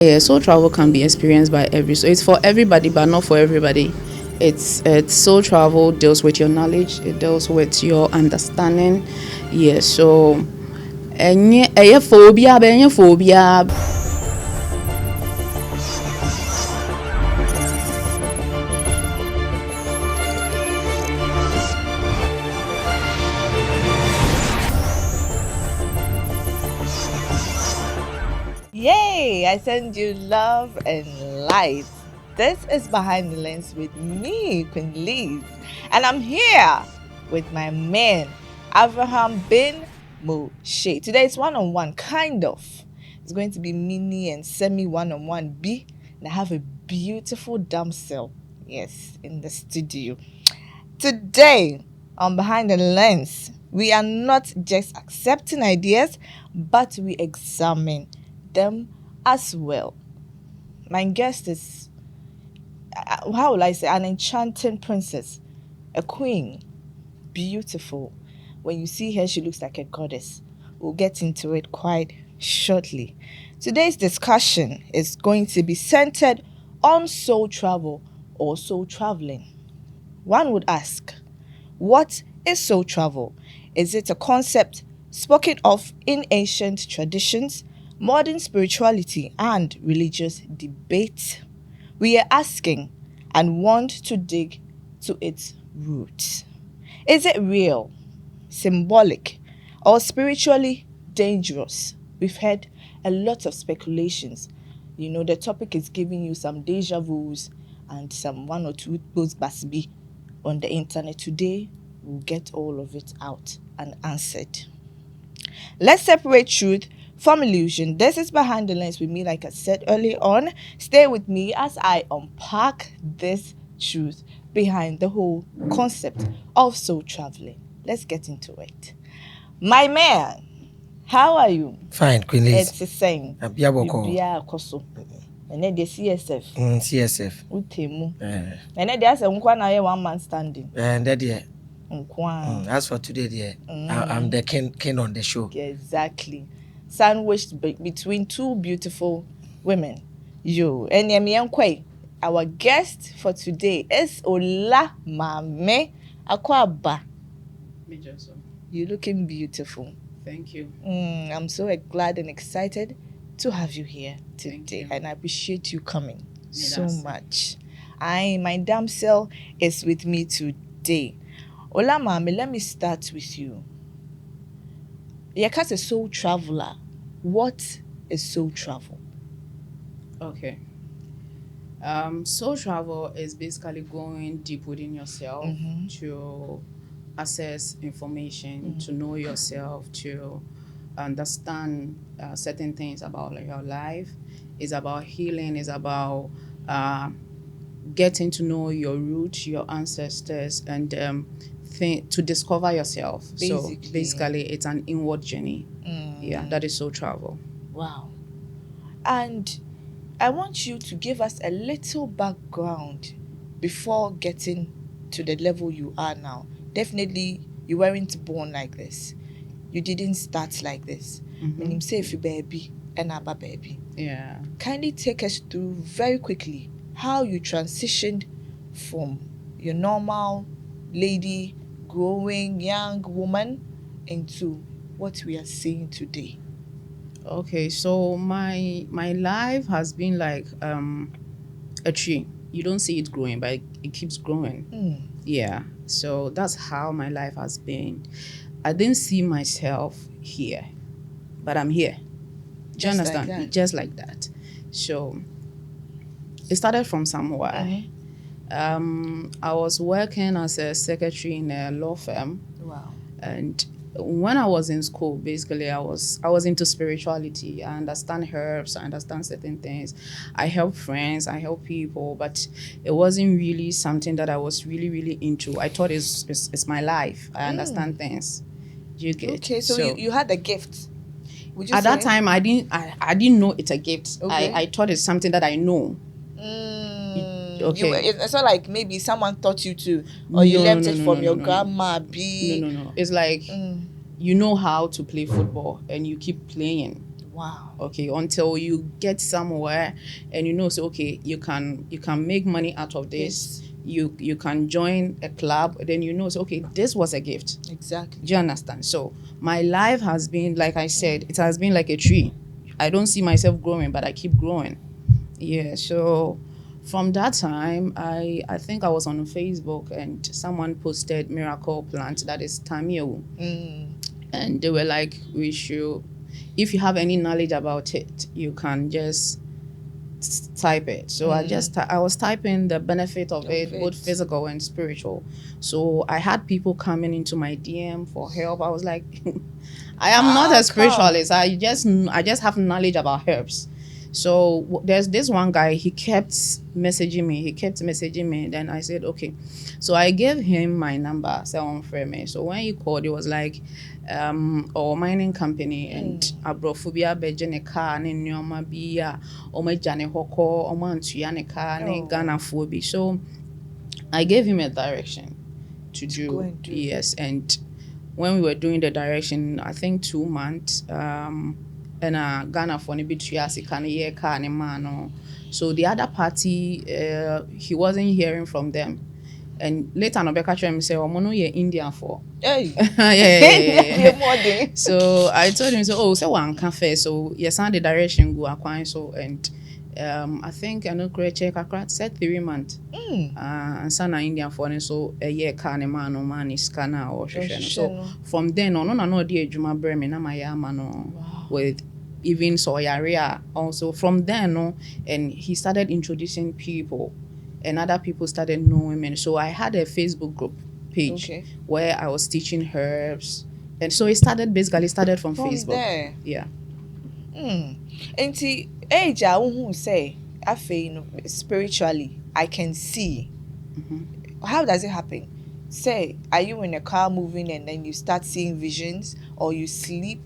Yeah, soul travel can be experienced by so it's for everybody, but not for everybody. It's soul travel deals with your knowledge, it deals with your understanding. Yeah, so any phobia, any phobia. Yay! I send you love and light. This is Behind the Lens with me, Queen Liz. And I'm here with my man, Abraham bin Moshe. Today it's one-on-one, kind of. It's going to be mini and semi one-on-one B. And I have a beautiful damsel, yes, in the studio. Today, on Behind the Lens, we are not just accepting ideas, but we examine them as well. My guest is, how will I say, an enchanting princess, a queen, beautiful. When you see her, she looks like a goddess. We'll get into it quite shortly. Today's discussion is going to be centered on soul travel or soul traveling. One would ask, what is soul travel? Is it a concept spoken of in ancient traditions, modern spirituality, and religious debate? We are asking and want to dig to its roots. Is it real, symbolic, or spiritually dangerous? We've heard a lot of speculations. The topic is giving you some deja vus and some one or two Ghostbusters on the internet. Today, we'll get all of it out and answered. Let's separate truth from illusion. This is Behind the Lens with me, like I said earlier on. Stay with me as I unpack this truth behind the whole concept of soul traveling. Let's get into it. My man, how are you? Fine, Queen Liz. It's the same. Biaboko. Koso. And then the CSF. CSF. Utemu. And then there's a one man standing. And that as for today, I'm the king on the show. Exactly. Sandwiched between two beautiful women. You and Yemi. Our guest for today is Ola Maame Akwaba. You're looking beautiful. Thank you. I'm so glad and excited to have you here today, and I appreciate you coming so much. My damsel is with me today. Ola Maame, let me start with you. You're a soul traveler. What is soul travel? Okay. Soul travel is basically going deep within yourself to access information, to know yourself, to understand certain things about your life. It's about healing. It's about getting to know your roots, your ancestors, and to discover yourself. So basically, it's an inward journey. Yeah, that is soul travel. Wow. And I want you to give us a little background before getting to the level you are now. Definitely, you weren't born like this. You didn't start like this. When you say if you baby and Abba baby. Yeah. Kindly take us through very quickly how you transitioned from your normal lady, growing young woman into what we are seeing today. Okay, so my life has been like a tree. You don't see it growing, but it keeps growing. Yeah, so that's how my life has been. I didn't see myself here, but I'm here. Do you understand? Like just like that. So it started from somewhere. I was working as a secretary in a law firm. Wow. And when I was in school, basically I was into spirituality. I understand herbs, I understand certain things. I help friends, I help people, but it wasn't really something that I was really, really into. I thought it's my life. I understand things. You get okay, so you had a gift. Would you at say? that time I didn't know it's a gift. Okay. I thought it's something that I know. Okay. It's not like maybe someone taught you to, or you learned it from your grandma. No. It's like you know how to play football and you keep playing. Wow. Okay, until you get somewhere and you know, so okay, you can make money out of this. Yes. You can join a club, then you know, so okay, this was a gift. Exactly. Do you understand? So my life has been, like I said, it has been like a tree. I don't see myself growing, but I keep growing. Yeah. So from that time, I think I was on Facebook and someone posted miracle plant that is tamio. And they were like, we should, if you have any knowledge about it, you can just type it. So I was typing the benefit of it, both physical and spiritual. So I had people coming into my DM for help. I was like, I am not a spiritualist. I just have knowledge about herbs. So there's this one guy, he kept messaging me. Then I said, okay. So I gave him my number, so when he called, it was like, or mining company, and abrofobia bejene car ne nyoma bia o majane hoko o mantua ne car ne Ghana phobia. So I gave him a direction to do. Yes. And when we were doing the direction, I think 2 months, and Ghana for ne bitua can ye car ne man. So the other party, he wasn't hearing from them. And later on, Becca him say, "Oh, mono ye Indian for." Hey. Yeah. So I told him, so one cafe. So yes, and the direction go acquire. So and I think I know correct check across said 3 months. And sana Indian for so a year can man or man is scanner or so from then on no dear Juma Bremen na my yamano with even so area also from then on, and he started introducing people. And other people started knowing me. So I had a Facebook group page where I was teaching herbs. And so it started from Facebook. There. Yeah. And see, age I won't say, I feel spiritually, I can see. How does it happen? Say, are you in a car moving and then you start seeing visions, or you sleep?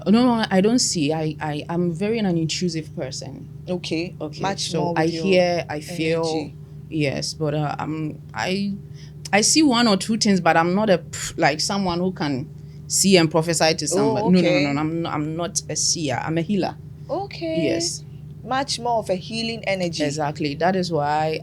No, I don't see. I'm very an intrusive person. Okay. Much so more I hear, I feel. Energy. Yes, but I see one or two things, but I'm not like someone who can see and prophesy to somebody. No. I'm not a seer. I'm a healer. Okay. Yes. Much more of a healing energy. Exactly. That is why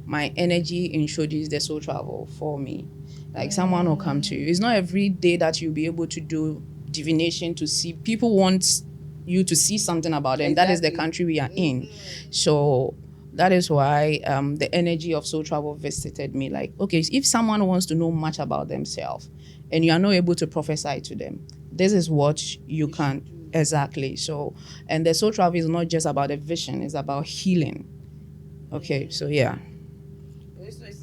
my energy introduced the soul travel for me. Like someone will come to you. It's not every day that you'll be able to do divination to see. People want you to see something about them. Exactly. That is the country we are in. So that is why the energy of soul travel visited me. Like, okay, if someone wants to know much about themselves and you are not able to prophesy to them, this is what you can do. Exactly. So, and the soul travel is not just about a vision, it's about healing. Okay, so yeah.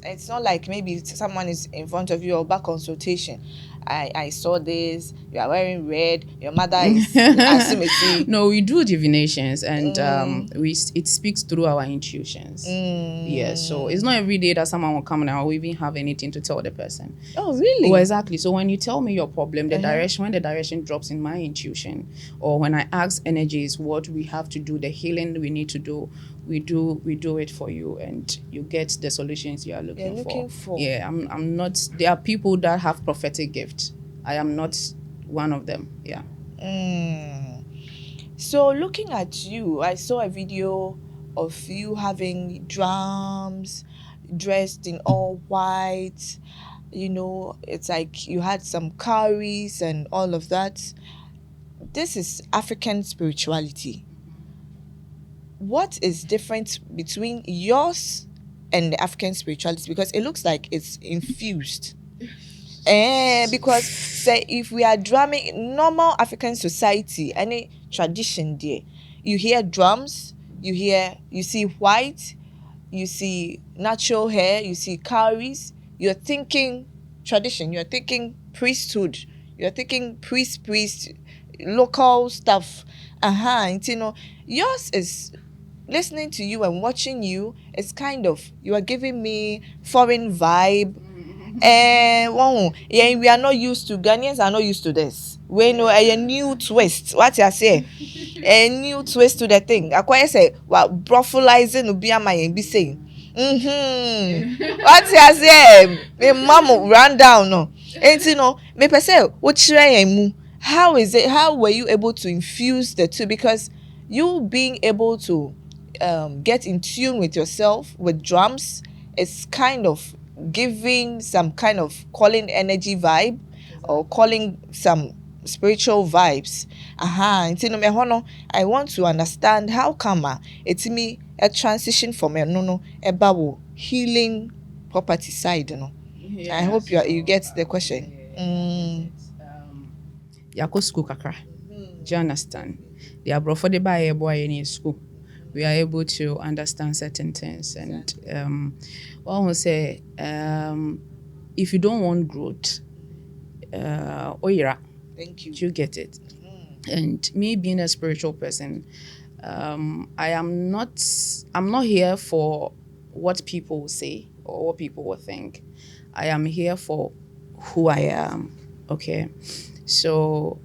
It's not like maybe someone is in front of you or back consultation. I saw this, you are wearing red, your mother is asymmetry. No, we do divinations, and it speaks through our intuitions. Yes, so it's not every day that someone will come and I will even have anything to tell the person. Oh, really? Oh, exactly. So when you tell me your problem, the direction, when the direction drops in my intuition, or when I ask energies what we have to do, the healing we need to do, we do it for you, and you get the solutions you are looking for. Yeah, I'm not. There are people that have prophetic gifts. I am not one of them. Yeah. So looking at you, I saw a video of you having drums, dressed in all white. You know, it's like you had some cowries and all of that. This is African spirituality. What is different between yours and the African spirituality? Because it looks like it's infused. Because say if we are drumming normal African society, any tradition there, you hear drums, you see white, you see natural hair, you see cowries, you're thinking tradition, you're thinking priesthood, you're thinking priest, local stuff. You know, yours is, listening to you and watching you, it's kind of, you are giving me foreign vibe. We are not used to, Ghanaians are not used to this. We know a new twist. What you say? A new twist to the thing. I say, what brothalizing will be my be saying. What you say? Me mama ran down no. And you know, me per se, what try mu. How is it? How were you able to infuse the two? Because you being able to get in tune with yourself with drums is kind of giving some kind of calling energy vibe or calling some spiritual vibes. I want to understand how come it's me a transition from a bubble healing property side. Yeah, I hope you get the question. Yako school kakra. Do you understand? The abroad for the buy boy in school. We are able to understand certain things, and what I say, if you don't want growth, Thank you. you get it. And me being a spiritual person, I'm not here for what people will say or what people will think. I am here for who I am. Okay, so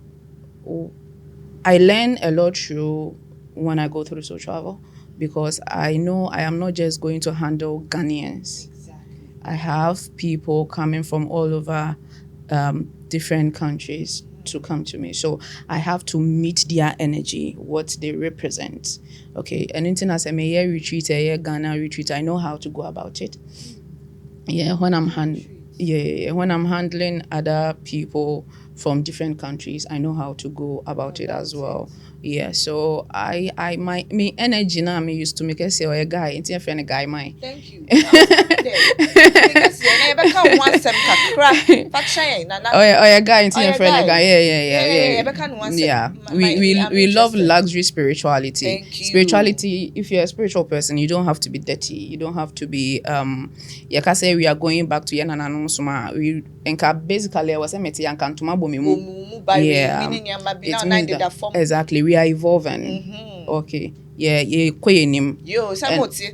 I learn a lot through when I go through social travel, because I know I am not just going to handle Ghanaians. I have people coming from all over different countries to come to me. So I have to meet their energy, what they represent. Okay, and anything as a mayor retreat, a Ghana retreat, I know how to go about it. Yeah, when I'm when I'm handling other people from different countries, I know how to go about it as well. Yeah, so my energy now me used to make us say, oh, a guy, it's a friend, a guy, my. Thank you. Oh yeah, guy, it's a friend, a guy. Yeah. We love luxury spirituality. Thank you. Spirituality. If you're a spiritual person, you don't have to be dirty. You don't have to be yeah, can say we are going back to Yananano Suma. We basically I was a meti yankantuma bomimu. Yeah. It means that, exactly, we are evolving. Okay. Yeah, yo,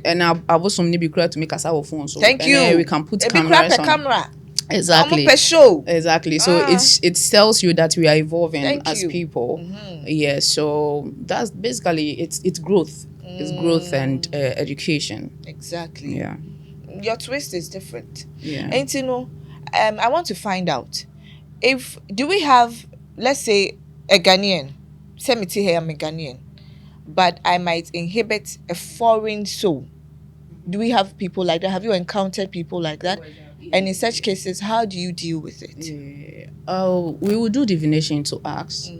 and I was some be to make us our phone. So thank you. We can put cameras on. Camera. Exactly. Exactly. So it tells you that we are evolving as people. Yeah. So that's basically it's growth. It's growth and education. Exactly. Yeah. Your twist is different. Yeah. And I want to find out do we have, let's say, a Ghanaian. Say me here, I'm a Ghanaian, but I might inhibit a foreign soul. Do we have people like that? Have you encountered people like that? And in such cases, how do you deal with it? We will do divination to ask.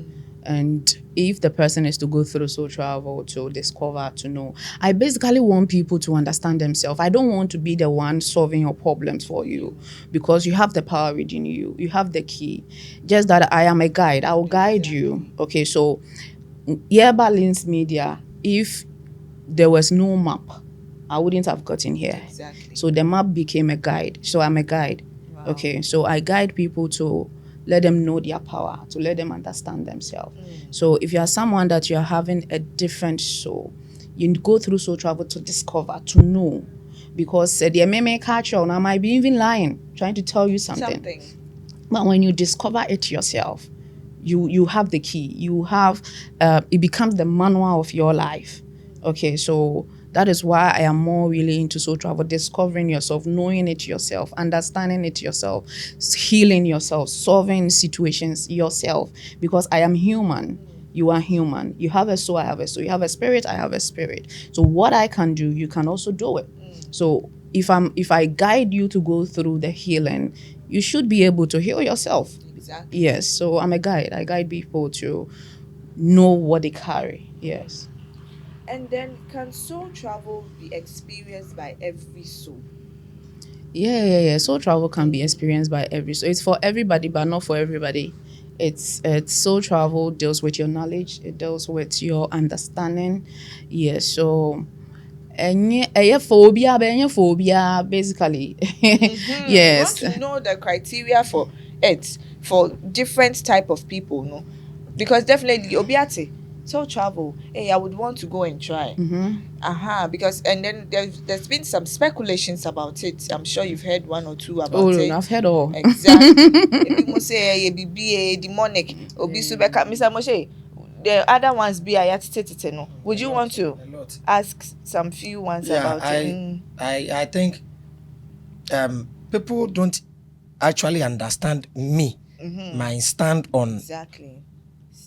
And if the person is to go through soul travel to discover, to know, I basically want people to understand themselves. I don't want to be the one solving your problems for you, because you have the power within you. You have the key. Just that I am a guide. I will guide you. Okay, so Herbal Lizmedia, if there was no map, I wouldn't have gotten here. Exactly. So the map became a guide. So I'm a guide. Wow. Okay, so I guide people to let them know their power, to let them understand themselves. So if you are someone that you're having a different soul, you go through soul travel to discover, to know. Because the meme culture, I might be even lying, trying to tell you something. But when you discover it yourself, you have the key. You have, it becomes the manual of your life. Okay, so that is why I am more really into soul travel, discovering yourself, knowing it yourself, understanding it yourself, healing yourself, solving situations yourself. Because I am human, you are human. You have a soul, I have a soul. You have a spirit, I have a spirit. So what I can do, you can also do it. So if I guide you to go through the healing, you should be able to heal yourself. Exactly. Yes, so I'm a guide. I guide people to know what they carry. Yes. And then, can soul travel be experienced by every soul? Yeah. Soul travel can be experienced by every soul. It's for everybody, but not for everybody. It's soul travel deals with your knowledge. It deals with your understanding. Yeah. So, phobia, basically. Yes. You want to know the criteria for it for different type of people, no? Because definitely obiate. So travel, I would want to go and try. Because and then there's been some speculations about it. I'm sure you've heard one or two about it. I've heard all. Exactly. People say be demonic. Obisubeka, Mr. Moshe. The other ones be no. Would you want to ask some few ones about it? I think people don't actually understand me, my stand on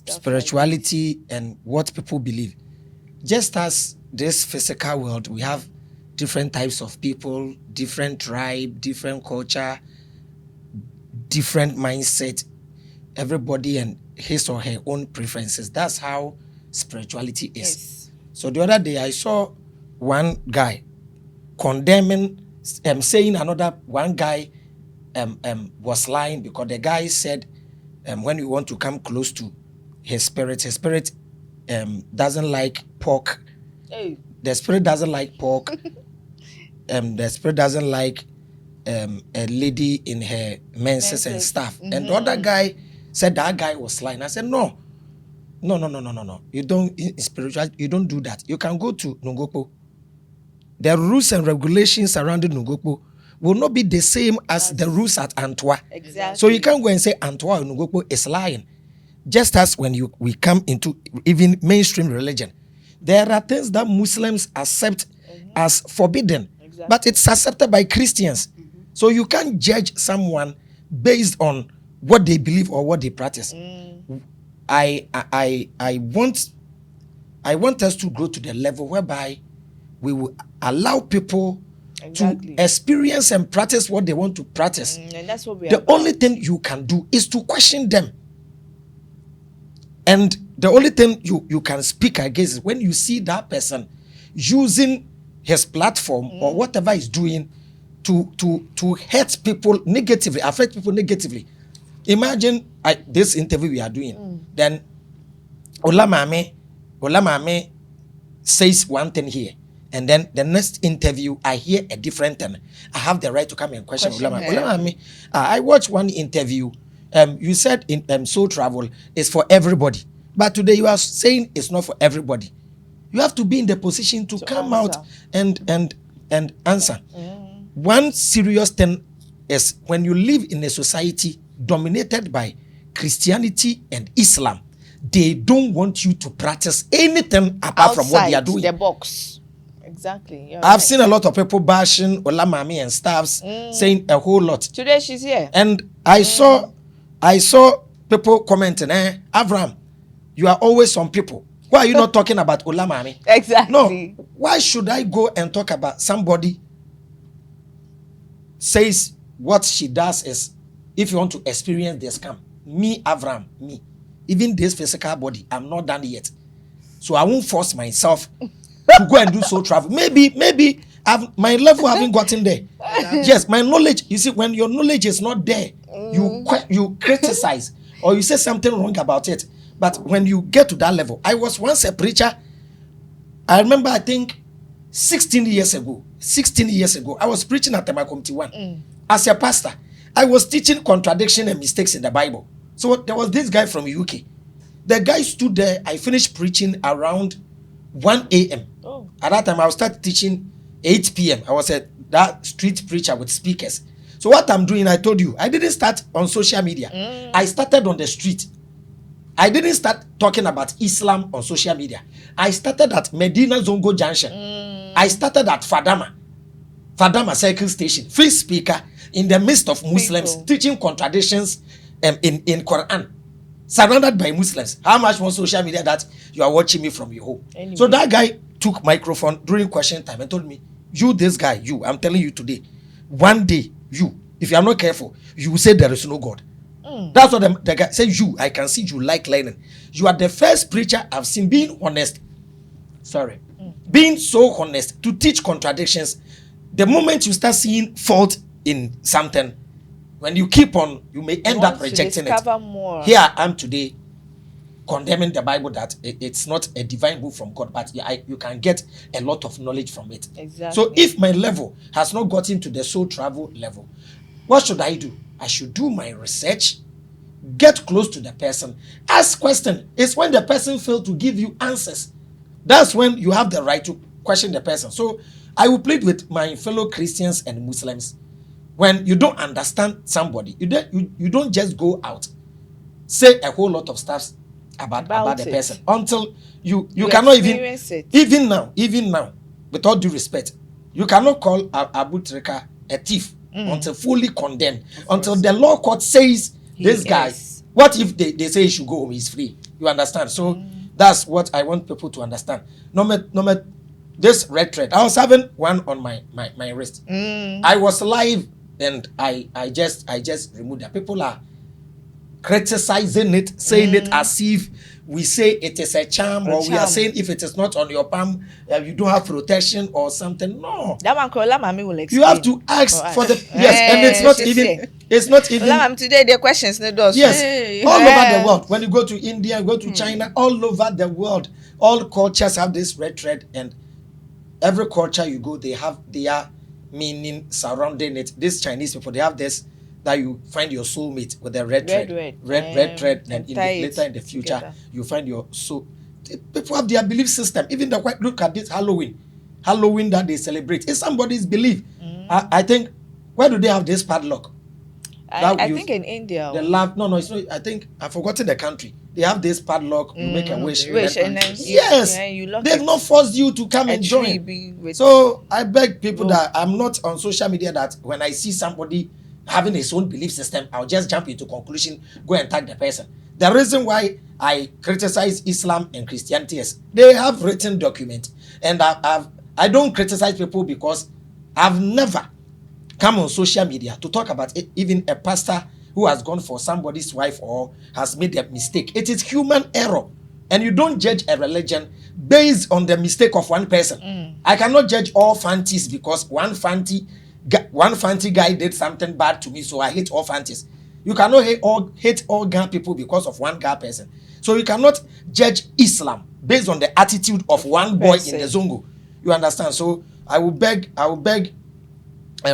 spirituality and what people believe. Just as this physical world, we have different types of people, different tribe, different culture, different mindset, everybody and his or her own preferences. That's how spirituality is. Yes. So the other day I saw one guy condemning, saying another one guy was lying because the guy said when you want to come close to his spirit doesn't like pork. Hey. The spirit doesn't like pork. The spirit doesn't like a lady in her menses and stuff. Mm-hmm. And the other guy said that guy was lying. I said, no. You don't, in spiritual, you don't do that. You can go to Nungokpo. The rules and regulations surrounding Nungokpo will not be the same as the rules at Antwa. Exactly. So you can't go and say Antwa or Nungokpo is lying. Just as when we come into even mainstream religion, there are things that Muslims accept as forbidden, but it's accepted by Christians. So you can't judge someone based on what they believe or what they practice. I want us to grow to the level whereby we will allow people to experience and practice what they want to practice. And that's what we the only thing you can do is to question them. And the only thing you can speak against is when you see that person using his platform or whatever he's doing to hurt people negatively, affect people negatively. Imagine this interview we are doing. Then Ola Maame says one thing here, and then the next interview I hear a different thing. I have the right to come and question Ola Maame. I watched one interview. You said in soul travel is for everybody, but today you are saying it's not for everybody. You have to be in the position to come out and answer. One serious thing is when you live in a society dominated by Christianity and Islam, they don't want you to practice anything apart from what they are doing. The box. Exactly. I've seen a lot of people bashing Ola Maame and staffs, saying a whole lot. Today she's here. And I saw people commenting, Avram, you are always some people. Why are you not talking about Ola Maame? Exactly. No. Why should I go and talk about somebody says what she does is, if you want to experience the scam, me, Avram, me, even this physical body, I'm not done yet. So I won't force myself to go and do soul travel. Maybe my level haven't gotten there. Yes, my knowledge, you see, when your knowledge is not there, you criticize or you say something wrong about it. But when you get to that level, I was once a preacher. I remember, I think 16 years ago, I was preaching at Temakomti 1 as a pastor. I was teaching contradiction and mistakes in the Bible. So there was this guy from UK. The guy stood there. I finished preaching around 1 a.m. At that time, I was start teaching 8 p.m. I was that street preacher with speakers. So what I'm doing, I told you, I didn't start on social media. I started on the street. I didn't start talking about Islam on social media. I started at Medina Zongo Junction. I started at Fadama Cycle Station, free speaker in the midst of Muslims, teaching contradictions in Quran, surrounded by Muslims. How much more social media that you are watching me from your home? Anyway. So that guy took microphone during question time and told me, this guy, I'm telling you today, one day, if you are not careful, you will say there is no God. That's what the guy said. I can see you like learning. You are the first preacher I've seen being honest. Being so honest to teach contradictions. The moment you start seeing fault in something, when you keep on, you may end up rejecting it. More. Here I am today condemning the Bible that it's not a divine book from God, but you can get a lot of knowledge from it. Exactly. So if my level has not gotten to the soul travel level, what should I do? I should do my research, get close to the person, ask questions. It's when the person fails to give you answers. That's when you have the right to question the person. So I will plead with my fellow Christians and Muslims. When you don't understand somebody, you don't just go out, say a whole lot of stuff about the person until you cannot even now, with all due respect, you cannot call Abu Trika a thief until fully condemned, until the law court says this guy What if they say he should go home? He's free. You understand? So that's what I want people to understand. No matter this red thread. I was having one on my wrist. I was live and I just removed that. People are criticizing it, saying it as if we say it is a charm, or we are saying if it is not on your palm, you don't have protection or something. No. That one Ola Maame will explain. You have to ask for the yes, and it's not even Ola Maame, today the questions no does. Yes, all over the world. When you go to India, go to China, all over the world, all cultures have this red thread, and every culture you go, they have their meaning surrounding it. These Chinese people, they have this, that you find your soulmate with a red thread, red thread, and later in the future together, you find your soul. People have their belief system. Even the white, look at this Halloween that they celebrate. It's somebody's belief. I think, where do they have this padlock? I think in India. The lab, no, it's not. I think I've forgotten the country. They have this padlock. You make a wish. And then yes, they've not forced you to come and join. So I beg people that I'm not on social media, that when I see somebody having his own belief system, I'll just jump into conclusion, go and tag the person. The reason why I criticize Islam and Christianity is they have written document, and I don't criticize people because I've never come on social media to talk about it, even a pastor who has gone for somebody's wife or has made a mistake. It is human error, and you don't judge a religion based on the mistake of one person. I cannot judge all fanties because one fanty guy did something bad to me, so I hate all fanties. You cannot hate all Ga people because of one Ga person. So you cannot judge Islam based on the attitude of one boy in the Zongo. You understand? So I will beg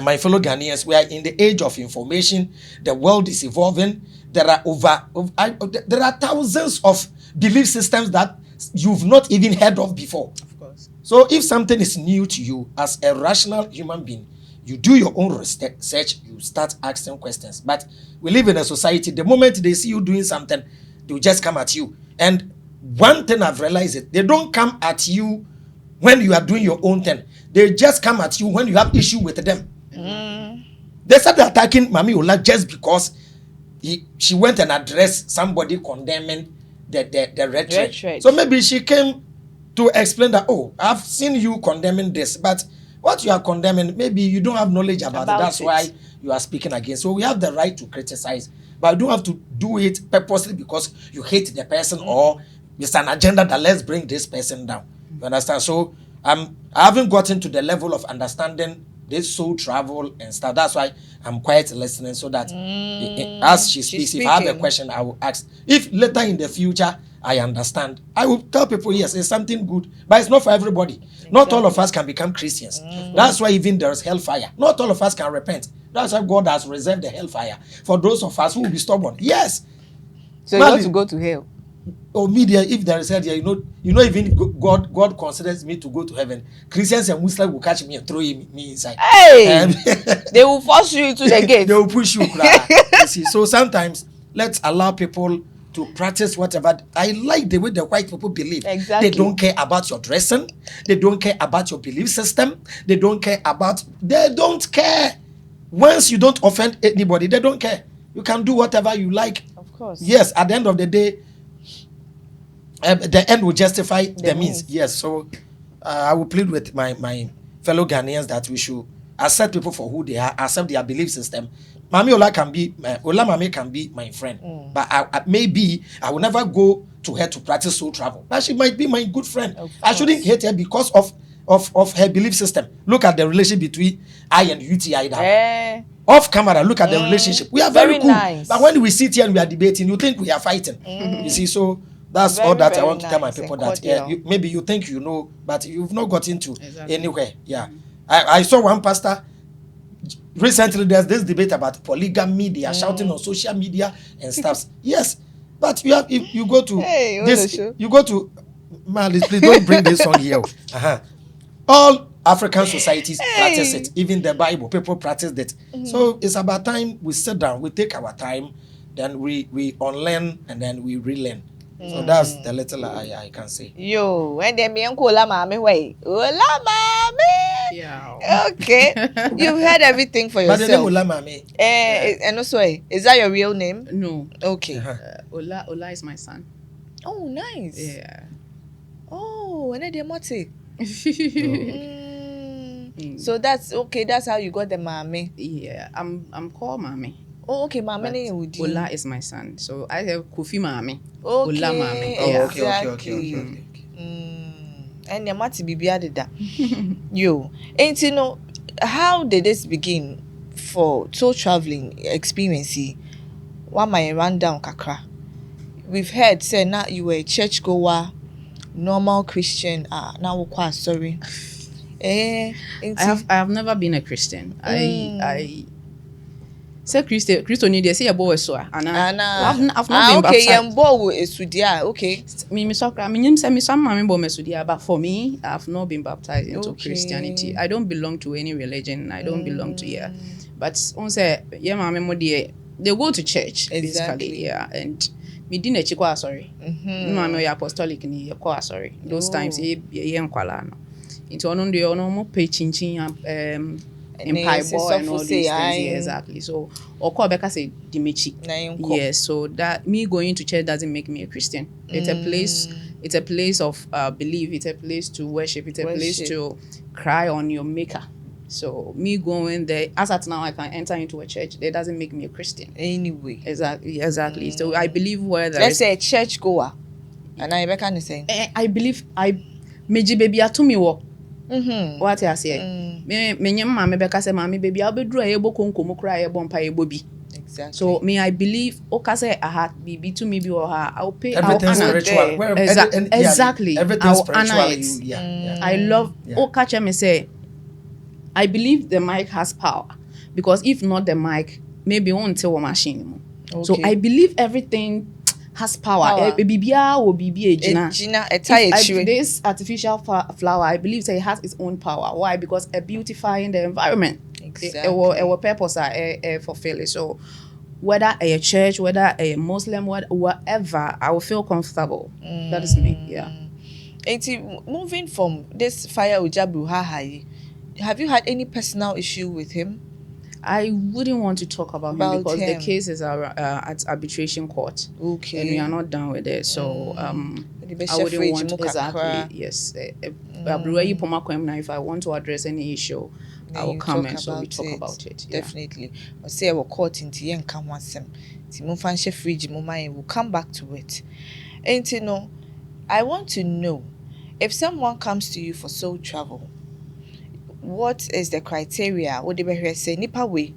my fellow Ghanaians, we are in the age of information. The world is evolving. There are thousands of belief systems that you've not even heard of before. Of course. So if something is new to you as a rational human being, you do your own research, you start asking questions. But we live in a society, the moment they see you doing something, they'll just come at you. And one thing I've realized is they don't come at you when you are doing your own thing. They just come at you when you have issue with them. They started attacking Mami Ola just because she went and addressed somebody condemning the red thread. So maybe she came to explain that, oh, I've seen you condemning this, but what you are condemning, maybe you don't have knowledge about it. That's why you are speaking against. So we have the right to criticize, but you don't have to do it purposely because you hate the person or it's an agenda that let's bring this person down. You understand? So I haven't gotten to the level of understanding this soul travel and stuff. That's why I'm quiet listening, so that as she speaks, if I have a question, I will ask. If later in the future I understand, I will tell people, yes, it's something good, but it's not for everybody. Exactly. Not all of us can become Christians. That's why even there's hellfire. Not all of us can repent. That's why God has reserved the hellfire for those of us who will be stubborn. Yes. So you want to go to hell? Or media, if there is hell here, you know, even God considers me to go to heaven. Christians and Muslims will catch me and throw me inside. Hey, they will force you into the gate. They will push you. You see, so sometimes let's allow people to practice whatever. I like the way the white people believe. Exactly. They don't care about your dressing. They don't care about your belief system. They don't care. Once you don't offend anybody, they don't care. You can do whatever you like. Of course. Yes, at the end of the day, the end will justify the means. Yes, so I will plead with my fellow Ghanaians that we should accept people for who they are, accept their belief system. Ola Maame can be my friend, but maybe I will never go to her to practice soul travel. But she might be my good friend. I shouldn't hate her because of her belief system. Look at the relationship between I and UTI. Off camera, look at the relationship. We are very cool. Nice. But when we sit here and we are debating, you think we are fighting. You see, so that's all that I want to tell my people, that maybe you think you know, but you've not got into anywhere. Yeah. I saw one pastor recently. There's this debate about polygamy. They are shouting on social media and stuff. Yes, but you have, if you go to you go to Malice, please don't bring this song here. All African societies practice it. Even the Bible, people practice it. So it's about time we sit down, we take our time, then we unlearn and then we relearn. So that's the little I can say. Yo, when they me Ola Maame way. Ola Maame. Yeah. Okay. You've heard everything for But the name yourself. Ola Maame. And also, is that your real name? No. Okay. Ola is my son. Oh, nice. Yeah. Oh, and then the Moti. Mm. So that's okay. That's how you got the Maame. Yeah. I'm called Maame. Oh, okay. Maame But name would Ola is my son. So I have Kofi Maame. Okay. Ola Maame. Oh, Yeah. okay. And the Mati Bibi added that. You. And you know, how did this begin for soul traveling experience? One my rundown kakra. We've heard say now you were a church goer, normal Christian. Now we're quite sorry. I have never been a Christian. I say Christo need to say a boy so and I've not been okay, baptized. Okay. Me soccer. Me say me some mama bo mesudia, but for me, I've not been baptized into Christianity. I don't belong to any religion. I don't belong to But on say mama mo they go to church basically, and me didn't chikwa sorry. Mama we apostolic ni kwa sorry. Those times ye nkwala no. Into ono de ono mo pay chinchin empire boy and all these things. Exactly. So Okobeka say Dimechi. Yes, so that me going to church doesn't make me a Christian. It's a place of belief, it's a place to worship, it's a place to cry on your maker. So me going there, as at now I can enter into a church, that doesn't make me a Christian. Anyway. Exactly. So I believe where there let's say a church goer. And I can say I believe meji baby atumi wo. What I say? Me nyama me beka say mama baby abedru ayebo konkomo kura ayebo mpa ayebo bi. Exactly. So me I believe okase aha bibi to me bi or her I'll pay everything spiritual. Exactly. Everything spiritual. I love okache me say I believe the mic has power because if not the mic maybe won't tell machine. So I believe everything has power. Bibia or bibi this artificial flower, I believe it has its own power. Why? Because it beautifying the environment. Exactly. It will purpose fulfill it. So whether a church, whether a Muslim, whatever, I will feel comfortable. That is me. Yeah. And moving from this fire Ujabu Hahai, have you had any personal issue with him? I wouldn't want to talk about him because the case is at arbitration court. Okay. And we are not done with it. So I wouldn't want exactly. Yes. If I want to address any issue, I will come and so we talk about it. Definitely. I say I will court into yen come once them. Timufanshe fridge mumai will come back to it. And you know, I want to know if someone comes to you for soul travel, what is the criteria? Would they say nipa way,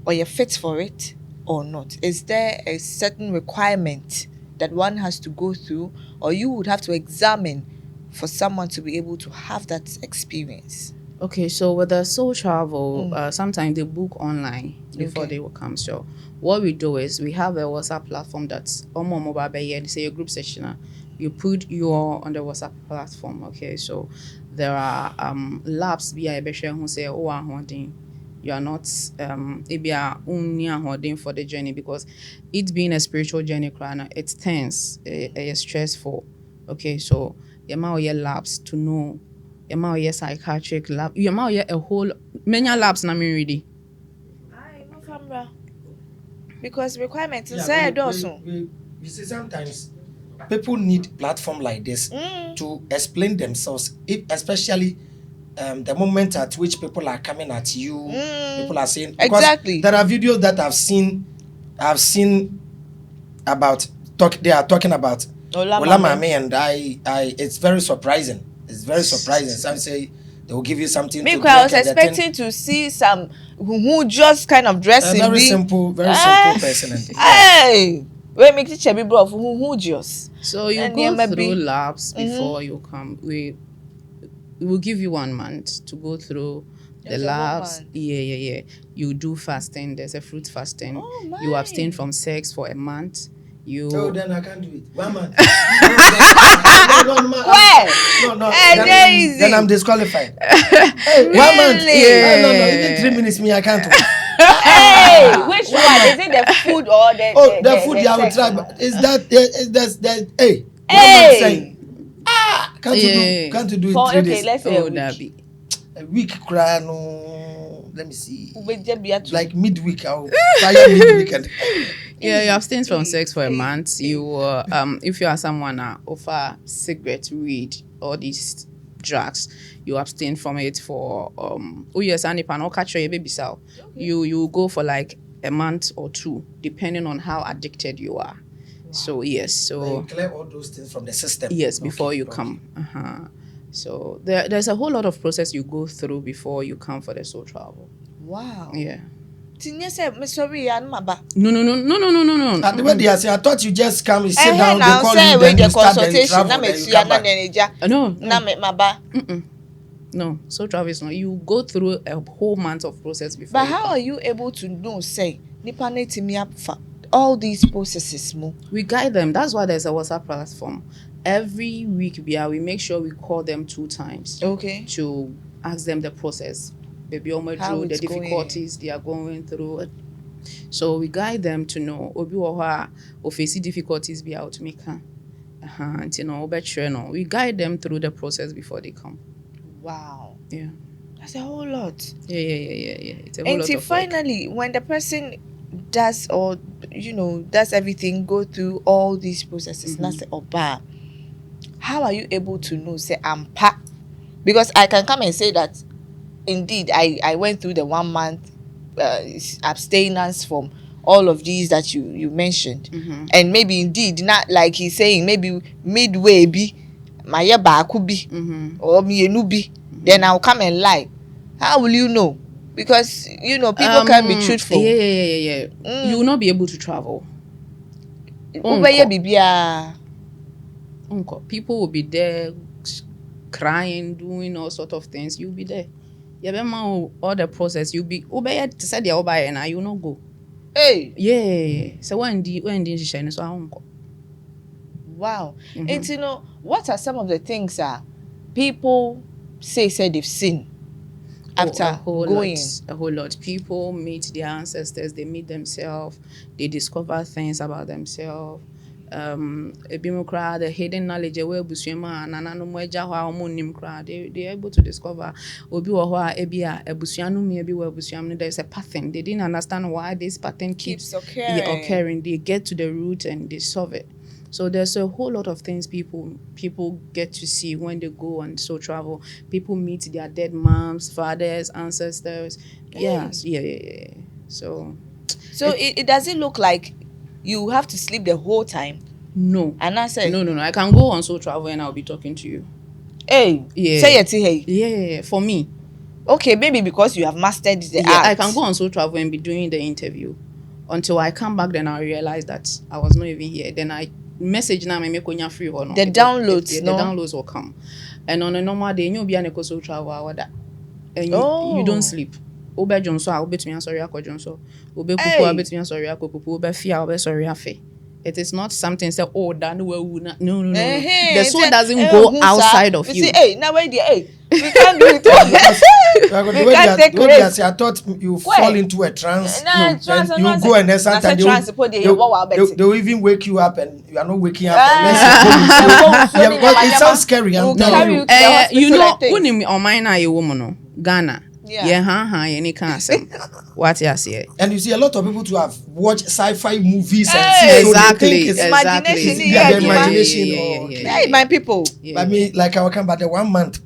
or you're fit for it or not? Is there a certain requirement that one has to go through, or you would have to examine for someone to be able to have that experience? Okay, so with the soul travel, sometimes they book online before they will come. So what we do is we have a WhatsApp platform that's on mobile and say a group session. You put your on the WhatsApp platform. Okay, so there are labs who say you are not only for the journey because it's being a spiritual journey. It's tense, it's stressful. Okay, so you might labs to know. You might psychiatric lab. You might a whole many labs na me ready. Because requirements inside also. You see, sometimes people need platform like this to explain themselves, especially the moment at which people are coming at you. People are saying exactly. There are videos that I've seen about they are talking about Ola Maame, and I it's very surprising. It's very surprising. Some say they will give you something. I was expecting to see some who just kind of dressing. Very simple person. Hey, we make the chubby bro who just. So you go through labs before you come. We will give you 1 month to go through the labs. Yeah. You do fasting. There's a fruit fasting. Oh, you abstain from sex for a month. Then I can't do it. 1 month. No. Then I'm disqualified. Hey, 1 month. Yeah. No. Even 3 minutes, me I can't do it. Hey, which one? Is it the food or the? The food. I will try. But is that? Hey. 1 month saying. Can't you do it? 3 days? Let's say a week cry no. Let me see. Like midweek, I'll try midweek and. Yeah, you abstain from sex for a month. You if you are someone offer cigarette, weed, all these drugs, you abstain from it for oh yes, and if I catch your baby cell, you go for like a month or two, depending on how addicted you are. Wow. So yes, so you clear all those things from the system. Yes, before you come. So there's a whole lot of process you go through before you come for the soul travel. Wow. Yeah. No. At the way they say, I thought you just come and sit down, they call you, then you start then travel, then you come back. No, soul travel is not. You go through a whole month of process before. But how are you able to know, say, all these processes? We guide them. That's why there's a WhatsApp platform. Every week, we make sure we call them 2 times. Okay. To ask them the process. Maybe through the difficulties they are going through. So we guide them to know or face difficulties be out to make we guide them through the process before they come. Wow. Yeah. That's a whole lot. Yeah. It's a whole lot of finally, when the person does does everything, go through all these processes, how are you able to know, say, I'm packed? Because I can come and say that indeed, I went through the 1 month abstinence from all of these that you mentioned. And maybe indeed, not like he's saying, maybe midway be, my could be, or me be, then I'll come and lie. How will you know? Because, people can be truthful. Yeah. You will not be able to travel. People will be there crying, doing all sort of things. You'll be there. All the process you be to say the and you not go. Hey. Yeah. So when the shine so I won't go. Wow. And what are some of the things people say they've seen after a whole going? A whole lot. People meet their ancestors, they meet themselves, they discover things about themselves. The hidden knowledge they're able to discover. There's a pattern. They didn't understand why this pattern keeps occurring. They get to the root and they solve it. So there's a whole lot of things people get to see when they go on soul travel. People meet their dead moms, fathers, ancestors. Yeah. So it doesn't look like you have to sleep the whole time. No. And I said no. I can go on soul travel and I'll be talking to you. Hey. Yeah. Say it, hey. Yeah. For me. Okay, maybe because you have mastered the art. I can go on soul travel and be doing the interview until I come back. Then I realize that I was not even here. Then I message now me konya free or no. The downloads, the downloads will come. And on a normal day, you be an soul travel and you don't sleep. Obe Johnson, I'll bet me an sorry ako Johnson. Obe Kuku, I'll bet me an sorry ako Kuku. Obe Fia, Obe sorry afe. It is not something say, oh, that no. The soul doesn't go outside of you. See, hey, now wait there, hey. We can't do it. We can't take risks. I thought you fall into a trance. Then you go and then sometimes they'll even wake you up and you are not waking up unless you go. It sounds scary. I'm telling you. On mine are a woman, Ghana. Any cancer. What you say? And you see a lot of people to have watched sci-fi movies and see exactly. Imagination. Hey, my people. I mean, like I will come back the 1 month.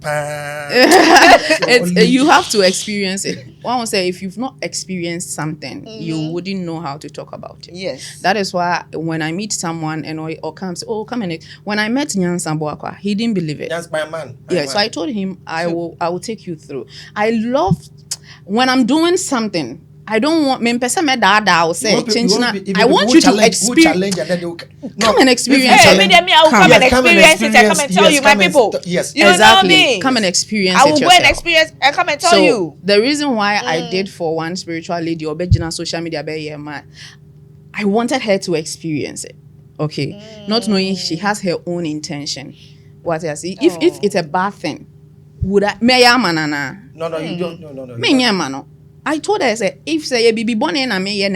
You have to experience it. One will say if you've not experienced something, you wouldn't know how to talk about it. Yes. That is why when I meet someone and or comes, come in. When I met Nyan Samboakwa, he didn't believe it. That's my man. So I told him I will take you through. I love when I'm doing something. I don't want me person me da will say I want you to experience. Come and experience. Come and experience it. I come and tell you, my people. Yes, you know me. Come and experience it. I will go and experience and come and tell you. The reason why I did for one spiritual lady or Bejina social media I wanted her to experience it. Okay, not knowing she has her own intention. What I see, if it's a bad thing, would I? No, you don't. No. I told her, if say baby born in a me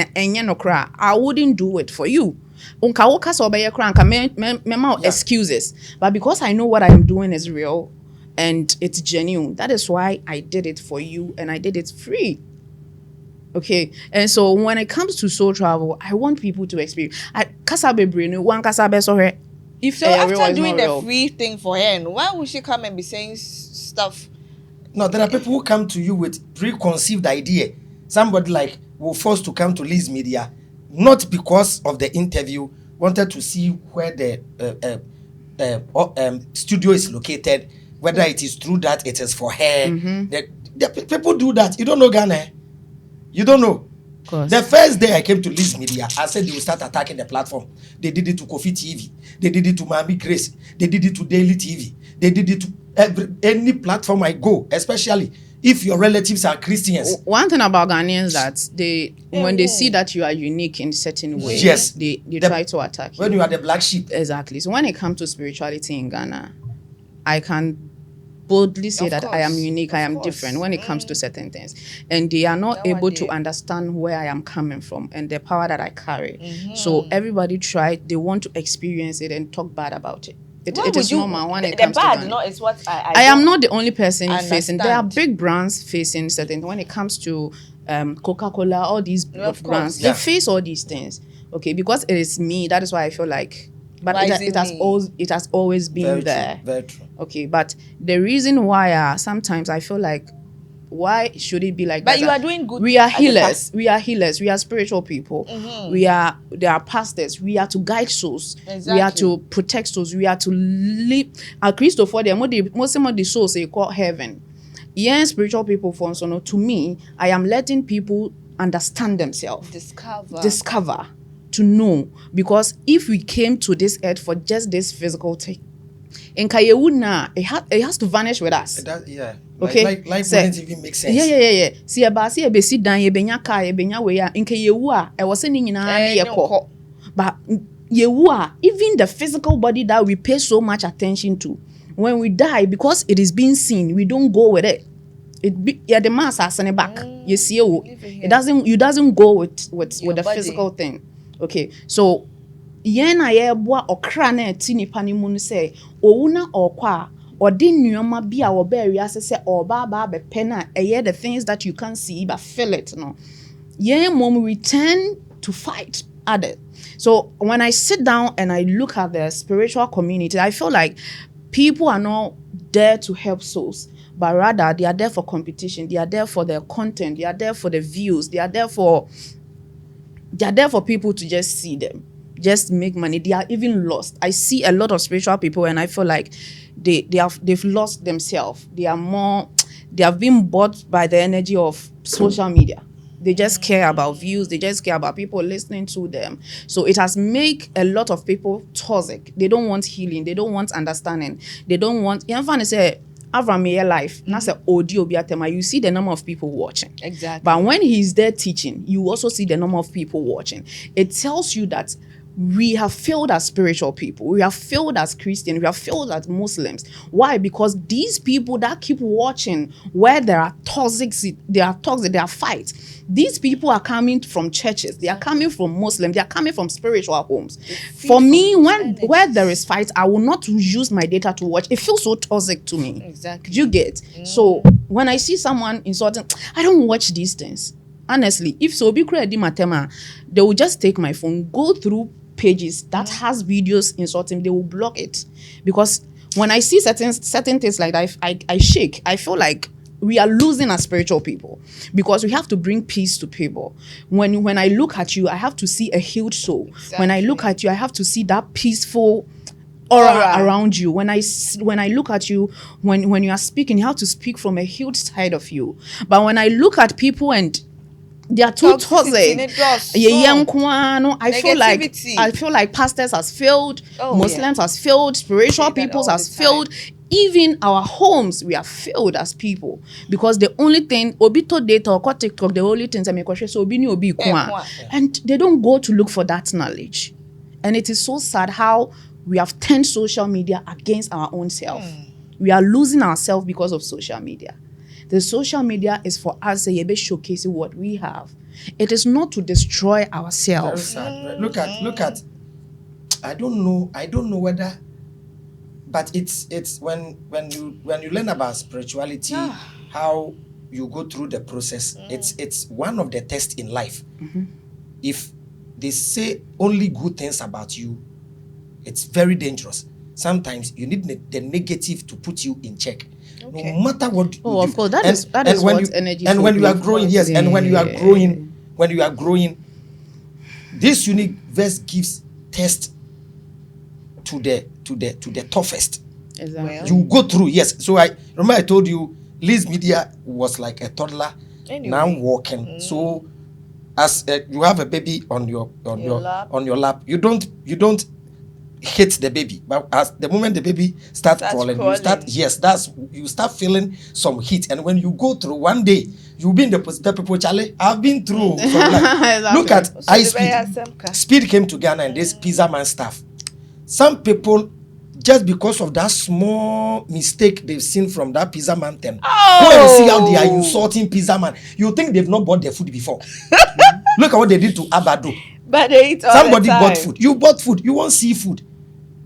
no cry, I wouldn't do it for you. Unka woka so be cry, excuses. But because I know what I'm doing is real, and it's genuine. That is why I did it for you, and I did it free. Okay, and so when it comes to soul travel, I want people to experience. If So real after is doing not the real. free thing for her, why would she come and be saying stuff? No, there are people who come to you with preconceived idea. Somebody like will force to come to Lizmedia, not because of the interview, wanted to see where the studio is located, whether it is true that it is for her. The people do that. You don't know Ghana. You don't know. The first day I came to Lizmedia, I said they will start attacking the platform. They did it to Kofi TV. They did it to Mami Grace. They did it to Daily TV. They did it to any platform I go, especially if your relatives are Christians. One thing about Ghanaians that when they see that you are unique in certain ways, Yes, they try to attack you. When you are the black sheep. Exactly. So when it comes to spirituality in Ghana, I can boldly say that I am unique, I am different when it comes to certain things. And they are not able to understand where I am coming from and the power that I carry. So everybody they want to experience it and talk bad about it. It is normal when it comes to Ghana. No, it's what I am not the only person facing. There are big brands facing certain when it comes to Coca-Cola, all these brands. They face all these things. Okay, because it is me, that is why I feel like it has always been Very there. True, very true. Okay, but the reason why sometimes I feel like why should it be like that? But you are doing good. We are healers. We are healers. We are spiritual people. They are pastors. We are to guide souls. Exactly. We are to protect souls. We are to live. Christopher, most of the souls they call heaven. Yeah, spiritual people for so to me, I am letting people understand themselves. Discover. To know. Because if we came to this earth for just this physical thing, in Kayewuna, it has to vanish with us. Yeah. Okay. Like wouldn't even make sense. Yeah. See about sit down, you benya car, you benya way, in Kayewa, I was saying in a but even the physical body that we pay so much attention to, when we die, because it is being seen, we don't go with it. The mass has sent it back. You see, it doesn't go with the physical thing. Okay, so yena yeboa okra na ati nipa ni mu say owuna okwa odi nneoma bi a wo ba wiase say oba ba be pen na the things that you can't see but feel it no. Yen mom return to fight others. So when I sit down and I look at the spiritual community, I feel like people are not there to help souls, but rather they are there for competition. They are there for their content. They are there for the views. They are there for people to just see them, just make money. They are even lost. I see a lot of spiritual people and I feel like they've lost themselves. They have been bought by the energy of social media. They just care about views. They just care about people listening to them. So it has made a lot of people toxic. They don't want healing. They don't want understanding. They don't want. Avram life. That's an audio biatema. You see the number of people watching. Exactly. But when he's there teaching, you also see the number of people watching. It tells you that we have failed as spiritual people. We have failed as Christians. We have failed as Muslims. Why? Because these people that keep watching where there are toxic, there are fights. These people are coming from churches. They are coming from Muslims. They are coming from spiritual homes. For me, where there is fight, I will not use my data to watch. It feels so toxic to me. Exactly. You get? So when I see someone insulting, I don't watch these things. Honestly, if so be credit matema, they will just take my phone, go through pages that has videos insulting, they will block it. Because when I see certain things like that, I shake. I feel like we are losing as spiritual people because we have to bring peace to people. When I look at you, I have to see a healed soul. Exactly. When I look at you, I have to see that peaceful aura around you. When I look at you, when you are speaking, you have to speak from a healed side of you. But when I look at people and they are too toxic. I feel like pastors has failed, Muslims has failed, spiritual people has failed. Even our homes, we are failed as people because the only thing obito data or TikTok, the only things I make so obi and they don't go to look for that knowledge. And it is so sad how we have turned social media against our own self. We are losing ourselves because of social media. The social media is for us to showcase what we have. It is not to destroy ourselves. Very sad. Look at. I don't know whether But it's when you learn about spirituality, how you go through the process. It's one of the tests in life. If they say only good things about you, it's very dangerous. Sometimes you need the negative to put you in check. Okay. No matter what. Of course, that is when what you, energy. And when you are growing, yes, and when you are Yeah. growing, this universe gives test to the toughest. Exactly. You go through, yes. So I remember I told you Lizmedia was like a toddler, now walking. So as you have a baby on your lap, you don't hit the baby, but as the moment the baby starts crawling, you start feeling some heat, and when you go through, one day you'll be in the people, Charlie, I've been through some life. Exactly. Look at Speed came to Ghana and this pizza man stuff. Some people, just because of that small mistake they've seen from that pizza man thing, go and see how they are insulting pizza man. You think they've not bought their food before. Look at what they did to Abado. But they eat all Somebody the time. bought food. You bought food. You want seafood.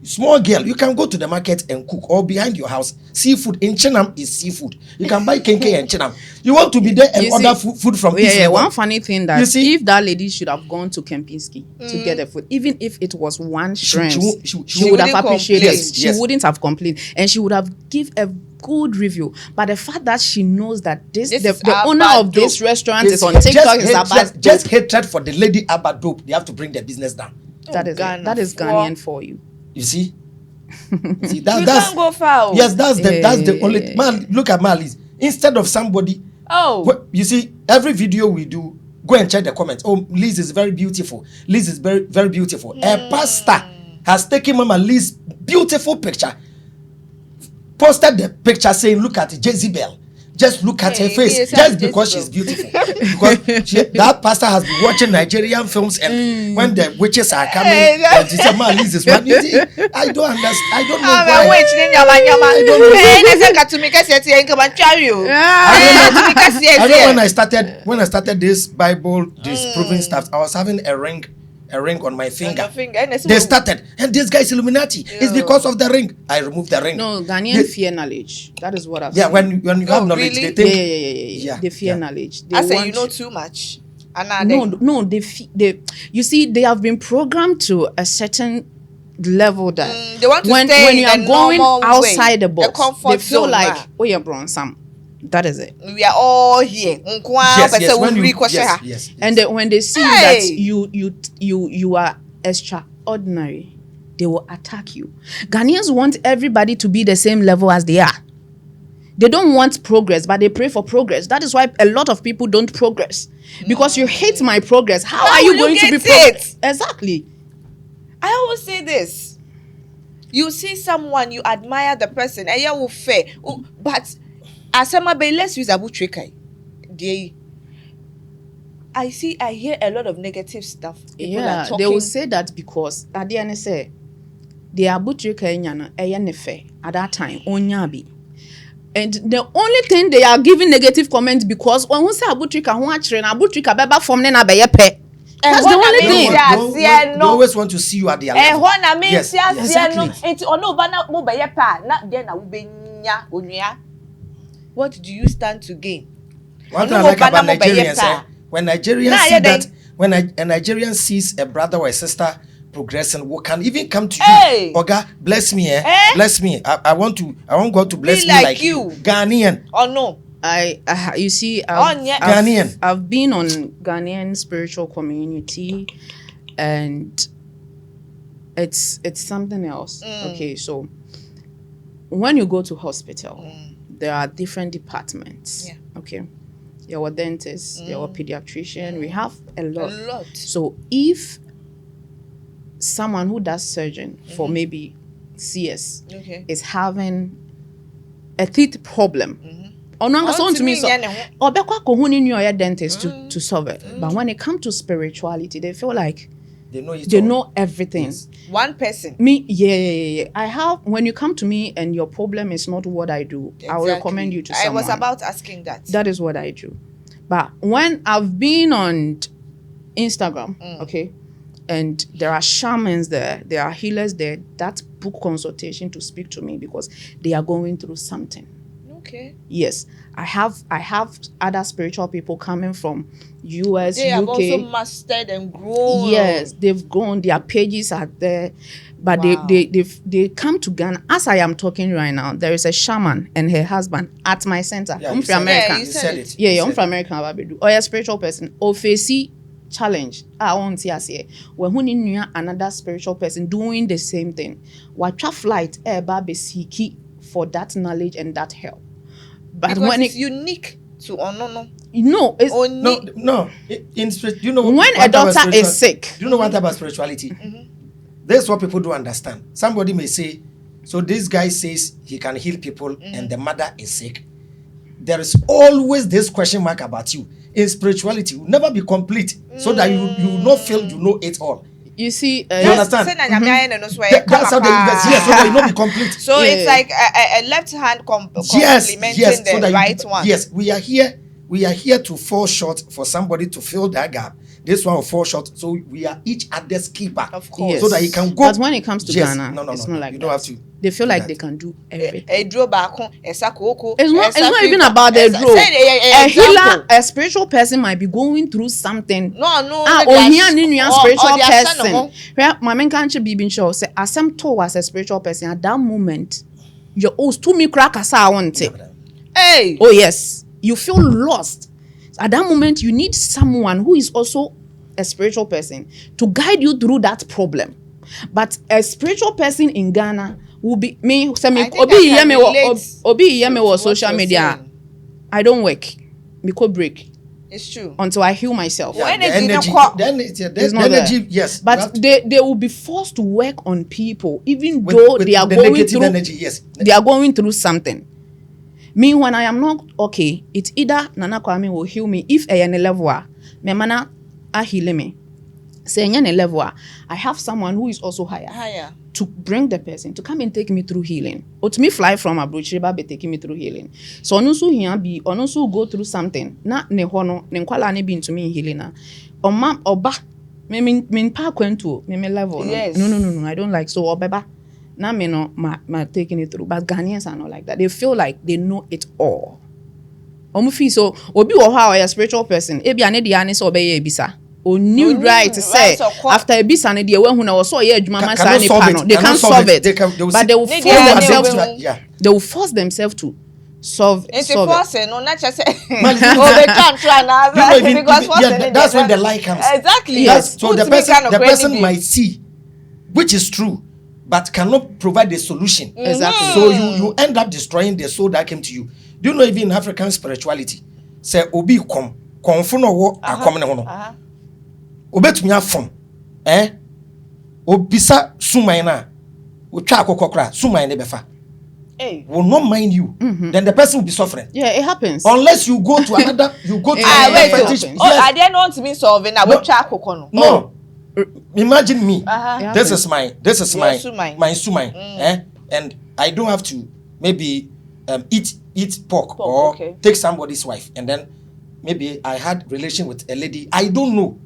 Small girl, you can go to the market and cook, or behind your house. Seafood in Chenam is seafood. You can buy kenke and Chenam. You want to be there and order food from Yeah. Israel. One funny thing that You see? if that lady should have gone to Kempinski to get the food, even if it was one shrimp, she she would have wouldn't appreciated. complain. She wouldn't have complained, and she would have give a good review. But the fact that she knows that This the is owner Abba of this dope. restaurant It's is on just TikTok is hate- about just hatred for the lady Abadope. They have to bring their business down. that is Ghana that is for- Ghanaian for you. You see? You see You that's can't go far. yes, that's the only man. Look at Marlies. Instead of somebody, you see, every video we do, go and check the comments. Oh, Liz is very beautiful. Liz is very, very beautiful. A pastor has taken Mama Liz's beautiful picture, posted the picture saying, "Look at Jezebel. Just look at her face, yes, just I'm because Jezebel." she's beautiful." Because that pastor has been watching Nigerian films, and when the witches are coming, and she said, "Man, Liz is one." You see, I don't understand. I don't know why. I know when I started this Bible disproving stuff, I was having a ring on my finger. They started, and this guy is Illuminati. It's because of the ring. I removed the ring. No, Ghanaian fear knowledge. That is what I've Yeah, seen. when you have knowledge, really? they think. Yeah. They fear knowledge. They I say want- you know too much. No, they you see, they have been programmed to a certain level that they want to when stay you in are the going normal outside way, the box, the comfort they feel zone, like, ma. oh yeah, bro, Sam. That is it. We are all here. Yes, when you, yes. And then when they see Hey! that you are extraordinary, they will attack you. Ghanaians want everybody to be the same level as they are. They don't want progress, but they pray for progress. That is why a lot of people don't progress. Because you hate my progress. How are you will going you to be get progress? Exactly. I always say this. You see someone, you admire the person, and you will fair. But as somebody, let's use Abu Trikai. I hear a lot of negative stuff. People are Yeah, talking. they will say that because at the end say they are butchering Kenyana nefe at that time onyabi. And the only thing they are giving negative comments because when we say abutrika ho achire na abutrika beba form ne na be pe. That's the only thing. They always want to see you at their level. Yes, exactly. What do you stand to gain? One thing I like about Nigerians, when Nigerians see that, when a Nigerian sees a brother or a sister progressing, we can even come to you. Oga, bless me, bless me. I want God to bless me like you. Ghanaian. Oh no. You see, Ghanaian. I've been on Ghanaian spiritual community, and it's something else. Okay, so when you go to hospital, there are different departments. Yeah. Okay, you're a dentist, you're a pediatrician. We have a lot. A lot. So if someone who does surgeon for maybe CS is having a teeth problem. To me, or dentist to solve it. But when it comes to spirituality, they feel like they know everything. Yes. One person. Me, yeah. I have, when you come to me and your problem is not what I do, I will recommend you to someone. I was about asking that. That is what I do. But when I've been on Instagram, okay, and there are shamans there are healers there, that book consultation to speak to me because they are going through something. Okay. Yes, I have other spiritual people coming from US, They UK. have also mastered and grown. Yes, they've grown. Their pages are there, but Wow. they come to Ghana. As I am talking right now, there is a shaman and her husband at my center. Yeah, I'm you from said America. Yeah, You said it. Yeah, You I'm said from it. America. Babedu. Or a spiritual person. Or facey challenge. I want to say when who knew another spiritual person doing the same thing. What flight baby seeki for that knowledge and that help. But Because when it's unique to Onono. no, it's No. In spirit, you know when what a about daughter is sick. Do you know what about spirituality? This is what people don't understand. Somebody may say, so this guy says he can heal people and the mother is sick. There is always this question mark about you. In spirituality, you will never be complete so that you will not feel you know it all. You see, You understand? That's how the universe. Yes, so that you not be complete. So Yeah. it's like a left hand Yes, complementing yes, the so that right one. Yes, we are here to fall short for somebody to fill that gap. This one will fall short, so we are each other's keeper. Of course. yes. So that he can go. But when it comes to Yes, Ghana, no, it's not like you that. don't have to. They feel do like that. they can do everything. It's It's not even about the draw. A healer, a spiritual person might be going through something. Ohia ni nua spiritual person. Where my men can't be being sure say asem to as a spiritual person at that moment. Your oath to me crack as I want it. Hey. Oh yes, you feel lost. At that moment, you need someone who is also a spiritual person to guide you through that problem. But a spiritual person in Ghana will be me. Say me I think obi I hear can me relate obi hear me to on what social you're media. saying. I don't work. Me could break It's true. until I heal myself. Yeah, When the it's in a energy, co- the energy, It's the not there. energy, yes. you But have to- they will be forced to work on people, even with- though with they are the going negative through energy, yes. they are going through something. Me, when I am not okay, it's either Nana Kwame will heal me if I am a level, me mana a heal me. Say any level, I have someone who is also higher to bring the person to come and take me through healing. Or to me fly from abroad, she be taking me through healing. So onusu here be onusu go through something. Na ne hono ne nkwala ne be into me healing na. Oma oba me pa kwento me level. Yes. No, I don't like so obeba. Na me no ma taking it through. But Ghanaians are not like that. They feel like they know it all. Omu feel so obi wo ha or a spiritual person. Ebi ane di ane so obeye ebisa. Oni right to say after ebisa ne de we hu na wo so ye adwuma ma sa ne pa no. They can't solve it. But they will force themselves to Yeah. they will force themselves to solve It's it. forcing, no, not just say. Man, you know- Because that's when the light comes. Exactly. Yes. So the person might see, which is true, but cannot provide the solution. Exactly. So you end up destroying the soul that came to you. Do you know even in African spirituality, say obi komfo no wo akom ne ho no. Obetumi afom. Obisa suman na, otwa akokokra, suman ne befa. Hey. Will not mind you. Then the person will be suffering. Yeah, it happens. Unless you go to another, you go to Ah, another wait, fetish. happens. I didn't want to be solving. I will try cocoa. No. Imagine me. It This happens. is my sumai. my sumai. And I don't have to maybe eat pork or okay. take somebody's wife, and then maybe I had relation with a lady. I don't know.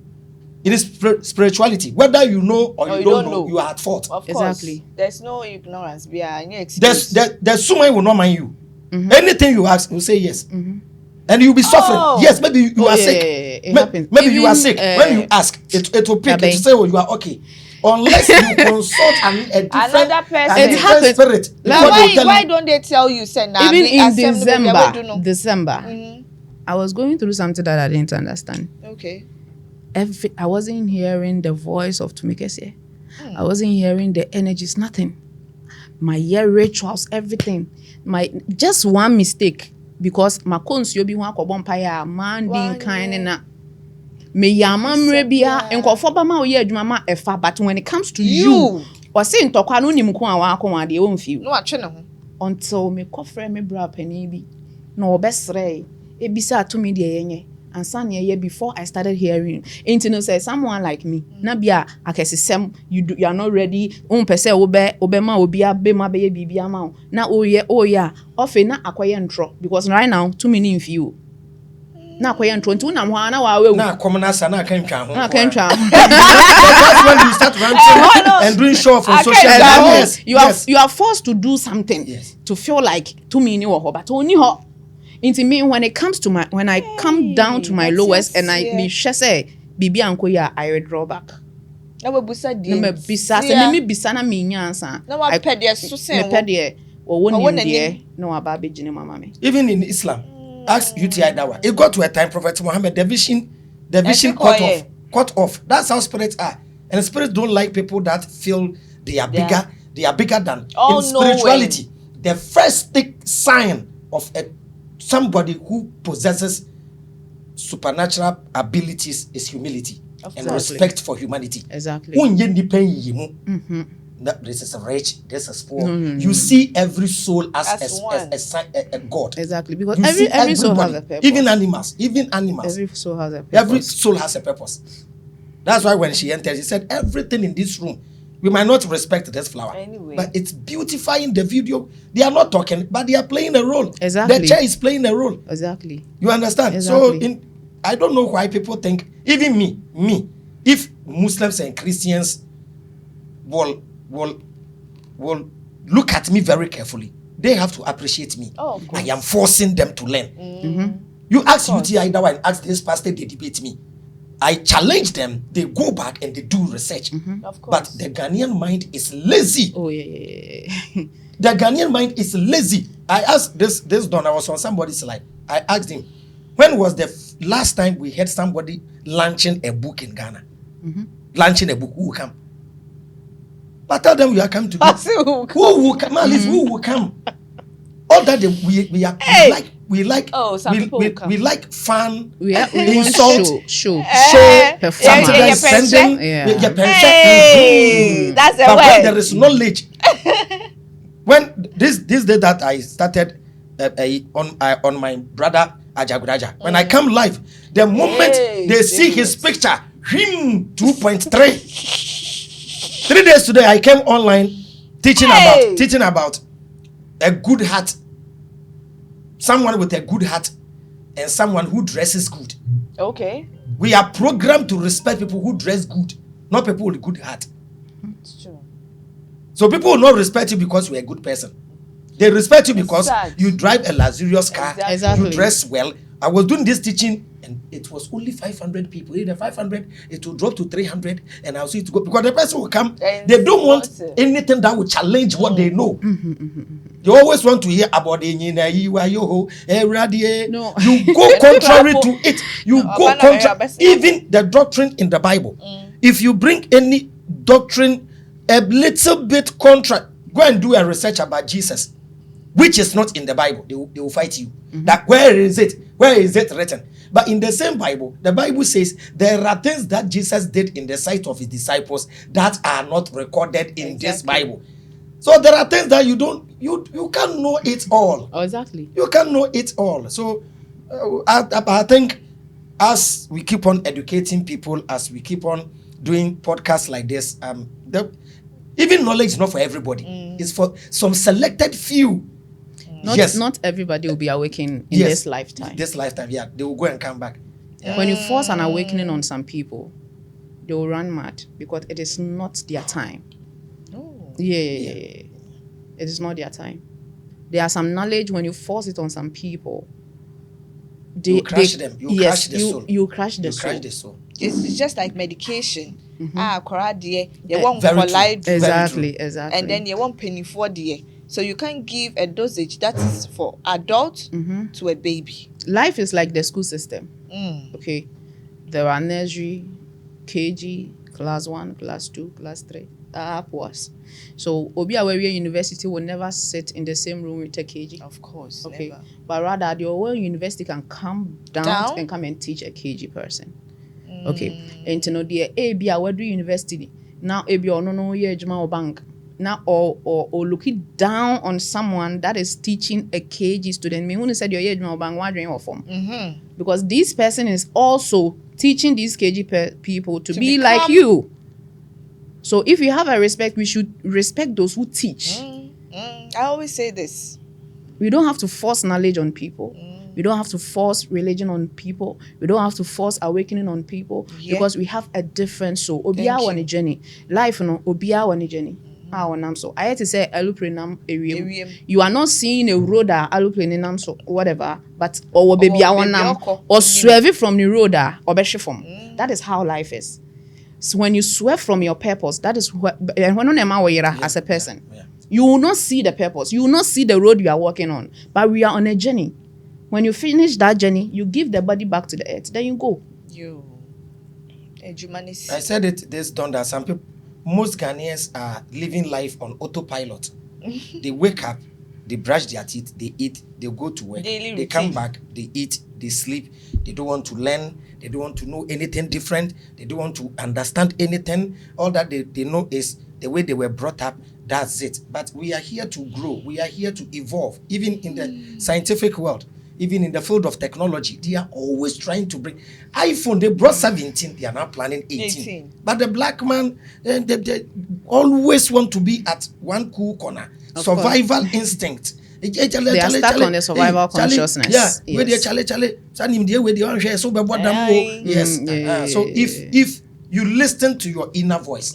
It is spirituality. Whether you know or you don't know, you are at fault. Of course. Exactly. There's no ignorance. The sumai will not mind you. Anything you ask, will say yes. And you'll be suffering. Yes, maybe you are sick. It happens. Maybe you are Even, sick. When you ask, it will pick. It will Abe. say, "Oh, you are okay." Unless you consult a different, Another person. a It different happens. spirit. Like, before they tell Why you. don't they tell you? Say, Even in December, I was going through something that I didn't understand. Okay. I wasn't hearing the voice of Tumikese. I wasn't hearing the energies, nothing. My year rituals, everything. Just one mistake because my cons you be one kobompaya man being kind na me yamamre bia enkofo ba ma wo ye adwuma ma efa, but when it comes to you or say ntokwa no nim ko awa akwa de won feel No, atwe ne ho. until me kofre me bra pani bi na obesre ebisa to me de yenye ansa na ye before I started hearing into no say someone like me na bia akesesem you are not ready pese obema obi abema be bibia ma na oye oya ofe na akoye ntro because right now too many in you Na koye ntronto na ho na wa we. Na common sana na kan twa ho. Na kan twa. That's when you start ranting and doing show off on social media. Yes. You are forced to do something to feel like to me ni wo ho, but oni ho. Into me when it comes to when I come down to my lowest and I be say bibi anko ya I withdraw back. Na we busa di. Na me bisa se me bisa na me nyansa. Na wa pede so sen. Me pede wo woni de na wa ba be gine mama me. Even in Islam, ask UTI that one. It got to a time Prophet Muhammad the vision cut off. That's how spirits are. And spirits don't like people that feel they are bigger. They are bigger than in spirituality. The first sign of somebody who possesses supernatural abilities is humility and respect for humanity. Exactly. This is rich, this is poor. You see every soul as a god. Exactly, because every soul has a purpose. Even animals. Every soul has a purpose. Every soul has a purpose. That's why when she entered, she said, everything in this room, we might not respect this flower, but it's beautifying the video. They are not talking, but they are playing a role. Exactly. The chair is playing a role. Exactly. You understand? Exactly. So I don't know why people think, even me, if Muslims and Christians will look at me very carefully, they have to appreciate me. I am forcing them to learn. You ask UTI that one, ask this pastor, they debate me. I challenge them, they go back and they do research. Of course. But the Ghanaian mind is lazy. Oh yeah. The Ghanaian mind is lazy. I asked this Don, I was on somebody's slide. I asked him, when was the last time we had somebody launching a book in Ghana? Launching a book, who will come? But tell them we are coming to do. Who will come? Who will come? All that we like we like fun, insult, show, performance. That's the but way. when there is knowledge, when this day that I started on my brother Ajagraja, when I come live, the moment they see his picture, 2.3. 3 days today, I came online teaching about a good heart. Someone with a good heart and someone who dresses good. Okay. We are programmed to respect people who dress good, not people with good heart. It's true. So people will not respect you because you're a good person. They respect you because you drive a luxurious car, Exactly. you dress well. I was doing this teaching and it was only 500 people. In the 500, it will drop to 300 and I'll see it go. Because the person will come, they don't want anything that will challenge what they know. They always want to hear about the no. You go contrary to it. You go contrary. Even the doctrine in the Bible. If you bring any doctrine a little bit contrary, go and do a research about Jesus, which is not in the Bible. They will fight you. That where is it? Where is it written? But in the same Bible, the Bible says there are things that Jesus did in the sight of his disciples that are not recorded in this Bible. So there are things that you can't know it all. Oh, exactly. You can't know it all. So I think as we keep on educating people, as we keep on doing podcasts like this, even knowledge is not for everybody. It's for some selected few. Not everybody will be awakened in this lifetime. This lifetime, they will go and come back. When you force an awakening on some people, they will run mad because it is not their time. It is not their time. There are some knowledge when you force it on some people. You crush them. You crush the soul. You crush the soul. It's just like medication. You want Very life. Exactly. And then you want penny for the. So you can't give a dosage that is for adult to a baby. Life is like the school system. Okay, there are nursery, KG, class 1, class 2, class 3, upwards. So Obi Aweria University will never sit in the same room with a KG. Of course. Okay, never. but rather the Owen University can come down and come and teach a KG person. Okay, and to know the AB Aweria University now AB or no Juma bank. Now or looking down on someone that is teaching a KG student. Me who said your age or form. Because this person is also teaching these KG people to be like you. So if you have a respect, we should respect those who teach. I always say this. We don't have to force knowledge on people. We don't have to force religion on people. We don't have to force awakening on people because we have a different soul. Obia on a journey. Life no obia on a journey. So I had to say aluprenam area. You are not seeing a road aluprenam so whatever, but or baby or swerve from the road or be from. That is how life is. So when you swerve from your purpose, that is what as a person. You will not see the purpose. You will not see the road you are walking on. But we are on a journey. When you finish that journey, you give the body back to the earth. Then you go. I said it this done that some people, most Ghanaians are living life on autopilot. They wake up, they brush their teeth, they eat, they go to work, they come back, they eat, they sleep. They don't want to learn. They don't want to know anything different. They don't want to understand anything. All that they know is the way they were brought up. That's it. But we are here to grow. We are here to evolve. Even in the scientific world, even in the field of technology, they are always trying to bring iPhone. They brought 17. They are now planning 18. But the black man, they always want to be at one cool corner. Survival instinct. They are stuck on the survival consciousness. Yes. Yes. So if you listen to your inner voice,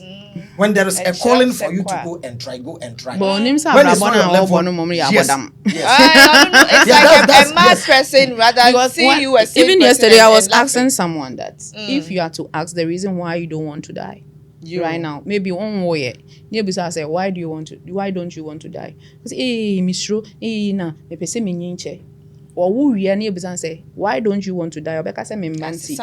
when there is a calling for you to go and try. When it's not your level, yes. It's like a mad person rather than see you as even yesterday I was asking someone that if you are to ask the reason why you don't want to die right now, maybe one way I say, why don't you want to die? Because misro na me pese me nyinche or who say, why don't you want to die? Obeka say me manti.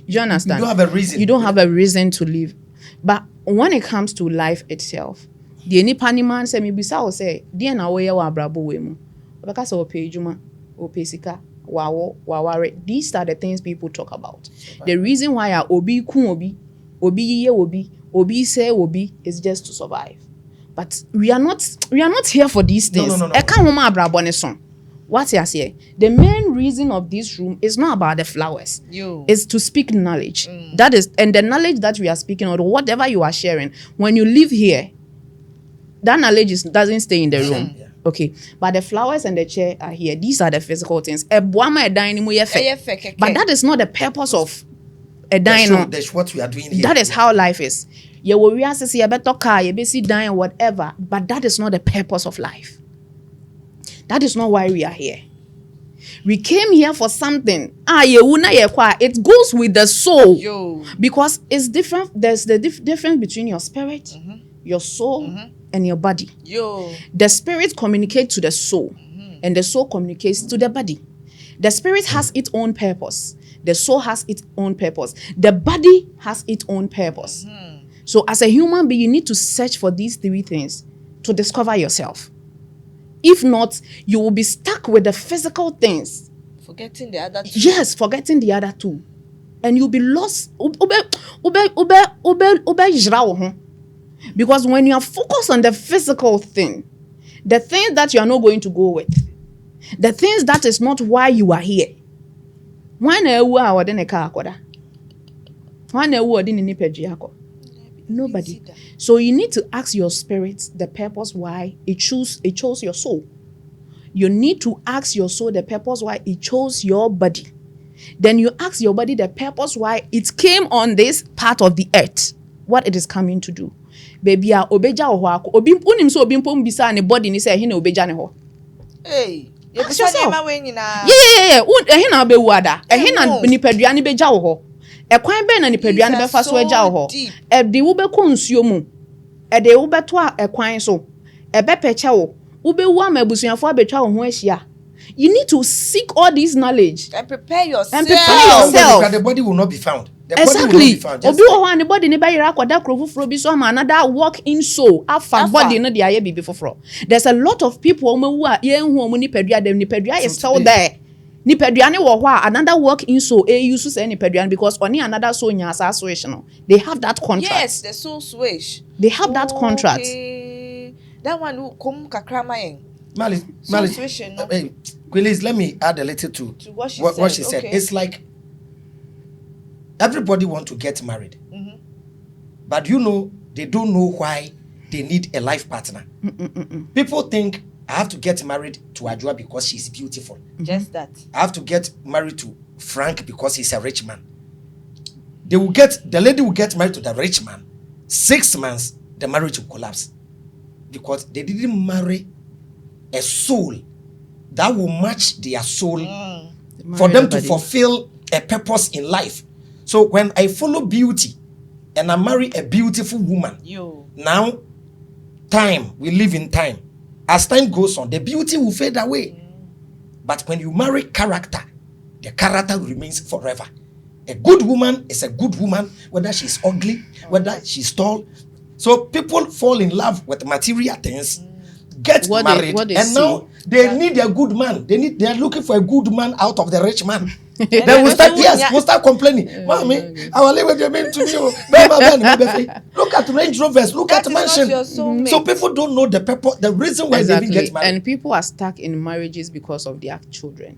You understand? You don't have a reason. You don't have a reason to live. But when it comes to life itself, the any man say me bisa say, "Dear na we wa brabo we mu." Obeka say ope ejuma, ope sika, waware. These are the things people talk about. The reason why obi kun obi ye obi say obi is just to survive. But we are not here for these things. No. What you say? The main reason of this room is not about the flowers. It's to speak knowledge. That is, and the knowledge that we are speaking or whatever you are sharing, when you live here, that knowledge doesn't stay in the room. Okay. But the flowers and the chair are here. These are the physical things. But that is not the purpose of a dying. That's what we are doing here. That is how life is. You will realize you better car, you be dying, whatever. But that is not the purpose of life. That is not why we are here. We came here for something. It goes with the soul. Because it's different. There's the difference between your spirit, your soul, and your body. The spirit communicates to the soul, and the soul communicates to the body. The spirit has its own purpose. The soul has its own purpose. The body has its own purpose. So as a human being, you need to search for these three things to discover yourself. If not, you will be stuck with the physical things. Forgetting the other two. Yes, forgetting the other two. And you'll be lost. Because when you are focused on the physical thing, the things that you are not going to go with, the things that is not why you are here. Nobody. So you need to ask your spirit the purpose why it chose your soul. You need to ask your soul the purpose why it chose your body. Then you ask your body the purpose why it came on this part of the earth, what it is coming to do. Baby, obeja ho obi unim so obi mpom bisa ne body ni say he na obeja ne ho. Hey, you ask yourself. Yeah. He na obewu ada. He na nipadua ne beja wo ho. Ekwan be na nipadua ne befa so eja wo ho. E de wo be konsuo mu. E de wo beto ekwan so. E be pecha wo. Wo be wu amabusuafo abetwa wo ho ahia. You need to seek all this knowledge and prepare yourself. Because the body will not be found. Exactly. Obi wo ho an body ne be yira akwada krofufuro bi so ama another walk in soul afa body no de aye bi foforo. There's a lot of people omawu a ye hu omu nipadua dem nipadua is still there. Nipadua ne wo ho a another walk in soul use say nipadua because oni another soul nya association no. They have that contract. Yes, the soul switch. They have that contract. That one who come kakra mayen. Malice, Liz, let me add a little to what she said. Okay. It's like everybody want to get married, but they don't know why they need a life partner. People think I have to get married to Ajua because she's beautiful. Just that. I have to get married to Frank because he's a rich man. The lady will get married to the rich man. 6 months, the marriage will collapse. Because they didn't marry a soul that will match their soul for them to fulfill a purpose in life. So when I follow beauty and I marry a beautiful woman, now we live in time. As time goes on, the beauty will fade away. But when you marry character, the character remains forever. A good woman is a good woman, whether she's ugly, whether she's tall. So people fall in love with material things, get married, and now they need a good man. They are looking for a good man out of the rich man. Then we'll start complaining. Mommy, I will leave with your man to you. Look at Range Rovers, look at mansion. So people don't know the purpose, the reason why they even get married. And people are stuck in marriages because of their children.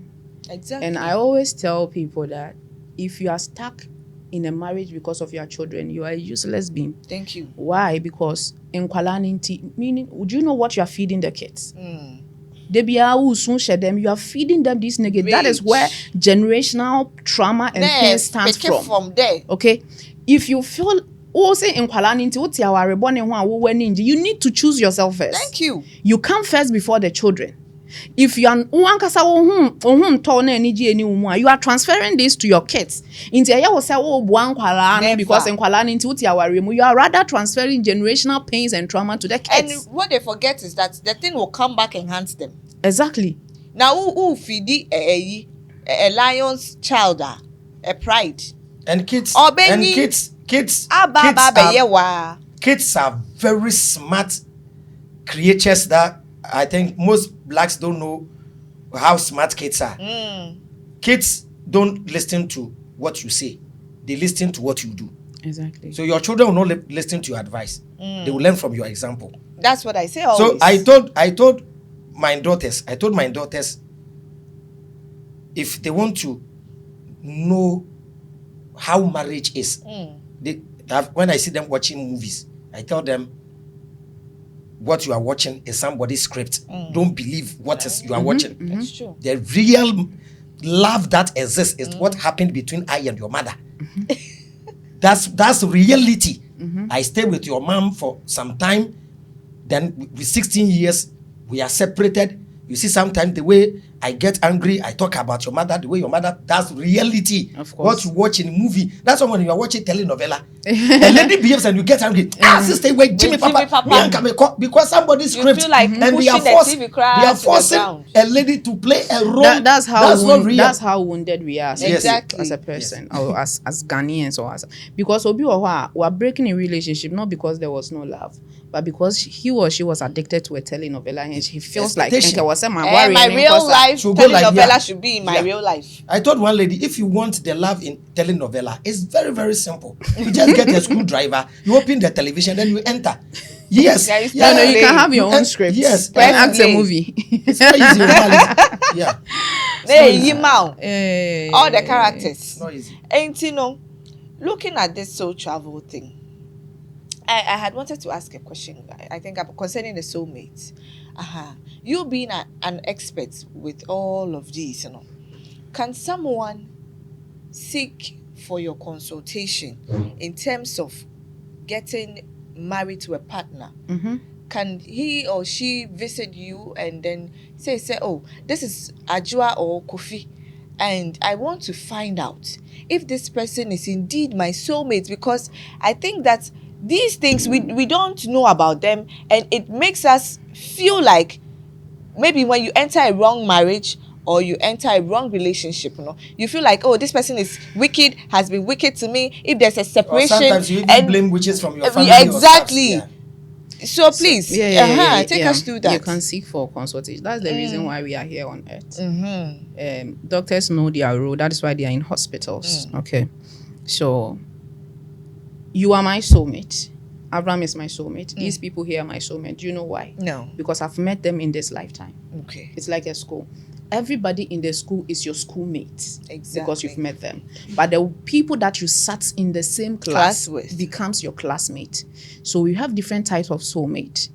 Exactly. And I always tell people that if you are stuck in a marriage because of your children, you are a useless being. Thank you. Why? Because in Kwalaninti, meaning, would you know what you are feeding the kids? You are feeding them this negative. That is where generational trauma and pain starts from there. Okay? If you feel also in Kwalaninti, you need to choose yourself first. Thank you. You come first before the children. If you are you are transferring this to your kids. Because you are rather transferring generational pains and trauma to the kids. And what they forget is that the thing will come back and haunt them. Exactly. Now who feed a lion's child, a pride. And kids are very smart creatures that I think most blacks don't know how smart kids are. Kids don't listen to what you say. They listen to what you do. Exactly. So your children will not listen to your advice. They will learn from your example. That's what I say always. So I told my daughters, if they want to know how marriage is, when I see them watching movies, I tell them, what you are watching is somebody's script. Don't believe what is you are watching. It's true. The real love that exists is what happened between I and your mother. That's reality. I stayed with your mom for some time. Then with 16 years, we are separated. You see, sometimes the way I get angry, I talk about your mother, the way your mother, that's reality. Of course. What you watch in a movie. That's why when you are watching telenovela, a lady behaves and you get angry. Sister, wait, Jimmy Papa. Because somebody's script. Like and they are forcing a lady to play a role. That's how wounded we are exactly. as a person, or as Ghanaians, or because we are breaking a relationship not because there was no love, but because he or she was addicted to a telenovela and she feels like my real life telenovela should be in my real life. I told one lady, if you want the love in telenovela, it's very, very simple. You just get a screwdriver, you open the television, then you enter. Yes. No, you can have your own script. Yes. And act a movie. It's very easy. All the characters. It's not easy. And looking at this soul travel thing, I had wanted to ask a question. I think concerning the soulmates. You being an expert with all of these, can someone seek for your consultation in terms of getting married to a partner? Can he or she visit you and then say, oh, this is Ajua or Kofi, and I want to find out if this person is indeed my soulmate? Because I think that these things, we don't know about them, and it makes us feel like maybe when you enter a wrong marriage or you enter a wrong relationship, you feel like, oh, this person is wicked, has been wicked to me. If there's a separation, or sometimes you even blame witches from your family. Exactly. So please, take us through that. You can seek for consultation. That's the reason why we are here on earth. Doctors know their role. That is why they are in hospitals. Okay, so you are my soulmate. Abraham is my soulmate. These people here are my soulmate. Do you know why? No. Because I've met them in this lifetime. Okay. It's like a school. Everybody in the school is your schoolmate. Exactly. Because you've met them. But the people that you sat in the same class with becomes your classmate. So we have different types of soulmate.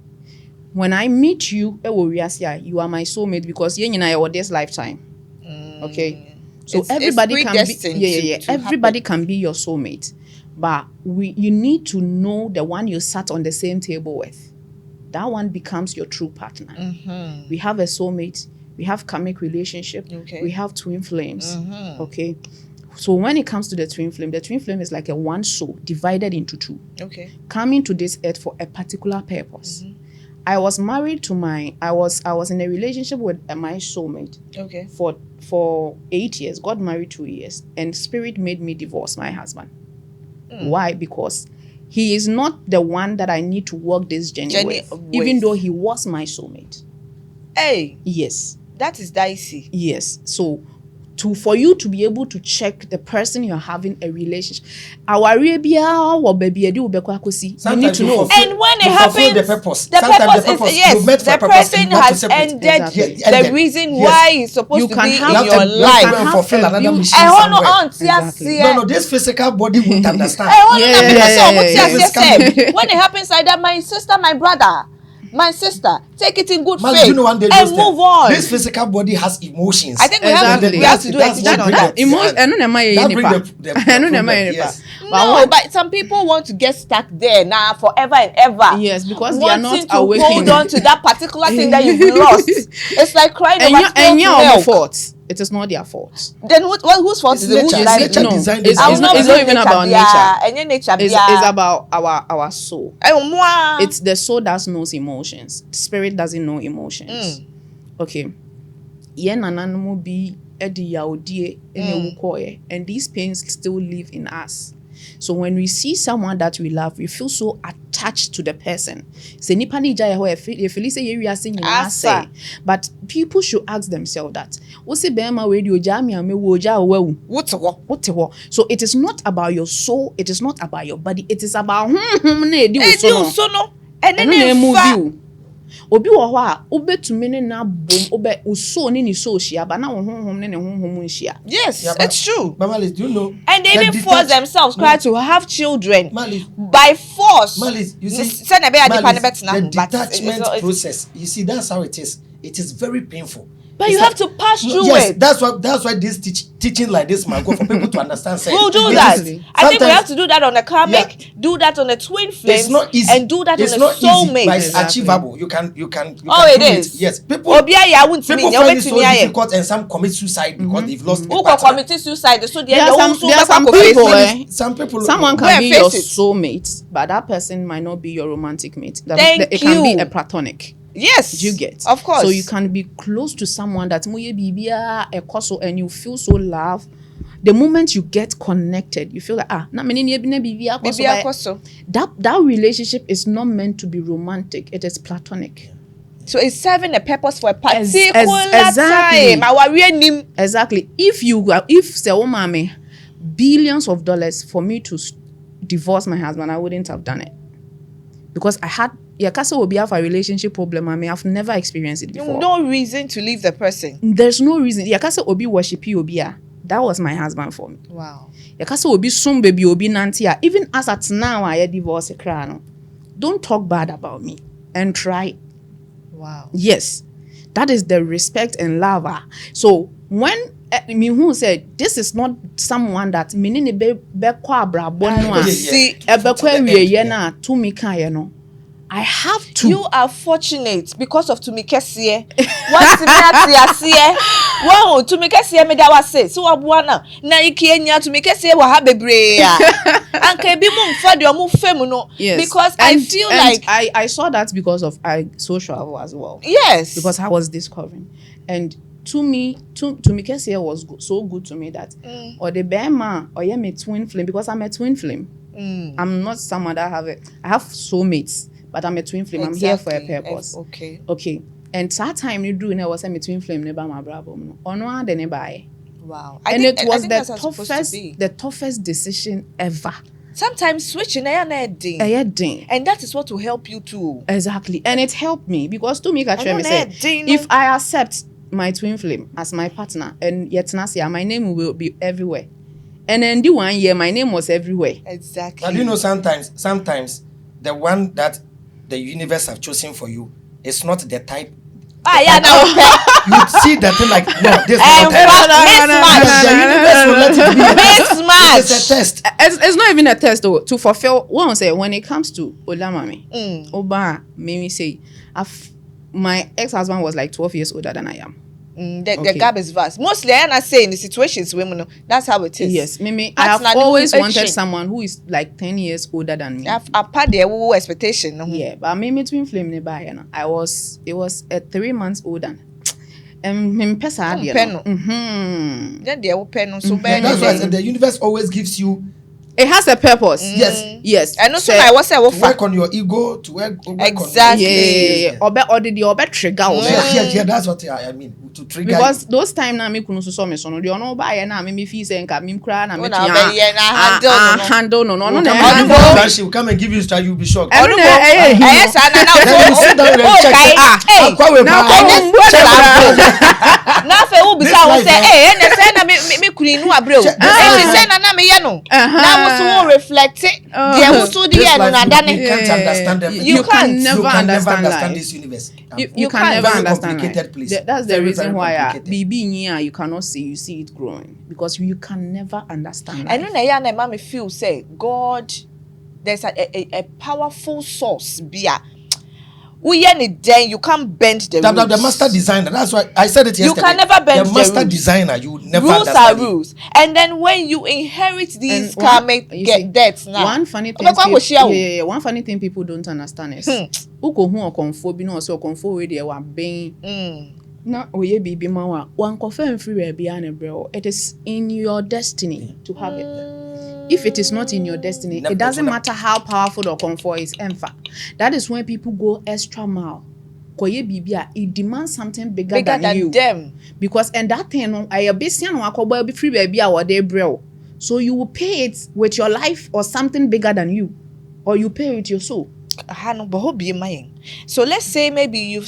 when I meet you, you are my soulmate because you know this lifetime. Okay, so everybody can be everybody can be your soulmate, but you need to know the one you sat on the same table with. That one becomes your true partner. We have a soulmate, we have karmic relationship, we have twin flames. Okay, so when it comes to the twin flame is like a one soul divided into two. Okay, coming to this earth for a particular purpose. I was married to I was in a relationship with my soulmate. Okay, for 8 years. Got married 2 years, and spirit made me divorce my husband. Why? Because he is not the one that I need to walk this journey with, even though he was my soulmate. Hey, yes, that is dicey. Yes, so for you to be able to check the person you're having a relationship, you need to know. And when it happens, the purpose is yes, the person has ended the reason why he's supposed to be in your life. No, this physical body won't understand. When it happens like that, my sister, my brother, my sister, take it in good faith and move on. This physical body has emotions. I think we have to do education on that. No, but some people want to get stuck there now forever and ever. Yes, because they are not awakening. Hold on to that particular thing that you've lost. It's like crying over spilled milk. Fault. It is not their fault. Then whose fault is it? It's not even about nature. It's about our soul. It's the soul that knows emotions. Spirit doesn't know emotions. Okay. And these pains still live in us. So when we see someone that we love, we feel so attached to the person. But people should ask themselves that. So it is not about your soul, it is not about your body, it is about obi wo ho a obetumi ne na bom uso ne ni so hia ba na wo honhom ne honhom nhia. Yes, it's true. Mama, do you know? And they even force themselves to have children by force. Malis, you see, the detachment process. You see, that's how it is. It is very painful. But you have to pass through it. That's why this teaching like this might go for people to understand. We'll do that. I think we have to do that on the karmic, do that on the twin flames, it's not easy. And do that on the soulmate. But it's achievable. You can. It is. Yes. People find it so difficult, and some commit suicide because they've lost. Who can commit suicide? So there are some people. Someone can be your soulmate, but that person might not be your romantic mate. It can be a platonic. Yes, you get, of course. So you can be close to someone that and you feel so loved. The moment you get connected, you feel like that relationship is not meant to be romantic. It is platonic. So it's serving a purpose for a particular time. Exactly. If say Ola Maame billions of dollars for me to divorce my husband, I wouldn't have done it because I had. Will be have a relationship problem. I mean, I've never experienced it before. No reason to leave the person. There's no reason. Yakasa obi worship obia. That was my husband for me. Wow. Yakasa obi sum baby obi nantia. Even as at now I divorce a crano. Don't talk bad about me and try. Wow. Yes, that is the respect and love. So when who said this is not someone that minini be kwa brabonwa. See, to me kayeno. I have to. You are fortunate because of Tumikesie. What wow, Tumikesie me da wase. So abuana na ikienya Tumikesie wa habebre ya. Anke bi mu mfa de omu femu no. Because I feel like I saw that because of social as well. Yes. Because I was discovering. And to me, Tumikesie was so good to me that or the bema or me twin flame because I'm a twin flame. I'm not someone that I have soulmates. But I'm a twin flame. Exactly. I'm here for a purpose. Okay. And that time you do, I was a twin flame. Never my bravo. No, then buy. Wow. It was the toughest decision ever. Sometimes switching and that is what will help you too. Exactly, and it helped me because to me, if I accept my twin flame as my partner, and yet Nasia, my name will be everywhere. And then the 1 year, my name was everywhere. Exactly. But you know, sometimes the one that the universe have chosen for you it's not the type. Yeah, now You see the thing like, no, this is and not mismatch. the universe will let it be. Mismatch. It's a test. It's not even a test though. To fulfill one say when it comes to Ola Maame, Oba made me say, my ex-husband was like 12 years older than I am. The gap is vast. Mostly, I say in the situations women, that's how it is. Yes, Mimi, I have always wanted someone who is like 10 years older than me. I've had their expectation. Yeah, but Mimi twin flame nearby. It was 3 months older. Then they open so that's why I said the universe always gives you. It has a purpose. Yes. And also, I was to work on your ego, to work exactly. On or trigger. Yeah, that's what I mean. To trigger. Because those time now me kunu so me so no. The no buy na me feel say nka me kra na me handle no. She will come and give you style. You'll be shocked. Yes, now fe who be say say na me kunu nu abreo. Say na me ye no. Now we reflect it. You can't understand them. You can never understand this universe. You can never understand life. That's the reason why you cannot see, you see it growing, because you can never understand life. I know me feel say God, there's a powerful source beer. You can't bend the rules. The master designer. That's why I said it yesterday. You can never bend the master rules. Designer. You never rules understand are rules. And then when you inherit these karmic debts now. One funny thing one funny thing people don't understand is uko hu okonfo bi no so okonfo we dey wa ben na oye bibi ma wa wan confirm free we bia na bro. It is in your destiny to have it. If it is not in your destiny, it doesn't matter how powerful the comfort is. That is when people go extra mile. It demands something bigger than you. Them. Because and that thing, so you will pay it with your life or something bigger than you, or you pay with your soul. So let's say maybe you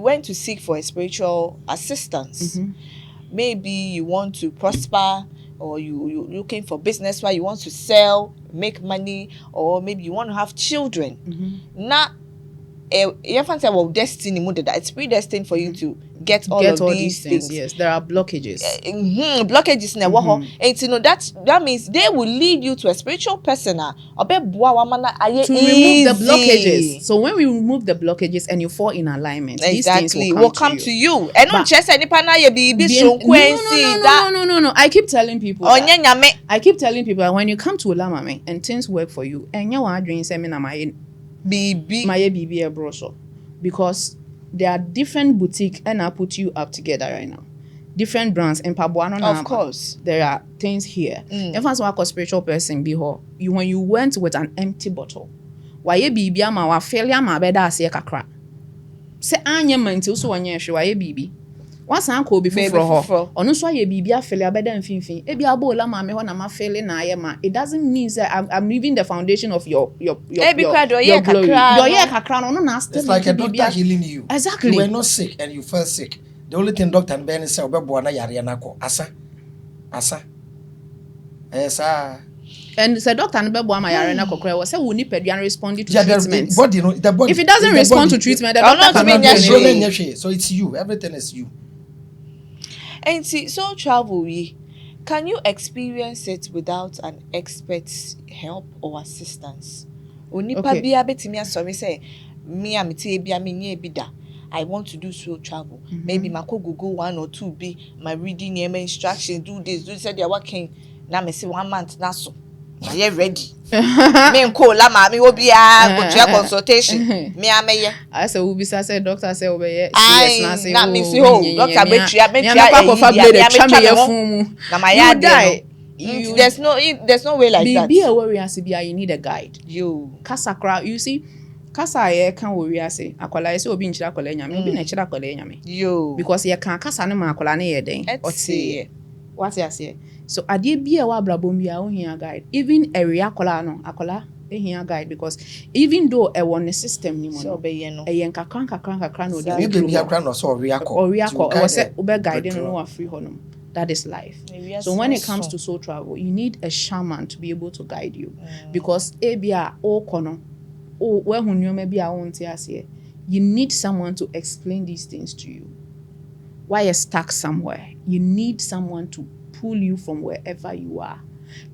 went to seek for a spiritual assistance. Maybe you want to prosper, or you looking for business where you want to sell, make money, or maybe you want to have children. Now, you find well, destiny, it's predestined for you to get all these things. Yes, there are blockages. Blockages in and you know that means they will lead you to a spiritual person to remove the blockages. So when we remove the blockages and you fall in alignment, these things will come to you. And not just any partner you be no. I keep telling people that when you come to Ola Maame and things work for you, and you want dream say me na my BB brochure, because there are different boutiques and I put you up together right now. Different brands in Pabuano. Of course. There are things here. If I was a spiritual person, when you went with an empty bottle, why ye BB ama wa failure ma beda ase kakra. Say anya manti so wanye hwe why ye BB. Once uncle before her, or no so ye BB afele abeda mfimfin. E bia bo Ola Maame ho na ma fele na aye ma. It doesn't mean that I'm leaving the foundation of your glory. Your kakra no na still. It's like a doctor healing you. Exactly. You were not sick and you felt sick. The only thing doctor and Ben say obebo na yare na ko asa. Yes And the doctor and bebo ama yare na kokra was say we need pedian respond to treatment. The body. If it doesn't respond to treatment, the doctor cannot do anything. So it's you. Everything is you. And see, so travel can you experience it without an expert's help or assistance? Say me I want to do slow travel. Maybe my Google 1 or 2 be my reading instructions, do this, said they're working. Now me say 1 month now so. Are you ready? Me and Ola Maame will be a consultation. Me I say we be say doctor say obey. Now me say doctor there's no way like that. Be a worry as you need a guide. Kasakra, you see, kasa can worry as akwala say obi nchira akwala nyame, obi na chira akwala nyame. Because ye can kasa no ma akwala na ye den. What you say? So adie bia wa brabom bia o hia guide. Even area akola ehia guide, because even though e won the system ni mo no e kakran no dey be akran no so area was say ube guide no wa free honom. That is life. So when it comes to soul travel, you need a shaman to be able to guide you, because bia o kono o we hu nyoma bia won ti ase you need someone to explain these things to you. Why you're stuck somewhere, you need someone to pull you from wherever you are.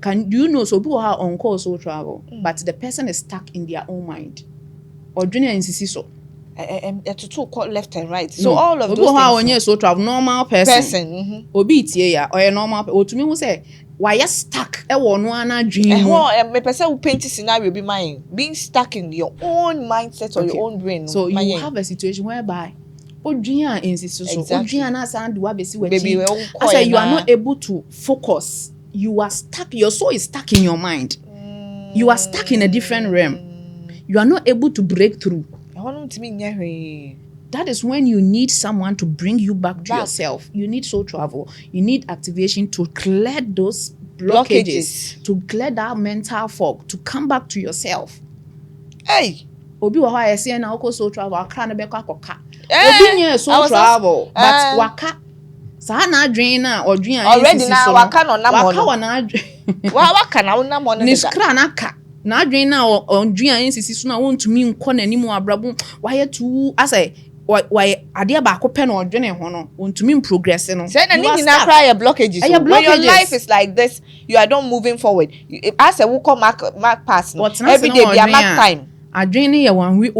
Can you know, so people are on call soul travel, but the person is stuck in their own mind. Or junior insisi so. To call left and right. So all of those things. On so travel normal person. Obi tie ya or a normal person. To me who say why you stuck? E wo no ana dream. Me person who paint scenario be mine. Being stuck in your own mindset or your own brain. So you have a situation whereby Odrian insist so Odrian na sound wa besi wechi. I say you are not able to focus. You are stuck. Your soul is stuck in your mind. You are stuck in a different realm. You are not able to break through. That is when you need someone to bring you back to yourself. You need soul travel. You need activation to clear those blockages. To clear that mental fog, to come back to yourself. Hey! Obi wa I say na oko soul travel, akra na beko akoka. Obi nye soul travel, but waka sa na adwen na odwen already na waka no na mo. Waka na adwen. Waka na na mo no. Ni skra na ka. Na adwen na odwen ansisi so na wontumi nkɔ n'animu abrabo. Why to asay why ade ba ko pɛ na odwen ho no wontumi progress no. Say na ni na cry your blockages. When your life is like this, you are not moving forward. As a wo come mark pass no. Every day be a mark time. Adwen ye one way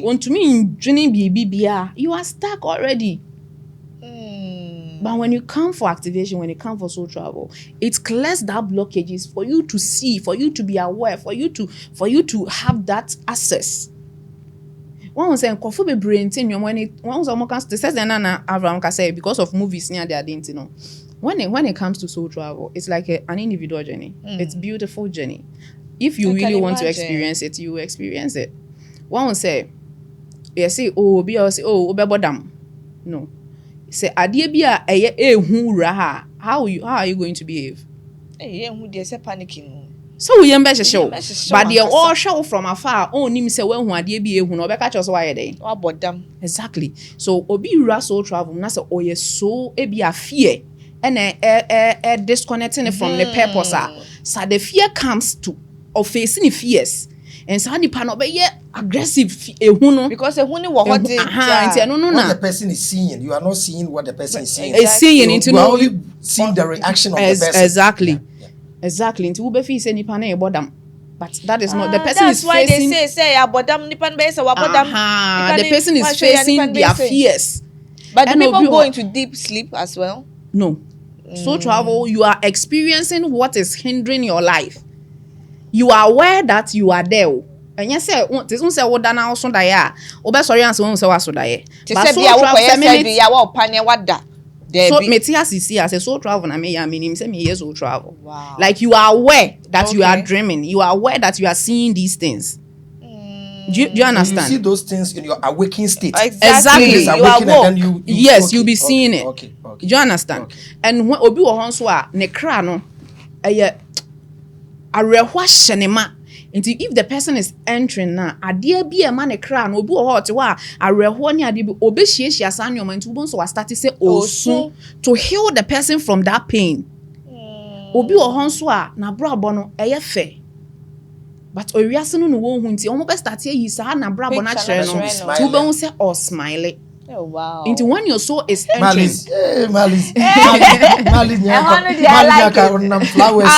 wontumi ndwene bibia. You are stuck already. But when you come for activation, when you come for soul travel, it clears that blockages for you to see, for you to be aware, for you to have that access. One was saying, "Kofu be brain thing." When someone comes to says na Abraham can say because of movies near they didn't know. When it comes to soul travel, it's like an individual journey. It's a beautiful journey. If you really want to experience it, you will experience it. One will say, "You say, oh, be obebodam." No. Say adie bia eye ehu ra ha, how are you going to behave? Ehu dey say panicking. So we yembe show but they all show from afar onim say when hu adie bi ehu no be catch us why dey wabodam. Exactly. So obi ra soul travel na say oye so e bia fear and disconnecting from the purpose. So the fear comes to of facing fears. And so nipa no be aggressive ehunu no because ehunu wo hot what the person is seeing, you are not seeing what the person is seeing. Is seeing into you are only seeing the reaction of the person. Exactly. Exactly. Into ube fi say nipa na e bodam, but that is not the person is facing. That's why they say abodam nipa be say wabodam. The person is facing their fears. But do people go into deep sleep as well? No. Soul travel, you are experiencing what is hindering your life. You are aware that you are there. And you say, this one say, what done also die? Obe sorry, and so on, so was so die. But so travel, as a soul travel, I mean, say me years soul travel. Wow. Like you are aware that you are dreaming. You are aware that you are seeing these things. Do you understand? You see those things in your awakening state. Exactly. You are woke. Yes, you'll be seeing it. Okay. Do you understand? Okay. And when obi wo honso a ne kra no arehwa hyenema. Until if the person is entering na ade bi e ma ne kra no obi wo hot wa arehwa ni ade bi obehyiehia san nyoma nti ubon so wa start say osu to heal the person from that pain. Obi wo honso a na brabo no eye fe. But owiase no wo hu nti omo be start yi sa na brabo na kire no to be hu say or smile. Oh wow. Into when your soul is entering. Malice. Flowers.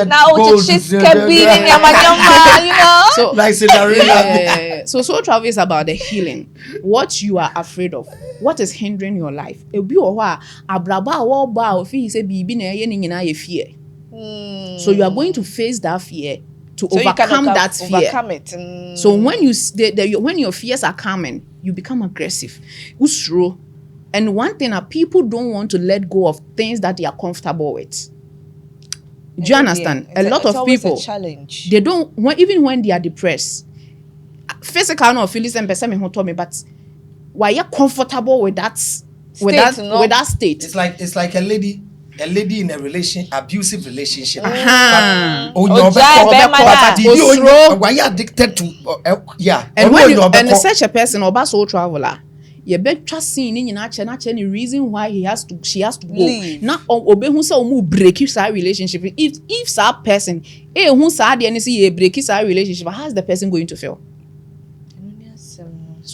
Now she's cabin so like Cinderella. So soul travel is about the healing. What you are afraid of. What is hindering your life? Ebi owa abraba wo ba ofi say bibi na ye ni nyina ye fear. So you are going to face that fear. To so overcome that fear. Overcome it. So when when your fears are coming, you become aggressive. Usro. And one thing that people don't want to let go of things that they are comfortable with. Do you understand? A lot of people, they don't, even when they are depressed, physical no feelings and person me told me, but why you're comfortable with that with that state? It's like a lady in a abusive relationship. Why you addicted to and when you, and such a person or soul traveler, ye betwa scene ni nyina ache na the reason why she has to go. Leave. Na obehu say omu break that relationship. If that person who sad the say ye break that relationship, how is the person going to feel?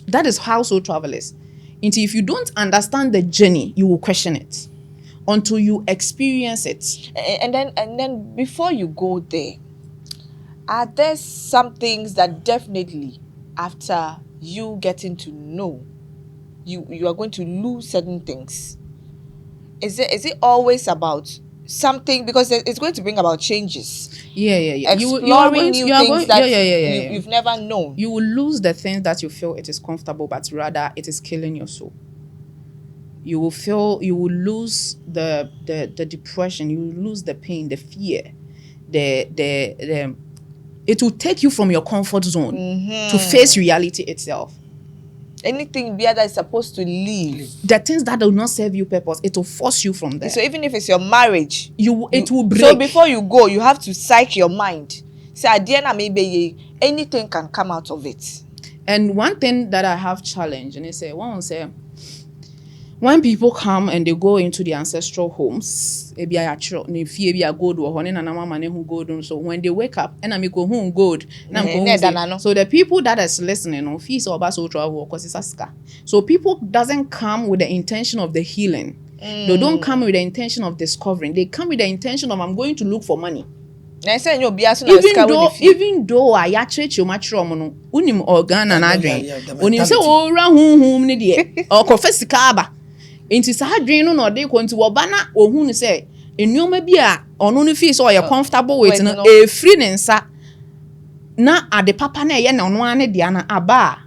That is how soul travel is. And if you don't understand the journey, you will question it until you experience it. And then before you go there, are there some things that definitely after you getting to know, you are going to lose certain things? Is it always about something, because it's going to bring about changes? Yeah. Exploring new things that you've never known. You will lose the things that you feel it is comfortable, but rather it is killing your soul. You will lose the depression, you will lose the pain, the fear, the it will take you from your comfort zone to face reality itself. Anything that is supposed to leave, the things that do not serve you purpose, it will force you from there. So even if it's your marriage, it will break. So before you go, you have to psych your mind. Say at the end, maybe anything can come out of it. And one thing that I have challenged, and when people come and they go into the ancestral homes, so when they wake up, and I go home good. So the people that is listening, so people doesn't come with the intention of the healing. They don't come with the intention of discovering. They come with the intention of, I'm going to look for money. Even though I actually unim organ and adrein, unim say ora hum ni de or confesika aba. Inti sa adrein no dey kwanti wo ba na ohun ni say enuoma bi a ono no feel so you comfortable with no e free ne nsa na ade papa na ye na ono ane de ana aba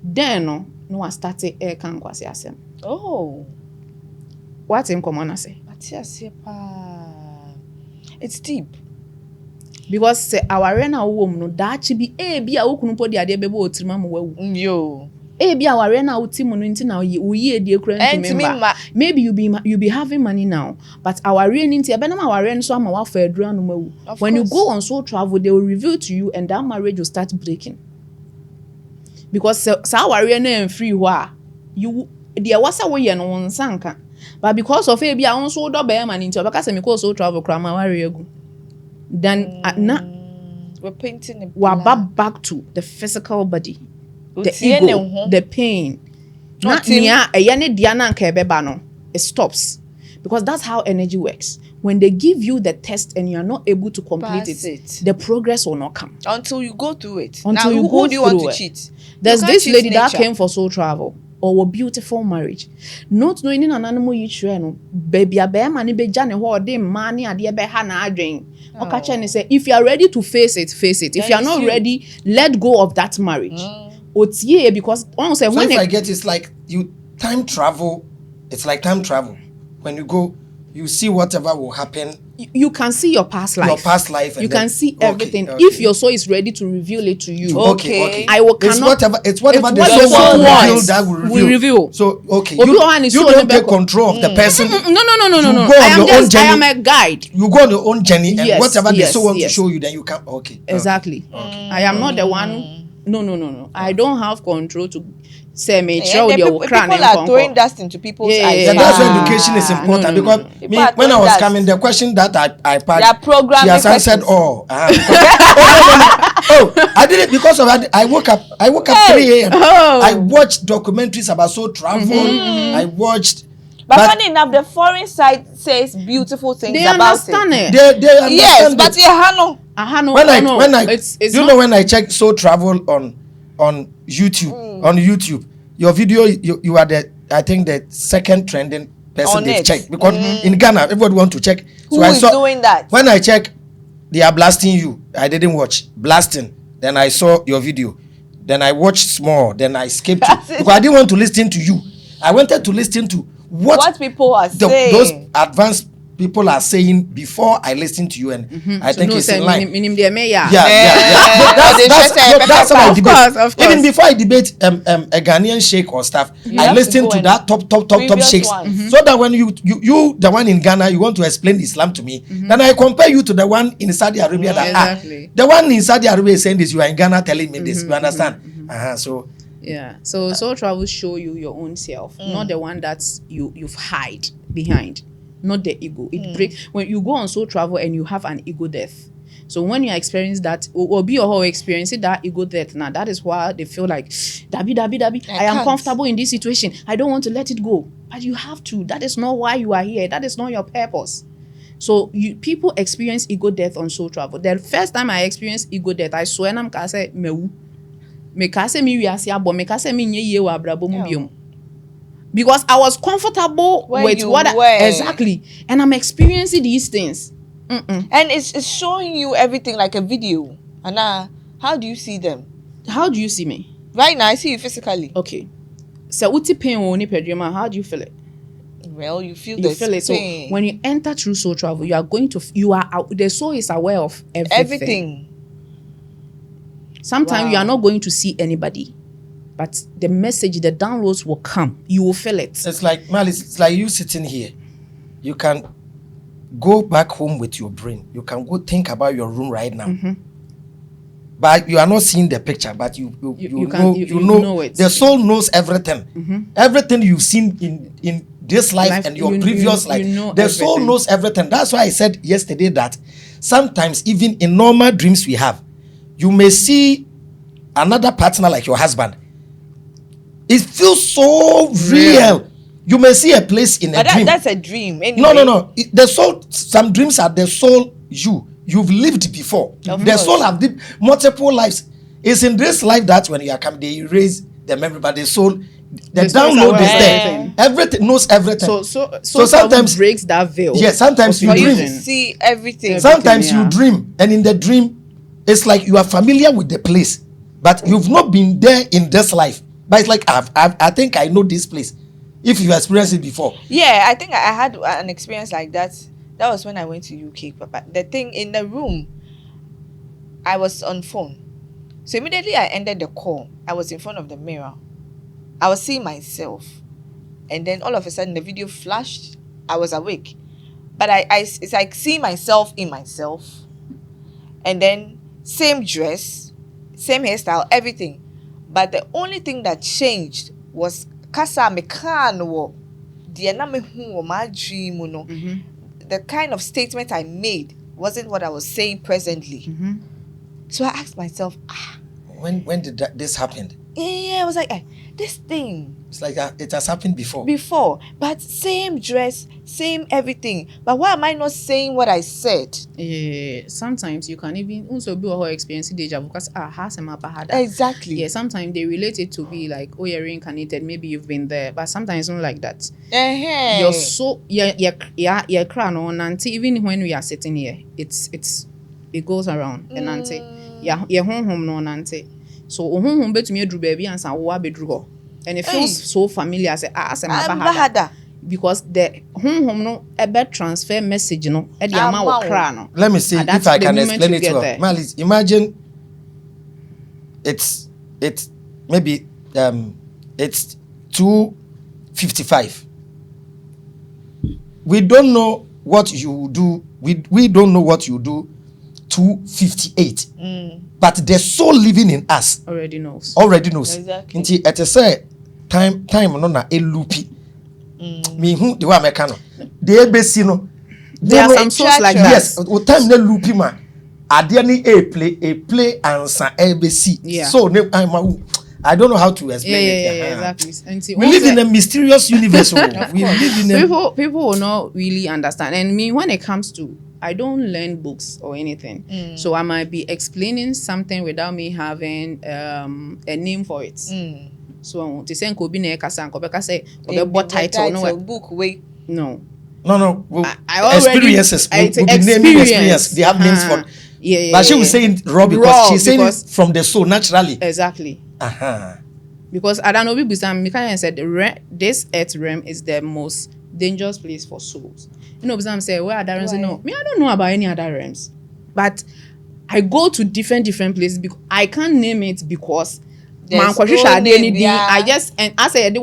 then no wa start e kan kwase asem. Oh, what in common say? It's deep. Because our arena wom no dachi bi bia okunu podi ade bebe otirima mo wawu yo bia our arena utimu no nti na uyi edi ekura ntimemba. Maybe you be having money now, but our arena nti ebe na our arena so ama wa fa adura no mawu. When you go on soul travel, they will reveal to you and that marriage will start breaking. Because sa our arena en free wa you dia wasa wo ye no nsanka, but because of bia on so do be man nti obeka se me ko soul travel kra ma ware egu. Then we're painting it. We're back to the physical body, the ego, the pain. It stops. Because that's how energy works. When they give you the test and you are not able to complete it, the progress will not come. Until you go through it. Until now, you who do you want to cheat? There's this lady that came for soul travel. Or a beautiful marriage. Not knowing in an animal you no baby a bear money be jane ho de money a de be ha na adwen. Okacha and say if you are ready to face it, face it. If you are not ready, let go of that marriage. Otie because one say when I get it's like you time travel. It's like time travel. When you go, you see whatever will happen. You can see your past life. Your past life. And you can see everything. Okay. If your soul is ready to reveal it to you. Okay. I will cannot. It's whatever the soul wants that will reveal. So okay. You don't take control of the person. No. I am a guide. You go on your own journey and whatever the soul wants to show you, then you can. Okay. Exactly. Okay. I am not the one. No. I don't have control to say me show your crown. People are throwing dust into people's eyes. Yeah, that's why education is important because when I was coming, the question that I passed, she has answered all. I did it because of that. I woke up 3 a.m. I watched documentaries about soul travel. I watched. But funny enough, the foreign side says beautiful things about it. They understand it. They understand yes, it. But when I check soul travel on YouTube, your video you are I think the second trending person they check because in Ghana everybody want to check. Who is doing that? When I check, they are blasting you. I didn't watch blasting. Then I saw your video. Then I watched small. Then I skipped it because I didn't want to listen to you. I wanted to listen to what people are saying. Those advanced people are saying before I listen to you, and I think it's in line. Yeah. That's how I debate. Of course. Even before I debate a Ghanaian sheikh or stuff, I listen to that top sheikhs. So that when you the one in Ghana, you want to explain Islam to me, then I compare you to the one in Saudi Arabia. The one in Saudi Arabia is saying this, you are in Ghana telling me this. You understand? So Yeah. So soul travel show you your own self, not the one that's you've hide behind, not the ego. It break when you go on soul travel and you have an ego death. So when you experience that, or be your whole experience that ego death, now that is why they feel like, Dabi, I am can't. comfortable in this situation. I don't want to let it go. But you have to. That is not why you are here. That is not your purpose. So people experience ego death on soul travel. The first time I experienced ego death, I swear I'm say mewu. Me kase mi wiase abo, me kase mi nye ye wa abrabo mu biom. Because I was comfortable Where with you what were. exactly, and I'm experiencing these things. And it's showing you everything like a video. And how do you see them? How do you see me? Right now, I see you physically. Okay. So uti pain wo ni pedrema, how do you feel it? Well, you feel You feel it. So pain. when you enter through soul travel, the soul is aware of everything. Sometimes you are not going to see anybody, but the message, the downloads will come. You will feel it. It's like, Malice, it's like you sitting here. You can go back home with your brain. You can go think about your room right now. But you are not seeing the picture, but you know it. The soul knows everything. Everything you've seen in this life and your previous life. The soul knows everything. That's why I said yesterday that sometimes even in normal dreams we have, you may see another partner like your husband. It feels so real. You may see a place in a dream. That's a dream. Anyway. No. The soul. Some dreams are the soul. You've lived before. The soul have lived multiple lives. It's in this life that when you are coming, they erase the memory, but the soul, the download is there. Everything knows everything. So sometimes breaks that veil. Yes, sometimes you dream. You see everything. Sometimes you dream, and in the dream, it's like you are familiar with the place, but you've not been there in this life. But it's like I think I know this place. If you experienced it before. Yeah, I think I had an experience like that. That was when I went to UK. But the thing in the room, I was on phone. So immediately I ended the call. I was in front of the mirror. I was seeing myself. And then all of a sudden the video flashed. I was awake. But it's like seeing myself in myself. And then same dress, same hairstyle, everything. But the only thing that changed was kasa mekano my dream, the kind of statement I made wasn't what I was saying presently. So I asked myself, when did this happen? Yeah, I was like, this thing. It's like it has happened before. But same dress, same everything. But why am I not saying what I said? Yeah, sometimes you can even also be a whole experience deja vu because exactly. Yeah, sometimes they relate it to be like, oh, you're reincarnated, maybe you've been there, but sometimes it's not like that. You're so yeah, crown on auntie. Even when we are sitting here, it goes around and auntie. Yeah, home no auntie. So home bet me drew baby and bedru. And it feels so familiar. I say, because the home no ever transfer message no at the amount of crown. Let me see if I can explain it to her. Malice, imagine it's maybe it's 2:55. We don't know what you do. We don't know what you do 2:58. But the soul living in us already knows. Exactly. Nti ete say time no na elupi. Me who the way make no. The ebesi no. There are some souls like that. Yes, o time na lupi ma. Ade ni a play answer ebesi. Yeah. So I don't know how to explain it. Yeah, exactly. We live in a mysterious universe. We live in people will not really understand. And me, when it comes to, I don't learn books or anything. So I might be explaining something without me having a name for it. So to say could be near Kasan, say what title book wait. No. I already experiences. Experience. They have names for. Yeah. But she was saying raw because she's saying it from the soul naturally. Exactly. Because I don't know, Mikael said this earth realm is the most dangerous place for souls. You know, some say, where are other realms? No, me, I don't know about any other realms. But I go to different places because I can't name it because I just and I say so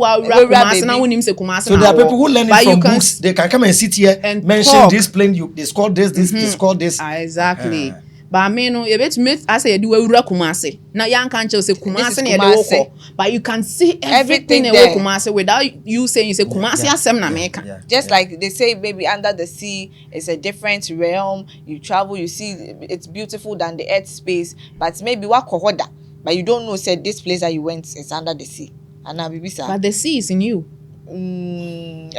there are people who learn it from books. They can come and sit here and mention this plane. This called this. This is called this. Exactly. But I mean, no, I say do a Kumasi. Now young can't just say Kumasi near the woko. But you can see everything away Kumasi without you saying you say Kumasi asemna meka. Just like they say, maybe under the sea is a different realm. You travel, you see it's beautiful than the earth space. But maybe what kohoda. But you don't know, said this place that you went is under the sea. And now but the sea is in you. And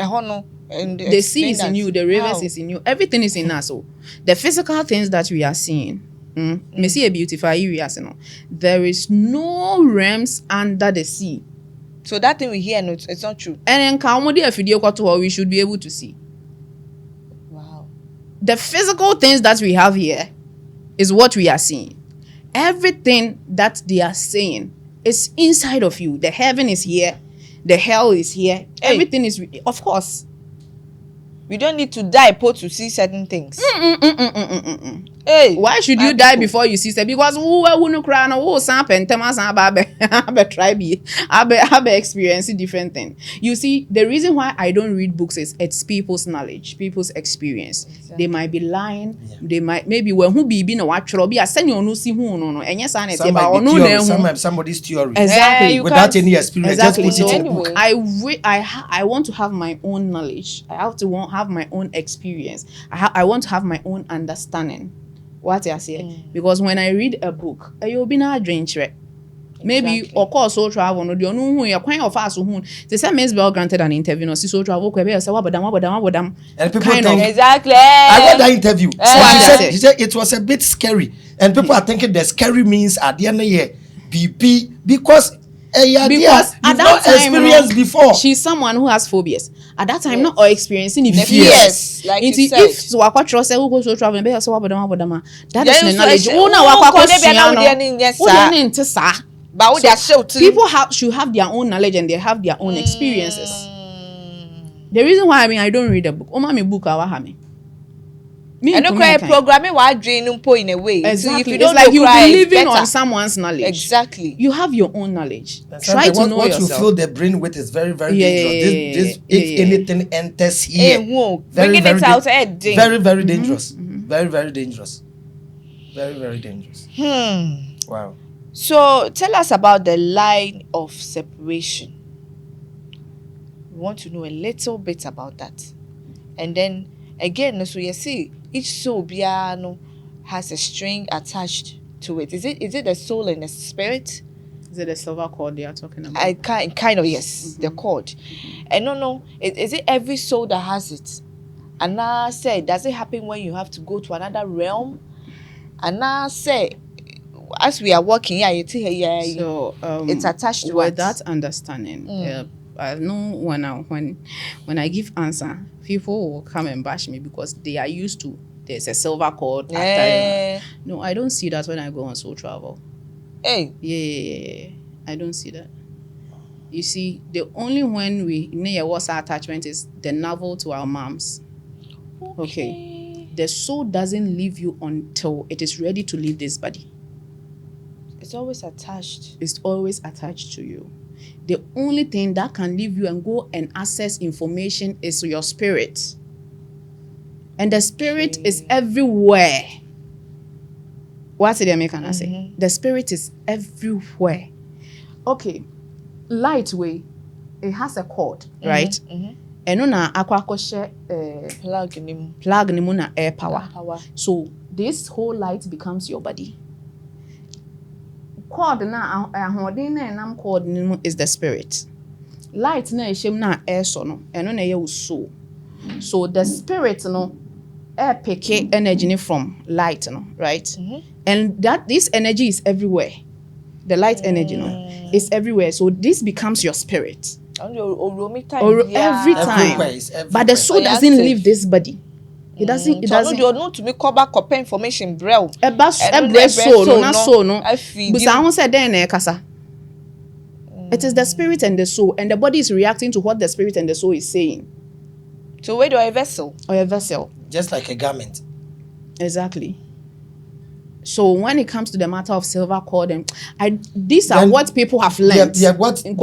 the sea is in you, the rivers is in you, everything is in us. So the physical things that we are seeing, me see a beautiful areas, there is no realms under the sea. So that thing we hear, no, it's not true. And then we should be able to see. Wow. The physical things that we have here is what we are seeing. Everything that they are saying is inside of you. The heaven is here. The hell is here. Hey. Everything is, of course. We don't need to die to see certain things. Hey, why should you die before you see them? Because who no cry no some pentemas abe try be abe experience different thing. You see, the reason why I don't read books is it's people's knowledge, people's experience. Exactly. They might be lying. Yeah. They might maybe when who be no watch be a send you no see who no and yes and somebody's theory. Exactly. Without any experience. Exactly. Just put it in the book. I want to have my own knowledge. I have to have my own experience. I want to have my own understanding. What I say, because when I read a book, you'll be not adventure. Maybe of course so travel no the no who you kind of fast who the same Miss Bell granted an interview no so travel ko be say what badam and people think exactly. I read that interview. So she said it was a bit scary and people are thinking the scary means at the end of the year BP because at that time before. She's someone who has phobias. At that time, not or experiencing if yes, like you said. If so wakwa trust who go so travel be so wabodama. That is the knowledge. Oh na wakwa people should have their own knowledge and they have their own experiences. The reason why I don't read a book. O ma me book awa me. And no cry programming what dream in a way. Exactly. So if you it's don't like you'll be living better. On someone's knowledge. Exactly. You have your own knowledge. Try to know what yourself. What you fill the brain with is very, very dangerous. If anything enters here, very, very dangerous. Very, very dangerous. Very, very dangerous. Wow. So tell us about the line of separation. We want to know a little bit about that. And then again, so you see, each soul piano has a string attached to it. Is it the soul and the spirit? Is it the silver cord they are talking about? I kind of yes, the cord. And no, is it every soul that has it? And now say, does it happen when you have to go to another realm? And now say, as we are walking, so it's attached to with that understanding. I know when I give answer, people will come and bash me because they are used to there's a silver cord. No, I don't see that when I go on soul travel. Hey. Yeah, I don't see that. You see, the only when we know what's our attachment is the navel to our moms. Okay. The soul doesn't leave you until it is ready to leave this body. It's always attached. It's always attached to you. The only thing that can leave you and go and access information is your spirit. And the spirit is everywhere. What's the American say? The spirit is everywhere. Okay. Light way, it has a cord, right? And on a share plug na air power. So this whole light becomes your body. Cord na nam cord is the spirit. Light na shem na air so no eno na ye soul. So the spirit no air pick energy from light no, right? And that this energy is everywhere. The light energy no is everywhere. So this becomes your spirit. Every time. But the soul doesn't leave this body. It doesn't. It doesn't. You know to me cover copy information, bro. But someone said then kasa. It is the spirit and the soul, and the body is reacting to what the spirit and the soul is saying. So where do I vessel? Or a vessel. Just like a garment. Exactly. So when it comes to the matter of silver cord, and these are what people have learned. What I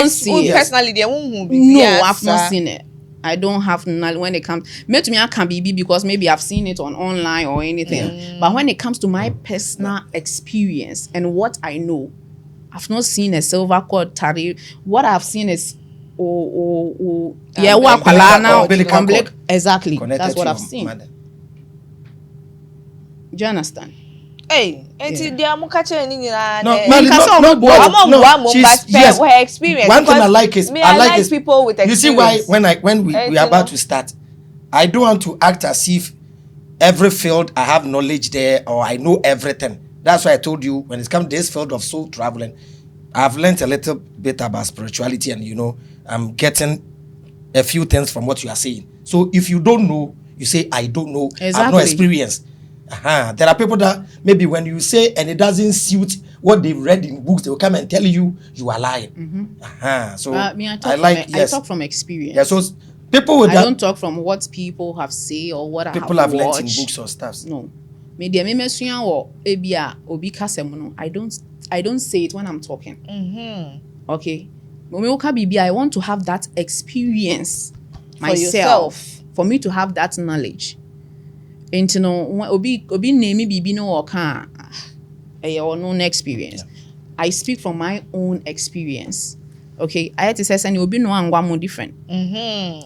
don't see it. Personally, they won't be. No, I've not seen it. I don't have knowledge when it comes. Maybe to me, I can be because maybe I've seen it on online or anything. But when it comes to my personal experience and what I know, I've not seen a silver cord tarry. What I've seen is umbilical cord exactly. connected That's what to I've your seen. mother. Do you understand? Hey, and they are mukache ni na. No, But yes. her experience. One thing I like is I like people with experience. You see why when we are about to start, I don't want to act as if every field I have knowledge there or I know everything. That's why I told you when it comes to this field of soul traveling, I've learned a little bit about spirituality, and I'm getting a few things from what you are saying. So if you don't know, you say I don't know. Exactly. I've no experience. There are people that maybe when you say and it doesn't suit what they've read in books, they will come and tell you are lying. So I talk from experience. Yeah, so people with I don't talk from what people have said or what people I have watched. learned in books or stuff. No. Me dia me mesua wo ebia obi kasem no. I don't say it when I'm talking. Okay. When we oka bibia, I want to have that experience myself for me to have that knowledge. And obi name bibi no oka or no experience. I speak from my own experience. Okay, I had to say say obi no angwa mo different.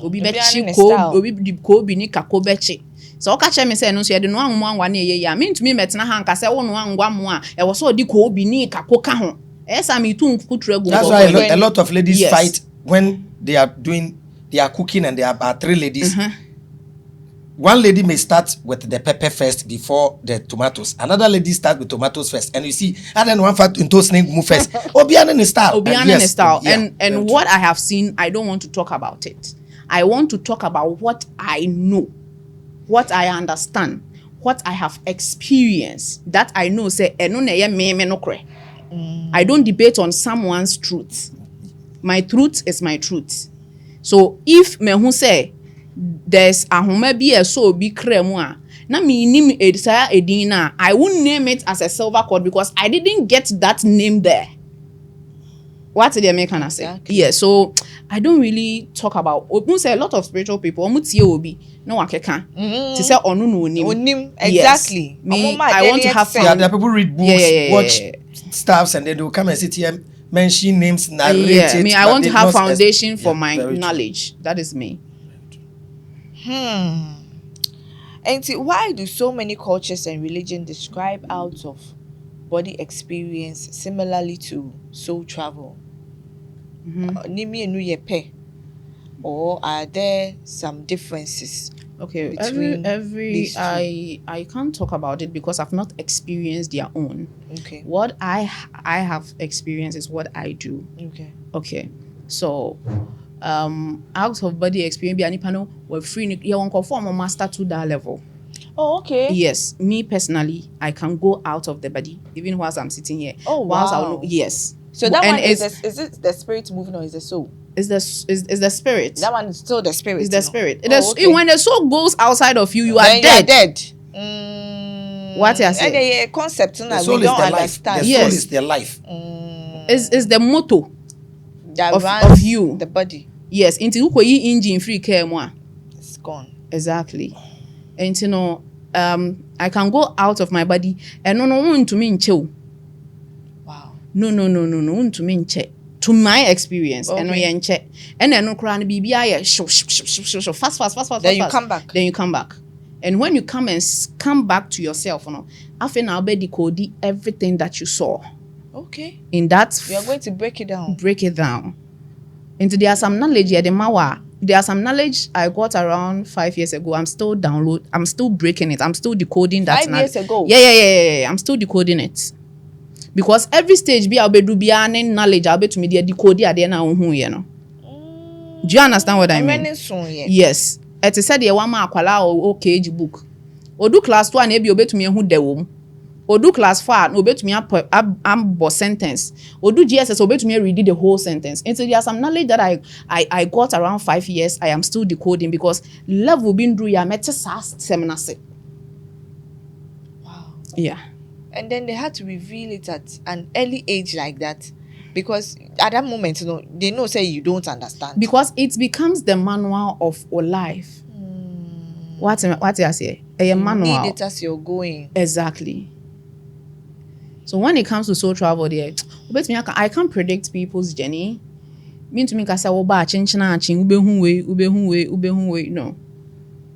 Obi bechi ko obi di ko bi ni kako bechi. So oka che me say no so ye de no angwa na ye ya. Me ntumi metena ha nka say wo no angwa mo a e wo so di ko bi ni kako ka ho. That's why a lot of ladies fight when they are cooking and there are three ladies. One lady may start with the pepper first before the tomatoes. Another lady starts with tomatoes first. And you see, and then one fat into snake move first. Obiana style. And what I have seen, I don't want to talk about it. I want to talk about what I know, what I understand, what I have experienced, that I know say I don't debate on someone's truth. My truth is my truth. So if me who say there's a home be a so be cremwa, na me name edina, I won't name it as a silver cord because I didn't get that name there. What did the American say? Exactly. Yeah, so I don't really talk about. Say a lot of spiritual people. Obi no wakeka. To say onu no nim. Exactly. Yes. Me, I want to have fun. Yeah, there are people read books, watch stuffs, and then they will come and sit here, mention names, narrate it. Me, I want to have foundation for my knowledge. True. That is me. And see, why do so many cultures and religions describe out of body experience similarly to soul travel? Or are there some differences? Okay, between every I can't talk about it because I've not experienced their own. Okay. What I have experienced is what I do. Okay. So out of body experience, be panel we're free. You want to conform or master to that level. Oh, okay. Yes, me personally, I can go out of the body even whilst I'm sitting here. Oh, wow. Yes. So that one is it the spirit moving or is the soul? Is the spirit. That one is still the spirit. It's the spirit. Okay. When the soul goes outside of you, you are then dead. You are dead. What you saying? And the concept the soul we don't understand. The soul is their life. Is the motto that of you. The body. Yes. Into who you engine free care more. It's gone. Exactly. And I can go out of my body and no one to me in chill. Wow. No to me in check. To my experience, Okay. and we in check. And then no crying BBI fast. Then you come back. Then you come back. And when you come back to yourself, after now be decode everything that you saw. Okay. In that We are going to break it down. And there are some knowledge here, there are some knowledge I got around 5 years ago. I'm still breaking it. I'm still decoding that. 5 years ago? Yeah. I'm still decoding it. Because every stage be I'll be do be an knowledge, I'll be to me decode there now. Do you understand what I mean? Yes. It is said the one ma akwala o KG book. Odu class 2 na be obe to me hu de wo. Odu class 4 no obe to me am sentence. Odu GSS obe to me read the whole sentence. And so there are some knowledge that I got around 5 years. I am still decoding because level been through ya mete seminar. Wow. Yeah. And then they had to reveal it at an early age like that because at that moment, they know say you don't understand. Because it becomes the manual of your life. What I say? A manual. Need it as you're going. Exactly. So when it comes to soul travel, there, I can't predict people's journey. Mean to me, I say, no.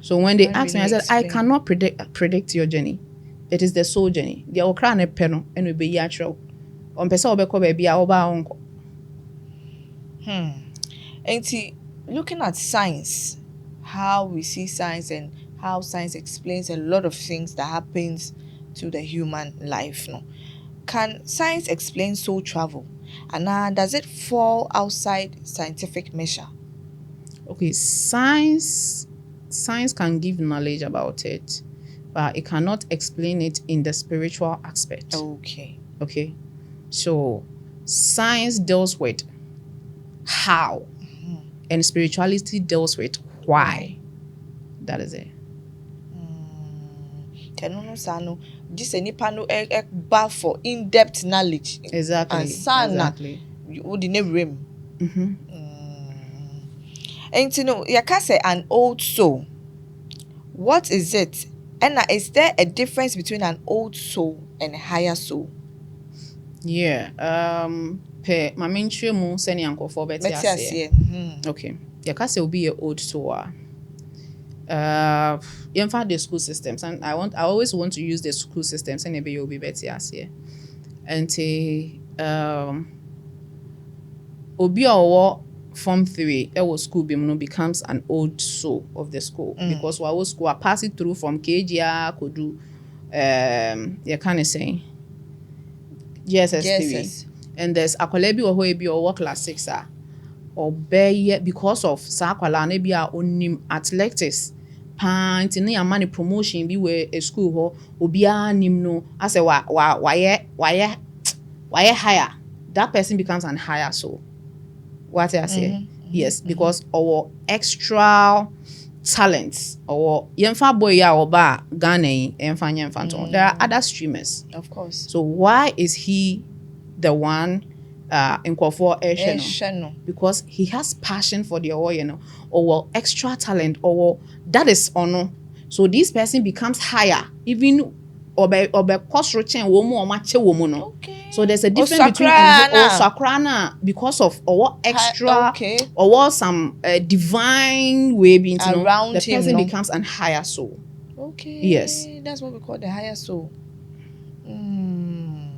So when they asked me, I said, I cannot predict your journey. It is the soul journey. The okra peno and we be yatro. On pesa obeko baby oba onko. And looking at science, how we see science and how science explains a lot of things that happens to the human life. No, can science explain soul travel, and does it fall outside scientific measure? Okay, science can give knowledge about it, but it cannot explain it in the spiritual aspect. Okay. So science deals with how, and spirituality deals with why. That is it. This no bar for in-depth knowledge. Exactly. You would in a room. And say an old soul. What is it? And is there a difference between an old soul and a higher soul? Yeah. Pe maminche mu seni anko for better. Okay. Yakase will be an old soul. In fact, the school systems, and I always want to use the school systems, and maybe you'll be better as here. And obi owo Form 3, school becomes an old soul of the school because our school are passing through from KGR could do you kind say GSS 3, and there's akwala bi or class 6 or be because of sakwala na bia onim athletics pant na ya money promotion bi we a school ho obi anim no as a why higher, that person becomes an higher soul. What I say? Yes, because our extra talents, or yemfa boy ya oba Ghana yemfa there are other streamers, of course. So why is he the one in Kwafo Esheno? Because he has passion for the or extra talent, or that is honor. So this person becomes higher, even obe kosro chen womu or mache womu no. Okay. So there's a difference between sakrana because of or extra or some divine way being around the him, person becomes an higher soul. Okay. Yes. That's what we call the higher soul. And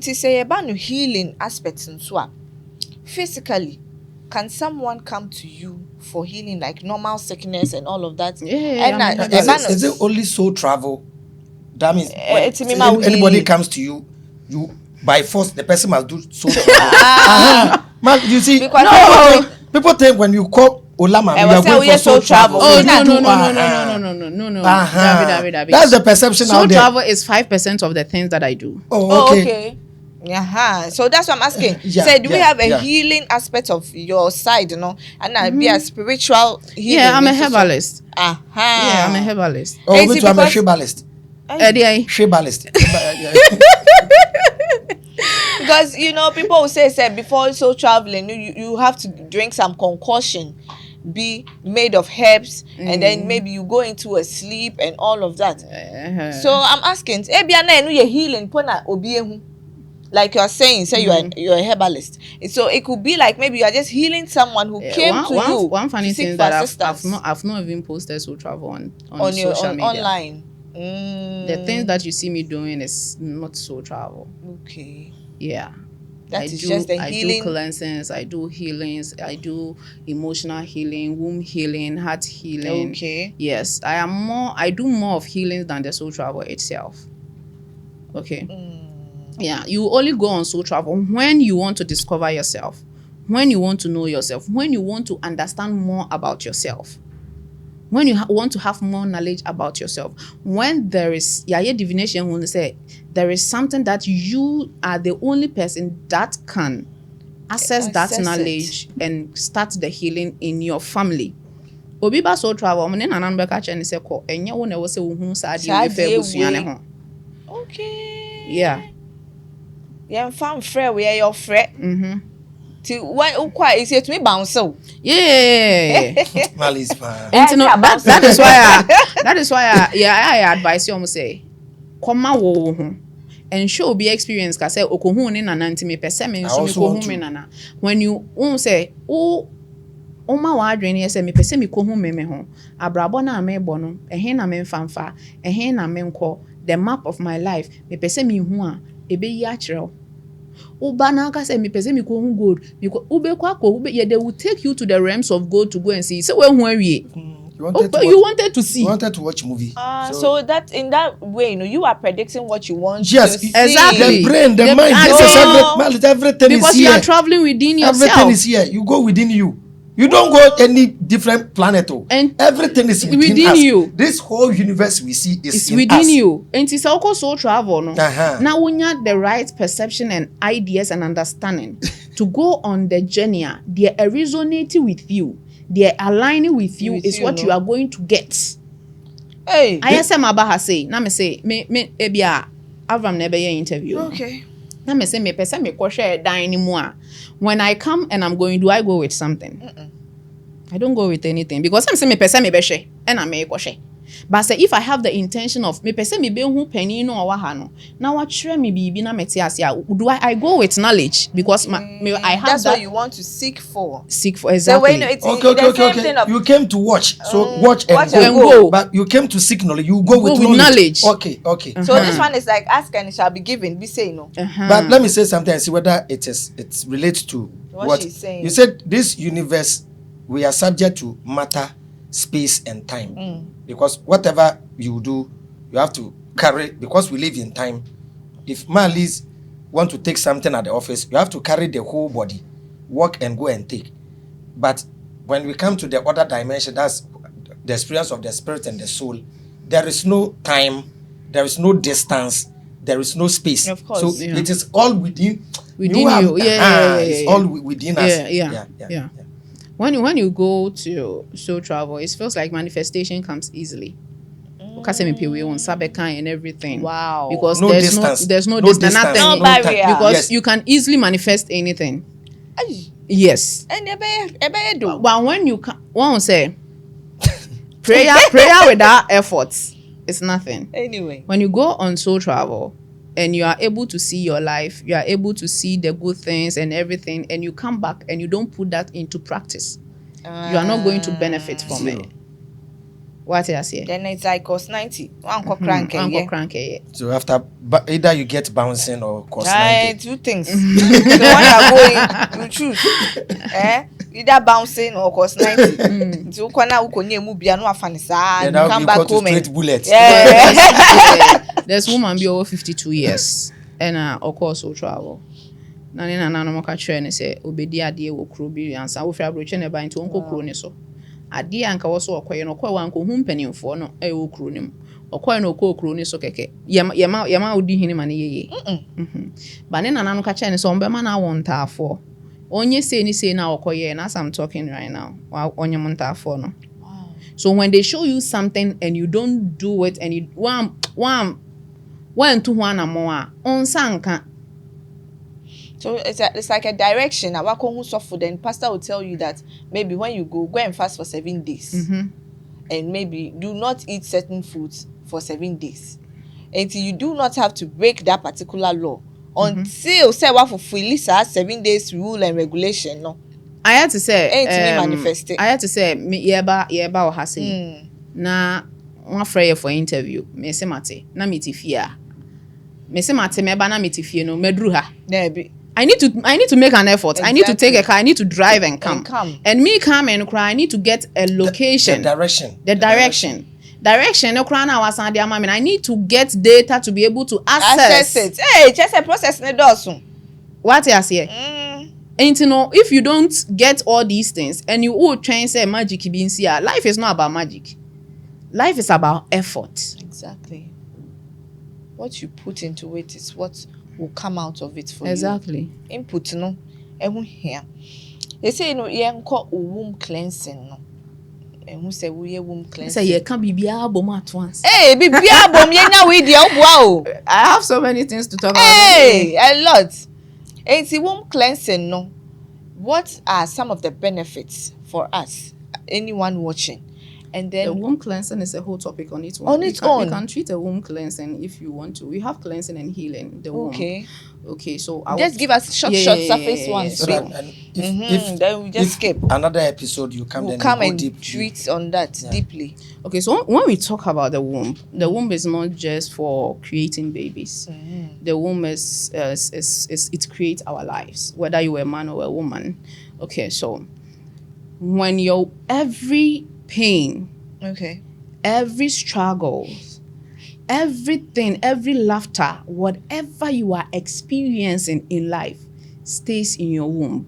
to say about healing aspects and so physically, can someone come to you for healing, like normal sickness and all of that? Yeah. Is it only soul travel? That means anybody comes to you by force, the person must do soul travel. Man, you see, people think when you call Ola Maame, you are going for soul travel. Oh, no. That's the perception soul out there. Soul travel is 5% of the things that I do. Oh, okay. So that's what I'm asking. Do we have a healing aspect of your side, and be a spiritual healing? Yeah, I'm a herbalist. Yeah, I'm a herbalist. Oh, which I'm a herbalist. Herbalist. Because people will say before soul traveling, you have to drink some concoction, be made of herbs, and then maybe you go into a sleep and all of that. So I'm asking, healing like you are saying, you're a herbalist. So it could be like maybe you are just healing someone who came to you. One funny thing that I've not even posted soul travel on social media. Online. The things that you see me doing is not soul travel. Okay. Yeah. Just the healing. I do cleansings, I do healings, I do emotional healing, womb healing, heart healing. Okay. Yes, I do more of healing than the soul travel itself. Okay. Yeah, you only go on soul travel when you want to discover yourself, when you want to know yourself, when you want to understand more about yourself, when you want to have more knowledge about yourself, when there is divination, when they say there is something that you are the only person that can access that knowledge and start the healing in your family. Obi ba soul travel, mene nanan beka che ne se ko enye wo na wo se wo hu sa de we fe busuane ho. Okay. Yeah. Yeah, fan frɛ we your frɛ. Ti when ukwa is it me bounce. Yeah. Malice pa. And Yeah, that is why I advise you almost say come wo and show be experience ka say okohu ne nana nti me pese me nso me kohu me nana when you say o ma wa adwene ye say me pese me kohu me ho abrabo na me bo no ehe na me mfamfa ehe na me nko the map of my life me pese me hu a ebe yi a kire uba na ka say me pese me kohu gold me ko ube kwa ko ube they will take you to the realms of gold to go and see say we hu awie. You wanted to see. You wanted to watch movie. So that in that way, you are predicting what you want yes, to see. Exactly. The brain, the mind, everything because is here. You are traveling within yourself. Everything is here. You go within you. You don't go any different planet. And everything is within us. You. This whole universe we see is within us. You. And it's also travel. No? Now when you have the right perception and ideas and understanding to go on the journey, they are resonating with you. They are aligning with you is what you are going to get. Hey, I say my baha say, na me say me ebia Avram never ye interview. Okay. Na me say me person me ko share dan anymore. When I come and I'm going, do I go with something? I don't go with anything because I'm saying me person me be share and I me ko share. But say if I have the intention of me person me be hu pani no owa ha no. Na wa kire me bibi na meti ase do I go with knowledge because I have that's that what you want to seek for. Exactly. So when it's okay. You came to watch, so watch and go. But you came to seek knowledge. You go with knowledge. Okay. So this one is like ask and it shall be given. Be say no. But let me say something and see whether it relates to what she's saying. You said. This universe, we are subject to matter, space, and time. Because whatever you do, you have to carry. Because we live in time. If Liz want to take something at the office, you have to carry the whole body, walk and go and take. But when we come to the other dimension, that's the experience of the spirit and the soul. There is no time, there is no distance, there is no space. Of course, so it is all within you. It's all within us. Yeah. When you go to soul travel, it feels like manifestation comes easily. And everything. Wow. Because no there's no distance, nothing. No barrier. Because you can easily manifest anything. Yes. And do. But when you one say prayer without efforts is nothing. Anyway. When you go on soul travel and you are able to see your life, you are able to see the good things and everything, and you come back and you don't put that into practice, you are not going to benefit from it. What I say? Then it's like cost 90. Uncle cranky. So after either you get bouncing or cost 90. Two things. So when you're going, you choose. Either bouncing or cost 90. So then come back home and bullets. There's woman be over 52 years and of course will travel. Na no mo ka kire ne say obedi ade wo kro bi ansa wo fra broche ne ba nti won kokro ne so. Ade anka wo so okoye no wan ko hu mpanimfo no wo kro nim. Okoye no okro ne so keke. Yema odi hini ma ne yeye. Ba ne nana no ka kire ne so ombe ma na won taafo. Onye say ni say na okoye na as I'm talking right now. Onye mo taafo no. Wow. So when they show you something and you don't do it and you one to one more onsanka. So it's like a direction. Then pastor will tell you that maybe when you go and fast for 7 days, and maybe do not eat certain foods for 7 days, until you do not have to break that particular law until say what for 7 days rule and regulation. No, I had to say manifesting. I had to say me yeba or hasi na one fryer for interview. Me se mate na mitifia. Me se mate me ba na mitifia no medruha. I need to make an effort. Exactly. I need to take a car. I need to drive and come. And me come and cry. I need to get a location. The direction. Direction. No cry now. I need to get data to be able to access it. Hey, just a process. What you say? And you know, if you don't get all these things and you will try and say magic, life is not about magic. Life is about effort. Exactly. What you put into it is what will come out of it for exactly. You. Input no, here. They say no, you call womb cleansing no. and who say we womb cleansing. Say you can't be bom at once. Hey, be bom yenya we dia wow. I have so many things to talk about. Hey, a lot. And see womb cleansing no. What are some of the benefits for us? Anyone watching? And then the womb cleansing is a whole topic on its own. On its own. You can treat a womb cleansing if you want to. We have cleansing and healing the womb. Okay, so just give us short surface ones. So that, and if then we just skip another episode, you come we'll then come you go and deep, treat on that deeply. Okay, so when we talk about the womb is not just for creating babies. The womb is it creates our lives, whether you're a man or a woman. Okay, so when your every pain, every struggle, everything, every laughter, whatever you are experiencing in life stays in your womb.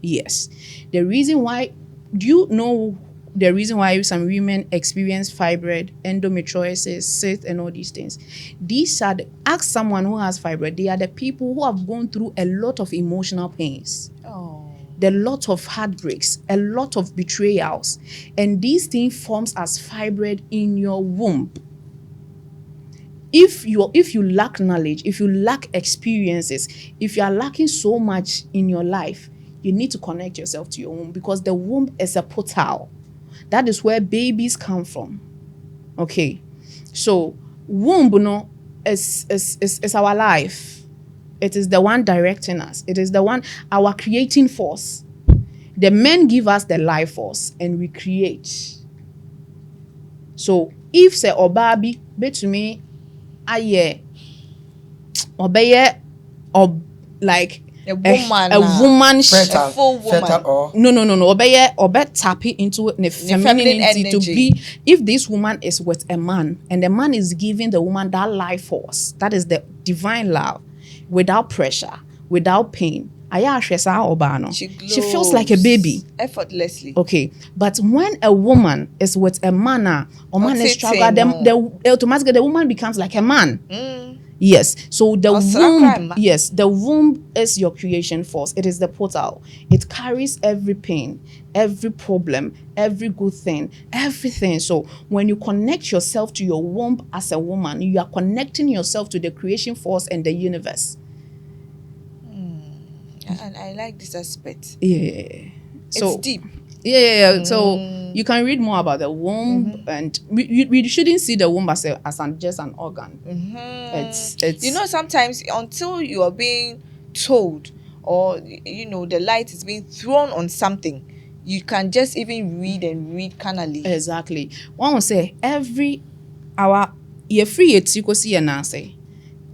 Yes. The reason why, do you know the reason why some women experience fibroid, endometriosis, cyst, and all these things? These are ask someone who has fibroid. They are the people who have gone through a lot of emotional pains. A lot of heartbreaks, a lot of betrayals, and these things forms as fibroid in your womb. If you lack knowledge, if you lack experiences, if you are lacking so much in your life, you need to connect yourself to your womb, because the womb is a portal. That is where babies come from. Okay, so womb, is our life. It is the one directing us. It is the one, our creating force. The men give us the life force and we create. So if say obabi betumi aye obeye or like a woman, a woman, a full woman. No. Obe tap into the femininity to be. If this woman is with a man and the man is giving the woman that life force, that is the divine love, without pressure, without pain. She feels like a baby. Effortlessly. Okay. But when a woman is with a man, or man is struggling, automatically the woman becomes like a man. Yes. So the womb, the womb is your creation force. It is the portal. It carries every pain, every problem, every good thing, everything. So when you connect yourself to your womb as a woman, you are connecting yourself to the creation force and the universe. And I like this aspect. Yeah. So it's deep. Yeah. So you can read more about the womb, and we shouldn't see the womb as just an organ. It's sometimes until you are being told, or the light is being thrown on something, you can just even read carnally. Exactly. One will say every hour you're free you could see and say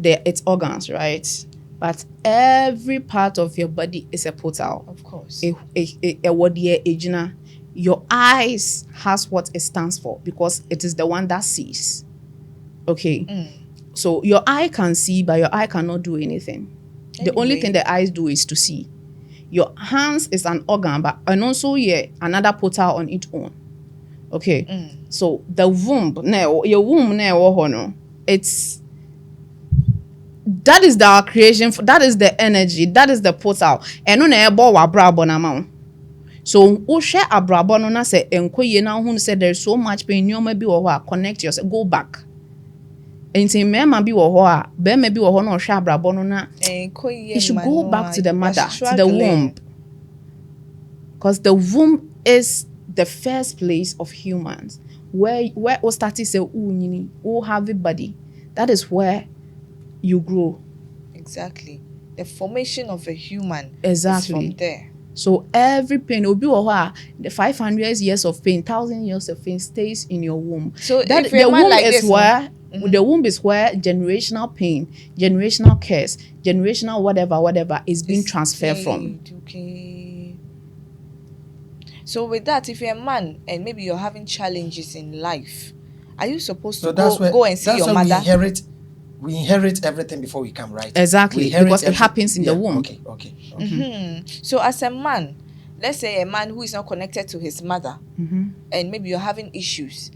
it's organs, right? But every part of your body is a portal. Of course. Your eyes has what it stands for, because it is the one that sees. Okay. So your eye can see, but your eye cannot do anything. Anyway. The only thing the eyes do is to see. Your hands is an organ, and also another portal on its own. Okay. So the womb, your womb, it's that is the creation, that is the energy, that is the portal. And no na so o share abrabo no na say enkoye na hu say there's so much pain you may be connect yourself, go back. And say mema bi wo ho a be ma bi wo ho na o share abrabo no na you should go back to the mother, to the womb, because the womb is the first place of humans where o started say o have a body. That is where you grow. Exactly. The formation of a human is from there. So every pain, the 500 years of pain, 1,000 years of pain stays in your womb. So that the womb like is where the womb is where generational pain, generational curse, generational whatever is being transferred from. Okay. So with that, if you're a man and maybe you're having challenges in life, are you supposed to go and see your mother? We inherit everything before we come, right? Exactly, because it happens in the womb. Okay. So as a man, let's say a man who is not connected to his mother, and maybe you're having issues,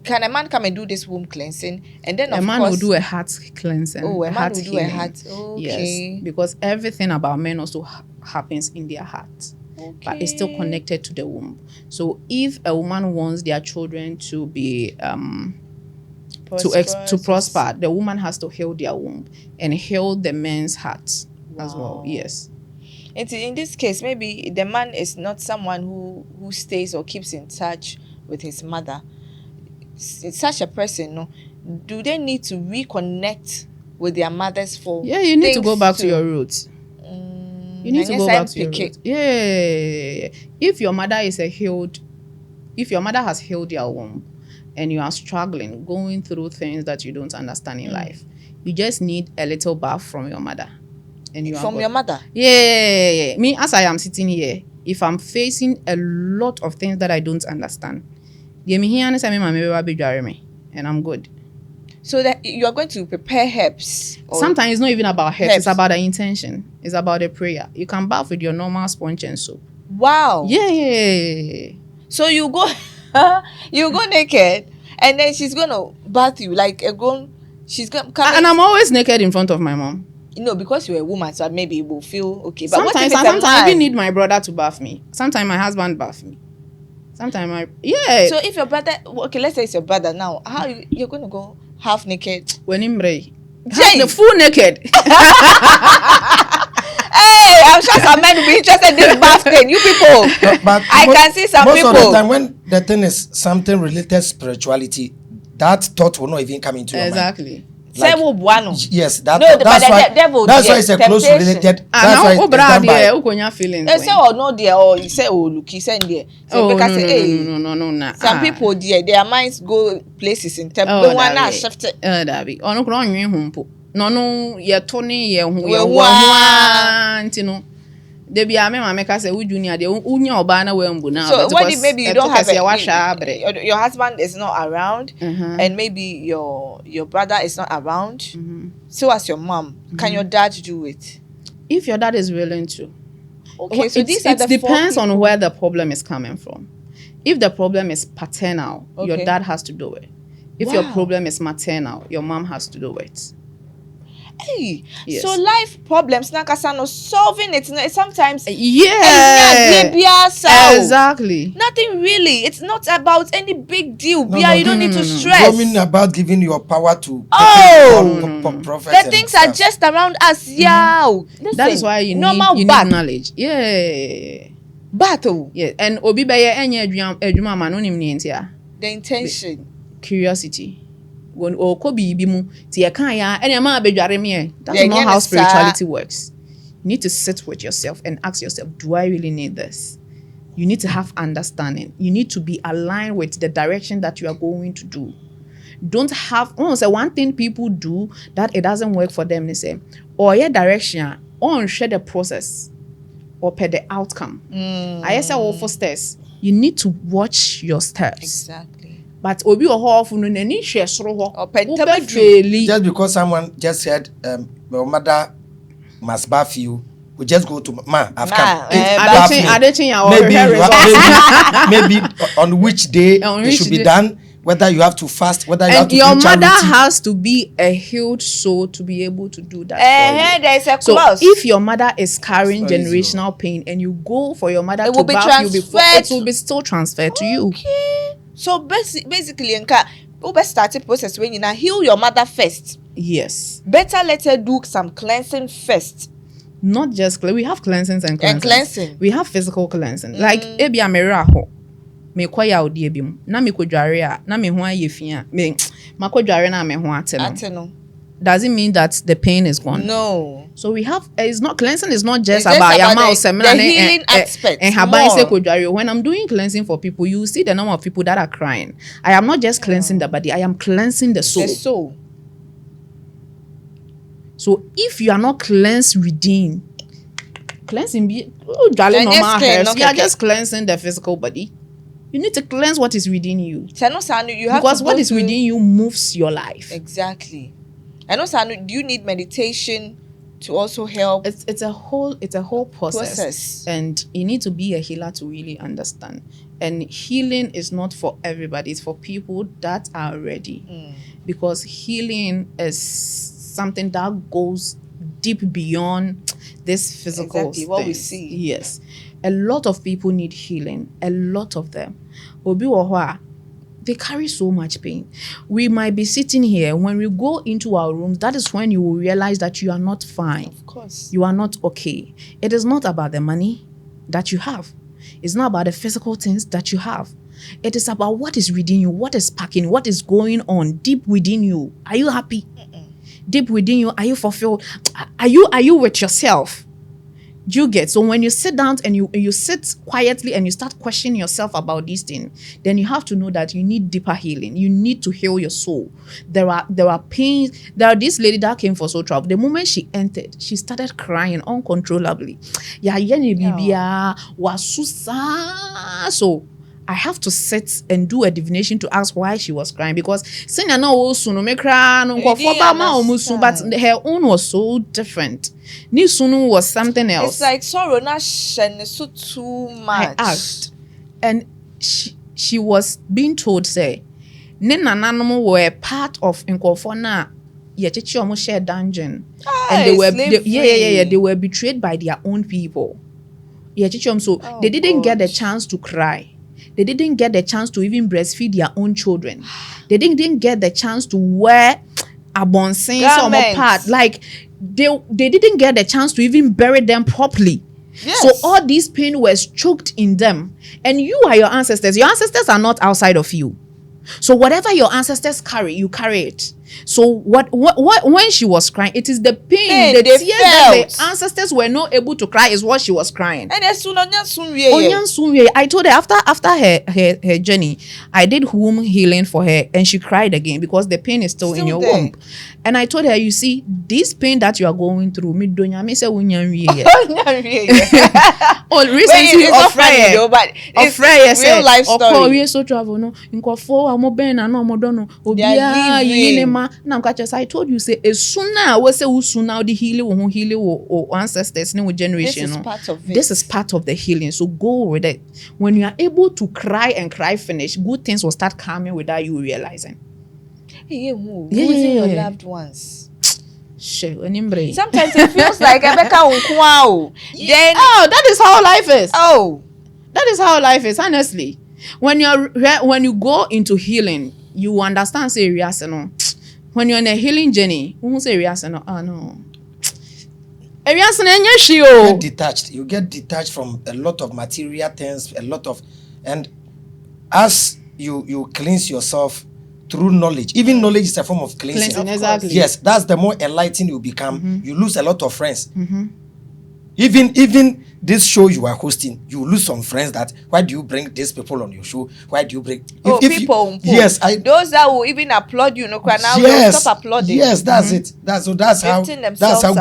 can a man come and do this womb cleansing? And then a man will do a heart cleansing. Oh, a man will do healing. A heart. Okay. Yes, because everything about men also happens in their heart. but it's still connected to the womb. So if a woman wants their children to be to prosper, the woman has to heal their womb and heal the man's heart as well. Yes. In this case, maybe the man is not someone who stays or keeps in touch with his mother. It's such a person, no? Do they need to reconnect with their mothers for? Yeah, you need to go back to your roots. You need to go back to your roots. Yeah. If your mother has healed your womb, and you are struggling, going through things that you don't understand in life, you just need a little bath from your mother. And your mother? Yeah. Me, as I am sitting here, if I'm facing a lot of things that I don't understand, and I'm good. So that you are going to prepare herbs. Sometimes it's not even about herbs. It's about the intention. It's about the prayer. You can bath with your normal sponge and soap. Wow. Yeah. So you go naked, and then she's gonna bath you like a grown. She's gonna come. And I'm always naked in front of my mom. Because you're a woman, so maybe you will feel okay. But sometimes I even need my brother to bath me. Sometimes my husband bath me. Sometimes So if your brother, okay, let's say it's your brother now. How you're going to go half naked? When him the full naked. Hey, I'm sure some men will be interested in this bath thing. You people, but I can see some people. Most of the time, when the thing is something related spirituality, that thought will not even come into your mind. Exactly. Like, yes, that's why it's a close related. That's why it's done by. They say no there, or you say look, you say there. So no. Some people there, their minds go places in temple. They want to shift it. Dabi. Ono kro onwe humpo. No ye to ne ye hu ye wa nti no. Debi ame mama ka say ujunia de unya oba na we mbu na. So what if maybe you don't have your husband is not around, and maybe your brother is not around, so as your mom, can your dad do it? If your dad is willing to. Okay, so it depends on where the problem is coming from. If the problem is paternal, your dad has to do it. If your problem is maternal, your mom has to do it. Hey, yes. So life problems, nakasano solving it. Sometimes, exactly. Nothing really. It's not about any big deal. You don't need to stress. It's about giving your power to prophets. The things are just around us. Listen, that is why you need knowledge. Yeah. Battle. Yeah, and obi beye enye adwuma ma no nim ni ntia. The intention, curiosity. When Okobi bimu ti e kan ya ene ma bedware me. That's not how spirituality works. You need to sit with yourself and ask yourself, do I really need this? You need to have understanding. You need to be aligned with the direction that you are going to do. Don't have one thing people do that it doesn't work for them. They say, or your direction, or share the process, or pay the outcome. I say for steps. You need to watch your steps. Exactly. But obi oho no nani hwe soro ho. Just because someone just said your mother must bath you, we just go to I've come. Maybe on which day it should be done, whether you have to fast, whether you have to do charity. And your mother has to be a healed soul to be able to do that. There is a clause. So if your mother is carrying generational pain and you go for your mother to bath you before, it will be still transferred to you. So basically, Nka, start a process when you now heal your mother first. Yes. Better let her do some cleansing first. Not just we have cleansings and cleansing. We have physical cleansing. Like ebi amera ho. Me kwaya odi ebi mu. Na me kodware a, na me ho ayefia. Me makodware na me ho ateno. Does it mean that the pain is gone? No. So we have cleansing is not just about your mouth, the healing aspect. And when I'm doing cleansing for people, you see the number of people that are crying. I am not just cleansing the body, I am cleansing the soul. The soul. So if you are not cleansed within, cleansing you are just cleansing the physical body. You need to cleanse what is within you. Because what is within you moves your life. Exactly. And also, do you need meditation to also help? It's a whole process. And you need to be a healer to really understand. And healing is not for everybody. It's for people that are ready. Because healing is something that goes deep beyond this physical what we see. Yes. A lot of people need healing. A lot of them. Obi wohwa, they carry so much pain. We might be sitting here. When we go into our rooms, that is when you will realize that you are not fine. Of course. You are not okay. It is not about the money that you have. It's not about the physical things that you have. It is about what is within you, what is packing, what is going on deep within you. Are you happy? Deep within you, are you fulfilled? Are you with yourself? Do you get? So when you sit down and you sit quietly and you start questioning yourself about these things, then you have to know that you need deeper healing. You need to heal your soul. There are pains. There are this lady that came for soul travel. The moment she entered, she started crying uncontrollably. So I have to sit and do a divination to ask why she was crying, because but her own was so different. Nisunu was something else. It's like sorrow not so too much. I asked, and she was being told, say, Nena were part of Nkofona. She almost shared dungeon, and they were betrayed by their own people. So they didn't get the chance to cry. They didn't get the chance to even breastfeed their own children. They didn't get the chance to wear a bonsai part. Like they didn't get the chance to even bury them properly. Yes. So all these pain was choked in them. And you are your ancestors. Your ancestors are not outside of you. So whatever your ancestors carry, you carry it. So what when she was crying, it is the pain, the tears that the ancestors were not able to cry is what she was crying. And I told her after her journey, I did womb healing for her, and she cried again because the pain is still in your womb. And I told her, you see, this pain that you are going through, recently it's real life story. So travel no I told you, say as soon as we say usuna the healing or ancestors new generation. This is part of the healing. So go with it. When you are able to cry and cry finish, good things will start coming without you realizing. Losing your loved ones. Sometimes it feels like then that is how life is. That is how life is, honestly. When you go into healing, you understand serious, no. When you're on a healing journey, who say serious, no. You get detached from a lot of material things, and as you cleanse yourself through knowledge. Even knowledge is a form of cleansing. Exactly. Yes, that's the more enlightened you become. You lose a lot of friends. Even this show you are hosting, you lose some friends. That why do you bring these people on your show? Why do you bring people? Yes, those that will even applaud you. Now yes, stop applauding. Yes, that's it. That's how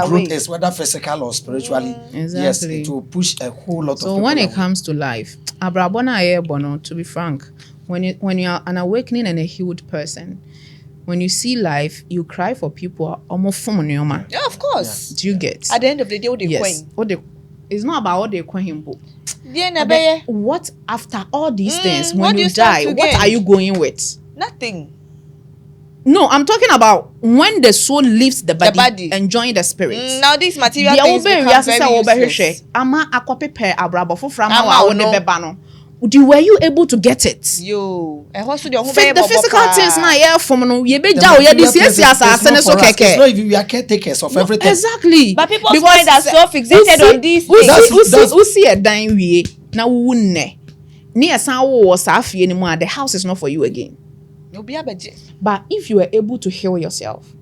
growth away. is, whether physical or spiritually. Exactly. Yes, it will push a whole lot of people. So when it away. comes to life, to be frank, when you are an awakening and a healed person, when you see life, you cry for people almost from yeah, of course. Do you get? At the end of the day, it's not about what they call him. What after all these things, when you die, what are you going with? Nothing. No, I'm talking about when the soul leaves the body. Enjoying the spirit. Now these material things become very useless. Were you able to get it? The physical things now from it's not even we are caretakers of everything. Exactly. But people's mind are so fixated on these things. The house is not for you again. But if you are able to heal yourself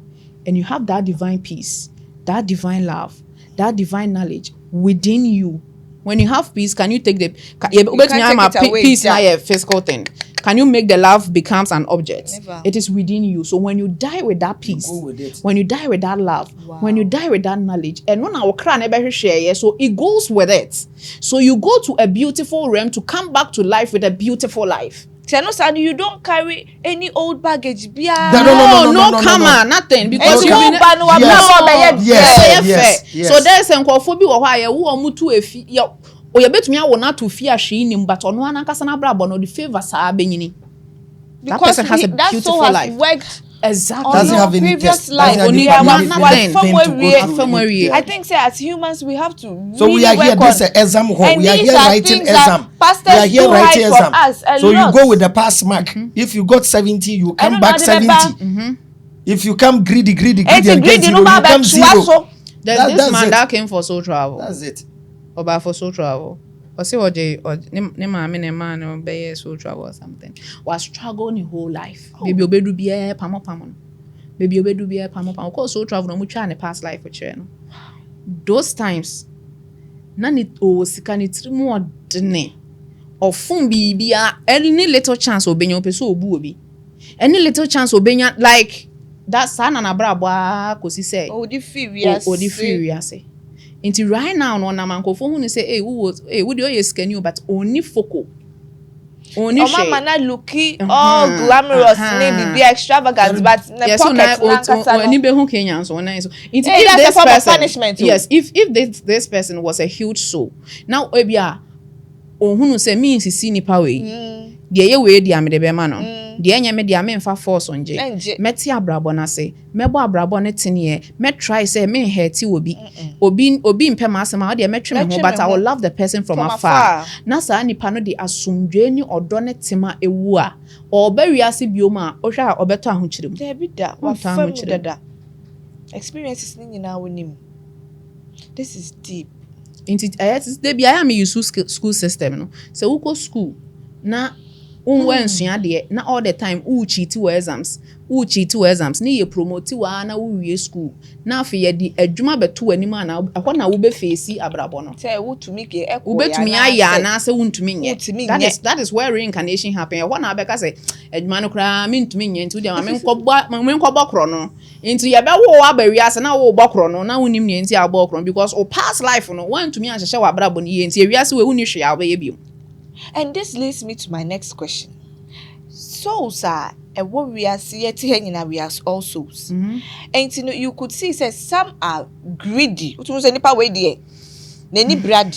and you have that divine peace, that divine love, that divine knowledge within you, when you have peace, can you take the peace not a physical thing? Can you make the love becomes an object? Never. It is within you. So when you die with that peace, when you die with that love, when you die with that knowledge, and when our crown never share, so it goes with it. So you go to a beautiful realm to come back to life with a beautiful life. You don't carry any old baggage. No, nothing. Because you yes. So there's some phobia or you bet me I will not to fear him, but on one ankasa na brabo no the favor sa benyini. That person has a beautiful life. Worked Exactly. Doesn't have any previous test. life. Doesn't Only have one any thing. thing to go From where through. we- I think, say, as humans, we have to. So we really are here. work This is on- an exam hall. And We are these here are writing things that exam. pastors We are here do hide writing from exam. us a So you lot. go with the pass mark. If you got 70, you I come don't back know, 70. If you come greedy It's and a get greedy zero, no you matter come what. zero. So There's this That's man it. that came for soul travel. That's it. About for soul travel. Or say what they or ne man or be soul travel or something. Was struggling his whole life. Baby obedu be pamo. Baby obedu be pamo. Cause soul travel no mucha ne past life with no. Those times na ni o sika ni trimu odne. Ofun bibia any little chance obenya opeso obu obi. Any little chance obenya like that sana na bra bwa kosi say. the furious. Odi furious. Nti right now no na mankofo hu ni say wo dey oyeskani but oni foko. Oni Oh, share. mama na looky all glamorous, maybe be extravagant, but in the Yes, so pocket now any be who Kenyan so na so. Nti Hey, that's a this form of person, punishment, oh. yes, if this person was a huge soul. Now ebia ohunu say me insisi nipa we. De ye we di amede be ma no. De enya me de amemfa force onje. Meti abrabo na say, mebo abrabo ne tene me try say me hurt obi mpem asem a de metwe me ho but I will love the person from afar. Na sa nipa no de asumdwe ni odo ne tema ewu a oba wiase bioma o hwa obeto ahokyerem. There be that. Wa fam dada. Experiences ni nyina wonim. This is deep. Inti ayet dey bia am use school system no. So we go school na unwe nsua de na all the time u cheat exams ni ye promote wa na wo wie school na afi ye di adwuma beto anim na akwa na wo be face abrabo no say wo to make e wo betumi aya na say wuntumi nye that is where reincarnation happen e na be ka say adwuma no kra me ntumi nye nti wo dia me nkobọ kro no nti ye be wo abawi ase na wo bokro no na wonim nye nti abokro because o past life no wantumi ahyehyɛ wa abrabo no ye nti e wiase we wuni hwe ya be biom. And this leads me to my next question. Souls are a warrior, we are all souls. And you could see, says some are greedy, which was a nipa way there, neni brad.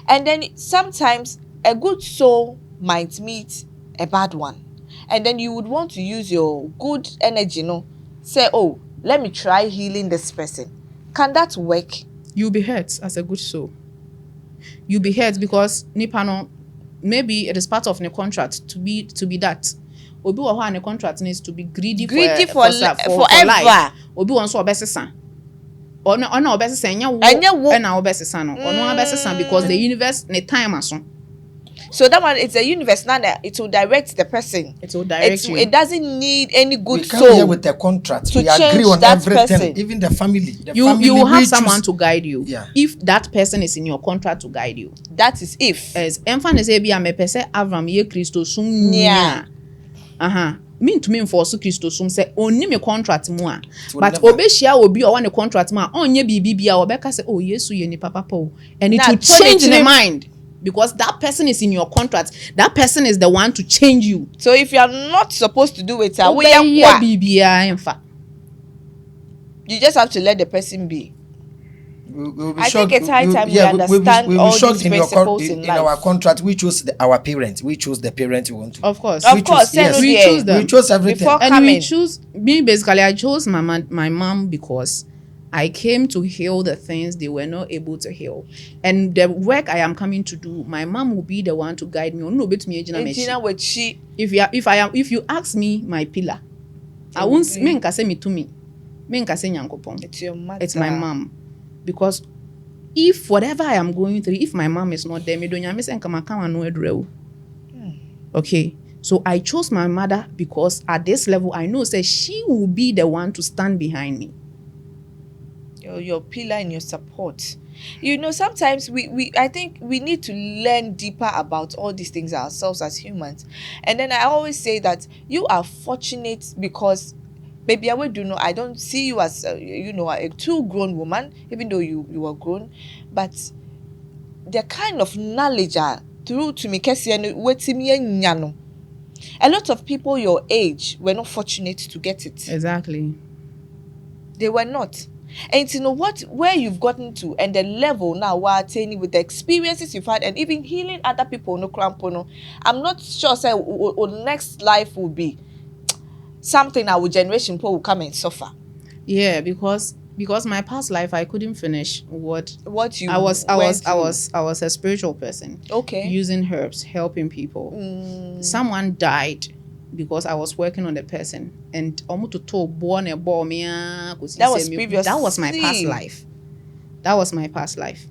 And then sometimes a good soul might meet a bad one, and then you would want to use your good energy, say, oh, let me try healing this person. Can that work? You'll be hurt as a good soul. You'll be hurt because nipa no. Maybe it is part of the contract to be that. Obi wo ha the contract needs to be greedy for life. Obi won so obesesa. Ono obesesa enya wo na obesesa no. Ono obesesa because the universe ne time aso. So that one, it's a universe now that it will direct the person. It will direct you. It doesn't need any good soul. We come here with the contract. To we agree on that everything. Person. Even the family. You will have someone to guide you. Yeah. If that person is in your contract to guide you. That is if. As emfa say bia me pese Avram ye Christo sum nya. Me to me enforce Christo sum say onni me contract mu a. But obehia obi o one contract mu a onye bibi bia obeka say oh Yesu ye ni papa po. And it will change the mind. Because that person is in your contract. That person is the one to change you. So if you are not supposed to do it, you just have to let the person be. I think it's high time we understand all these principles in life. In our contract, we chose our parents. We chose the parents we want to. Of course. We chose them. We chose everything. And we choose me basically. I chose my mom because I came to heal the things they were not able to heal. And the work I am coming to do, my mom will be the one to guide me. If you ask me my pillar, I won't say me to me. It's your mother. It's my mom. Because if whatever I am going through, if my mom is not there, okay. So I chose my mother because at this level I know say she will be the one to stand behind me. Your pillar and your support. Sometimes I think we need to learn deeper about all these things ourselves as humans. And then I always say that you are fortunate because baby, I don't see you as a too grown woman, even though you are grown, but the kind of knowledge through to me a lot of people your age were not fortunate to get it. Exactly. They were not. And where you've gotten to and the level now we're attaining with the experiences you've had and even healing other people, I'm not sure say what next life will be. something our generation will come and suffer. Yeah, because my past life I couldn't finish what you I was a spiritual person. Okay. Using herbs, helping people. Someone died because I was working on the person, and almost to talk born a ball me. That was my past life. That was my past life.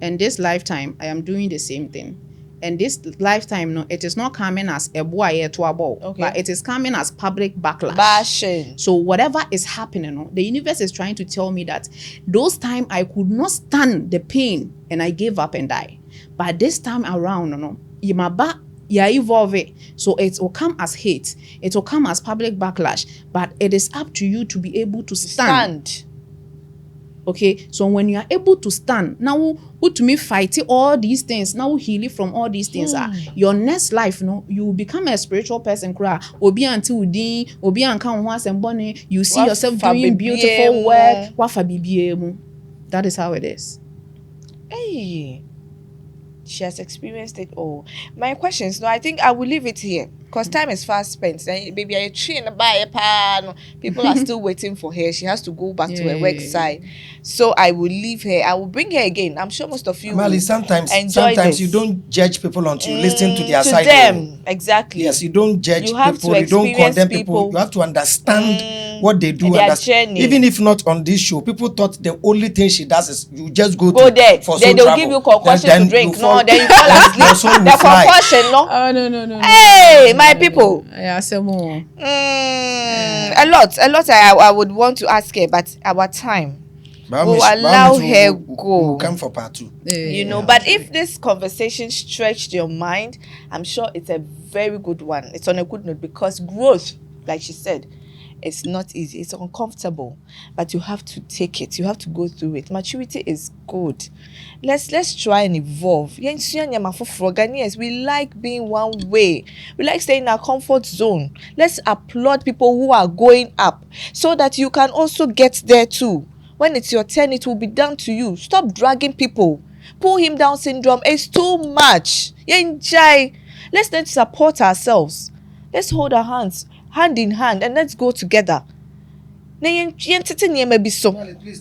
And this lifetime I am doing the same thing. And this lifetime, no, it is not coming as a boy to a ball, but it is coming as public backlash. Bashing. So whatever is happening, no, the universe is trying to tell me that those time I could not stand the pain and I gave up and died. But this time around, no, you evolve it. So it will come as hate. It will come as public backlash. But it is up to you to be able to stand. Okay, so when you are able to stand, now to me fight all these things, now heal from all these things. Your next life, no, you will become a spiritual person. Obi until Obi and you see yourself doing beautiful work. That is how it is. Hey, she has experienced it all. My questions, no, I think I will leave it here because time is fast spent. Baby, I train buy a pan. People are still waiting for her. She has to go back to her work site. So I will leave her. I will bring her again. I'm sure most of you Mali, sometimes this. You don't judge people until you listen to their side. Them. Exactly. Yes, you don't judge people. You don't condemn people. You have to understand what they do. Even if not on this show, people thought the only thing she does is you just go there. For then they'll give you concoction to drink. No, then you fall asleep. The concoction, no. Oh no. Hey, my people. Yeah, some more. A lot. I would want to ask her, but our time will allow her go. We'll come for part 2. You know, but if this conversation stretched your mind, I'm sure it's a very good one. It's on a good note because growth, like she said, it's not easy. It's uncomfortable, but you have to take it. You have to go through it. Maturity is good. Let's try and evolve. Ghanaians, we like being one way. We like staying in our comfort zone. Let's applaud people who are going up so that you can also get there too. When it's your turn, it will be down to you. Stop dragging people. Pull him down syndrome is too much. Let's then support ourselves. Let's hold our hands hand in hand and let's go together. Please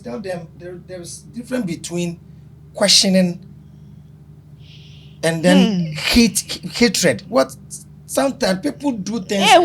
tell them there's difference between questioning and then hatred. What sometimes people do things. You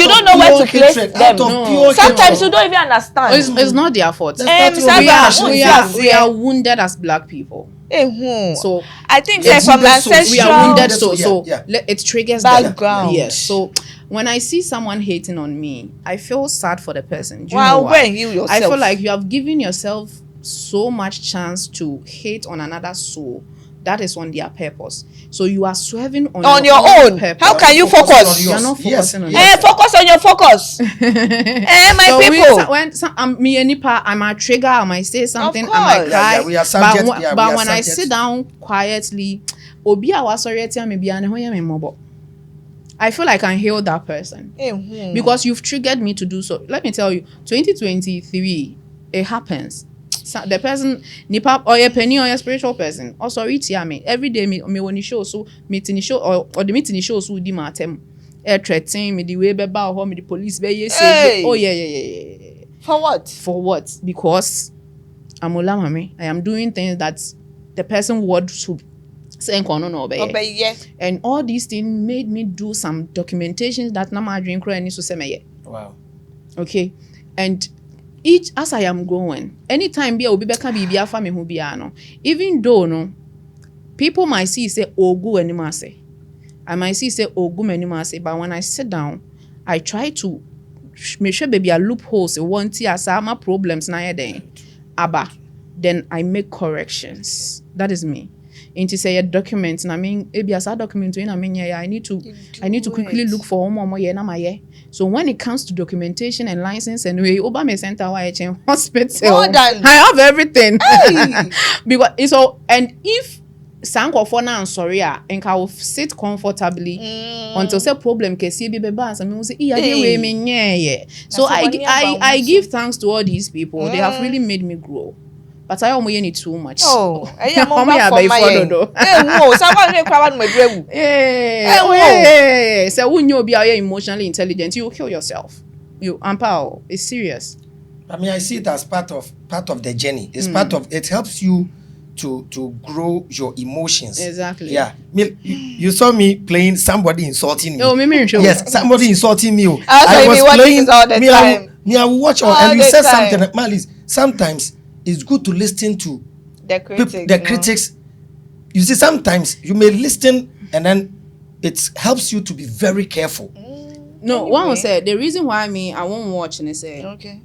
don't know where to place them. Sometimes you don't even understand. It's not their fault. We are wounded as black people. So I think from ancestral, we are wounded, so it triggers background. Yes. So when I see someone hating on me, I feel sad for the person. I feel like you have given yourself so much chance to hate on another soul. That is on their purpose. So you are swerving on your own purpose. How can you focus? You are not focusing on yours. Focus on your focus. My so people. I might trigger, I might say something, I might cry. But when I sit down quietly, I feel like I can heal that person. Because you've triggered me to do so. Let me tell you, 2023, it happens. So the person nipa or a penny or a spiritual person also reach me every day me when show so meeting show or the meeting show so di matem threatening me the way be ba or me the police be say yeah. For what? Because I'm Ola Maame. I am doing things that the person would say and all these things made me do some documentation that na my dream cry so say me. Wow. Okay. And each as I am going, anytime be obi beka bibia fa me ho bia no, even though no people might see say ogu anima say, I might see say ogu anima say, but when I sit down, I try to make sure baby a loopholes one tia sama problems na then I make corrections. That is me. Into say a document na mean ebi as a document when I need to quickly look for more na my. So when it comes to documentation and license and we Obama Center YHM hospital, I have everything. Because it's all, and if sanko for now sorry and I will sit comfortably until say problem can see baby bans and we say so I give thanks to all these people. They have really made me grow. But I almost need too much. Oh, I am How on many my are for they my for though? no, someone will crowd my brave. Hey, so when you be emotionally intelligent, you will kill yourself. You ampower. It's serious. I mean, I see it as part of the journey. It's part of it helps you to grow your emotions. Exactly. Yeah. You saw me playing somebody insulting me. Oh, me. Yes, somebody insulting me. I was playing all the time. I will watch All and you the said time. something. Malis, sometimes it's good to listen to The critics. the critics. You see, sometimes you may listen and then it helps you to be very careful. No, Anyway. one said the reason why I won't watch and say Okay.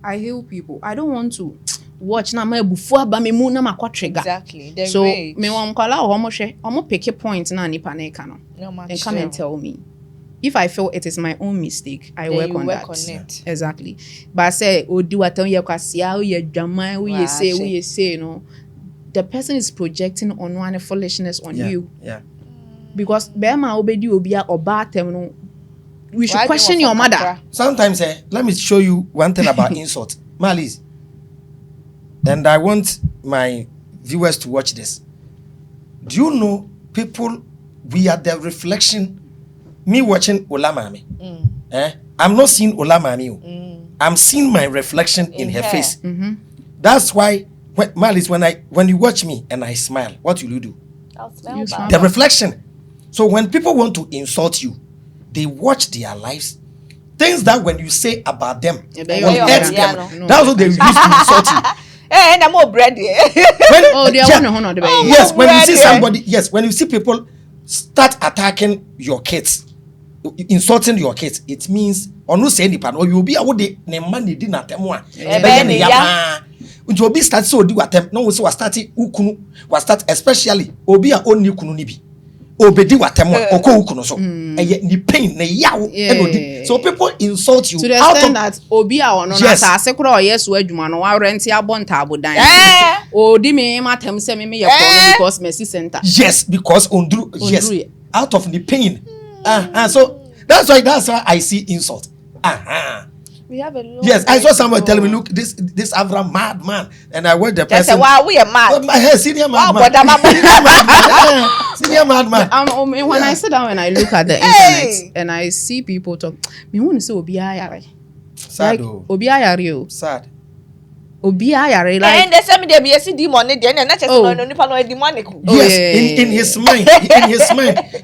I heal people. I don't want to watch na my before ba me mu na makwa trigger. Exactly. The So rage. me wan kwala omo hwe, omo pick a point na nipa na eka no. No matter. Then come and tell me. If I feel it is my own mistake, I Then work you on work that. on it. Exactly. But I say, oh, do what you kwasia, you drama, we say, no. The person is projecting on one foolishness on you. Yeah. Because Bema obedi obia or batem no. We should Why question they your want mother. Sometimes, let me show you one thing about insult. Malis, and I want my viewers to watch this. Do you know people, we are the reflection, me watching Ola Maame. I'm not seeing Ola Maame. I'm seeing my reflection in her face. That's why, Malis, when you watch me and I smile, what will you do? I'll smell You bad. smell The reflection. So when people want to insult you, they watch their lives. Things that when you say about them, will they are hurt yeah, them. no. That's what they use to insult you. And I'm more bread here. When, Oh, they are one on the baby. yes, when you see bread, yeah. somebody, yes, when you see people start attacking your kids, insulting your kids, it means or no say any pan or you will be able to name money dinner temwa. When you be start so do attempt no so was starting ukunu was start especially obi a oni kunu ni bi obedi watemwa oko ukunu so ni pain na yawo enodi so people insult you To the out extent of that obi a ono na Yes. sa sekura oyesu adwuma no wa rent abonta abodan. Odi me matem se me ye kono because Mercy Center. yes because ondru yes Ondru. out of the pain so that's why I see insult We have a long yes I way saw to somebody go. tell me look this Avram madman and I watched the Just say, person wow, we are mad. but my hair senior Wow, madman but I'm a senior madman When I sit down and I look at the Hey. internet and I see people talk, me want to say obi ayare. sad Like oh obi ayare o. sad Obi ayare like And they say me there be a CD money there and not just Oh. no nipa no demonic. yes, yeah. in his mind,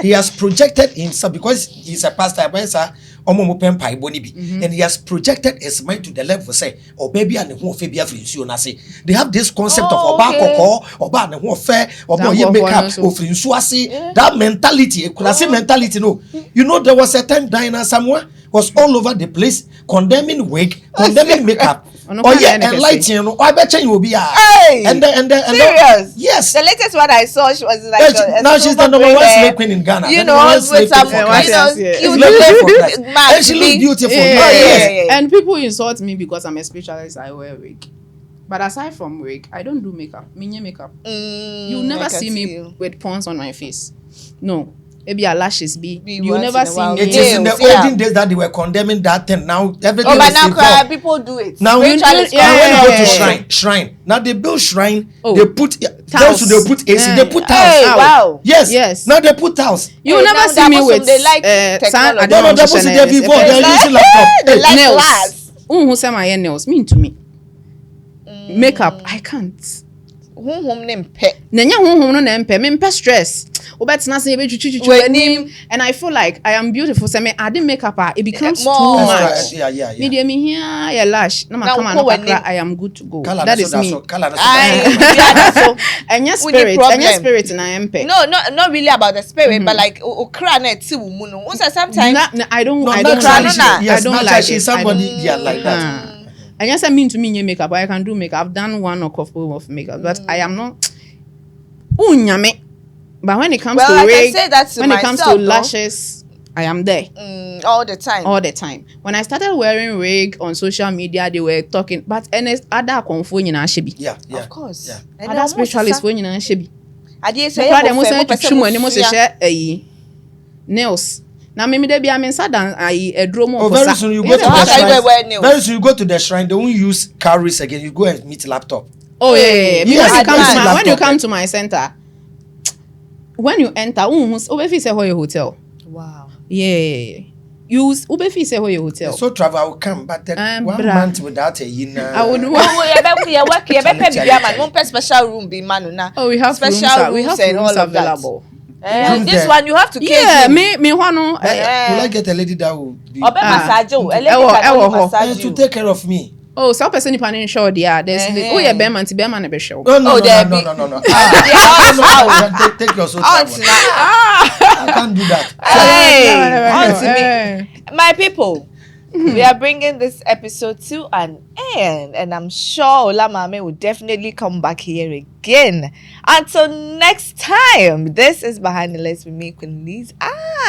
he has projected himself because he's a pastor, and he has projected his mind to the level say, "Oh baby, and who fabia say." They have this concept Oh, of oba okay. koko, oba and who fair, oba ye makeup, of that mentality, mentality. No, you know there was a time Diana somewhere was all over the place condemning wig, condemning makeup. Oh yeah, enlightening. Oh, I bet you will be. Hey! And Serious? yes. The latest one I saw, she was like Now she's the number one slave queen in Ghana. You The know, number one with slave some, queen for Christ. you know, Yes, cute Slave queen for Christ. man And she to looks be. beautiful. Yeah. Yes. Yeah. And people insult me because I'm a specialist. I wear wig. But aside from wig, I don't do makeup. Minye makeup. You never see me with pons on my face. No. Maybe our lashes be. You once never in a see while. me. It is in the Yeah. olden days that they were condemning that thing. Now everything Oh, but is now evolved. people do it. Now Spiritualists yeah, And when you go to yeah. shrine. Now they build shrine. Oh. They put Tiles. those they put AC. They put tiles. Hey, Ow. wow. Yes. Yes. Now they put tiles. You Hey, never now see that me Muslim, with they like I technology. No, don't that was know, they before. They are using laptop. They like nails. glass. Who say my nails mean to me? Makeup, I can't. Hum name pet. Nenya honhom no na empe me mpe stress. Obetena say be chuchu anim and I feel like I am beautiful. Say me I didn't make up it becomes More. too That's much. right. Yeah. Me dey me here ya lash. Na Now, makama go no when kakra I am good to go. Color That is me. I Enya With the spirit, problem. enya spirit na empe. no, not really about the spirit, but like okra na ti wumu no. Once sometimes I don't No, like naturally, it. yes, I don't naturally, like she's it. I don't- somebody like that. I guess I mean to me in makeup, but I can do makeup. I've done one or couple of makeup, but I am not. Nyame. But when it comes Well, to I can wig, say that to when it comes myself, to though. lashes, I am there all the time. all the time. When I started wearing wig on social media, they were talking, but other confo nyina shebi. Yeah. Of course. Yeah. And Other spiritualists for nyina shebi. Ade say Because them say twitwi mu anim say share nails. Na me dey bia me nsa dan ayi edro mo Oh, for very sa. soon you go to how the can you wear shrine. nails? Very soon you go to the shrine. They won't use cowries again. You go and meet laptop. Oh yeah. Yes, When you come to my center, when you enter, Ubefi say ho your hotel. Wow. Yeah. Use Ubefi say ho your hotel. So travel I will come, but then 1 month without a year. I would You work, you man. One per special room be man na. Oh, we have special rooms, we have and rooms all of that. available. This one you have to Yeah, him. me one. Will I get a lady that will be Obe massage you. A lady Ewo, can only ewo. massage to you. take care of me? Oh, so person you pan show there. There's oh yeah, Bearman na be show. No, no, Oh, no, there no, be- no, no, no. Take your soul. Aunt travel. na. I can't do that. Hey, Auntie me. My people, we are bringing this episode to an end, and I'm sure Ola Maame will definitely come back here again. Until next time, this is Behind the Lens with me, Queen Liz,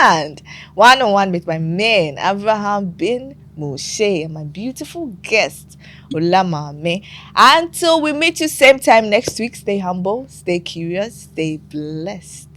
and one-on-one with my man, Abraham bin Moshe, and my beautiful guest, Ola Maame. Until we meet you same time next week, stay humble, stay curious, stay blessed.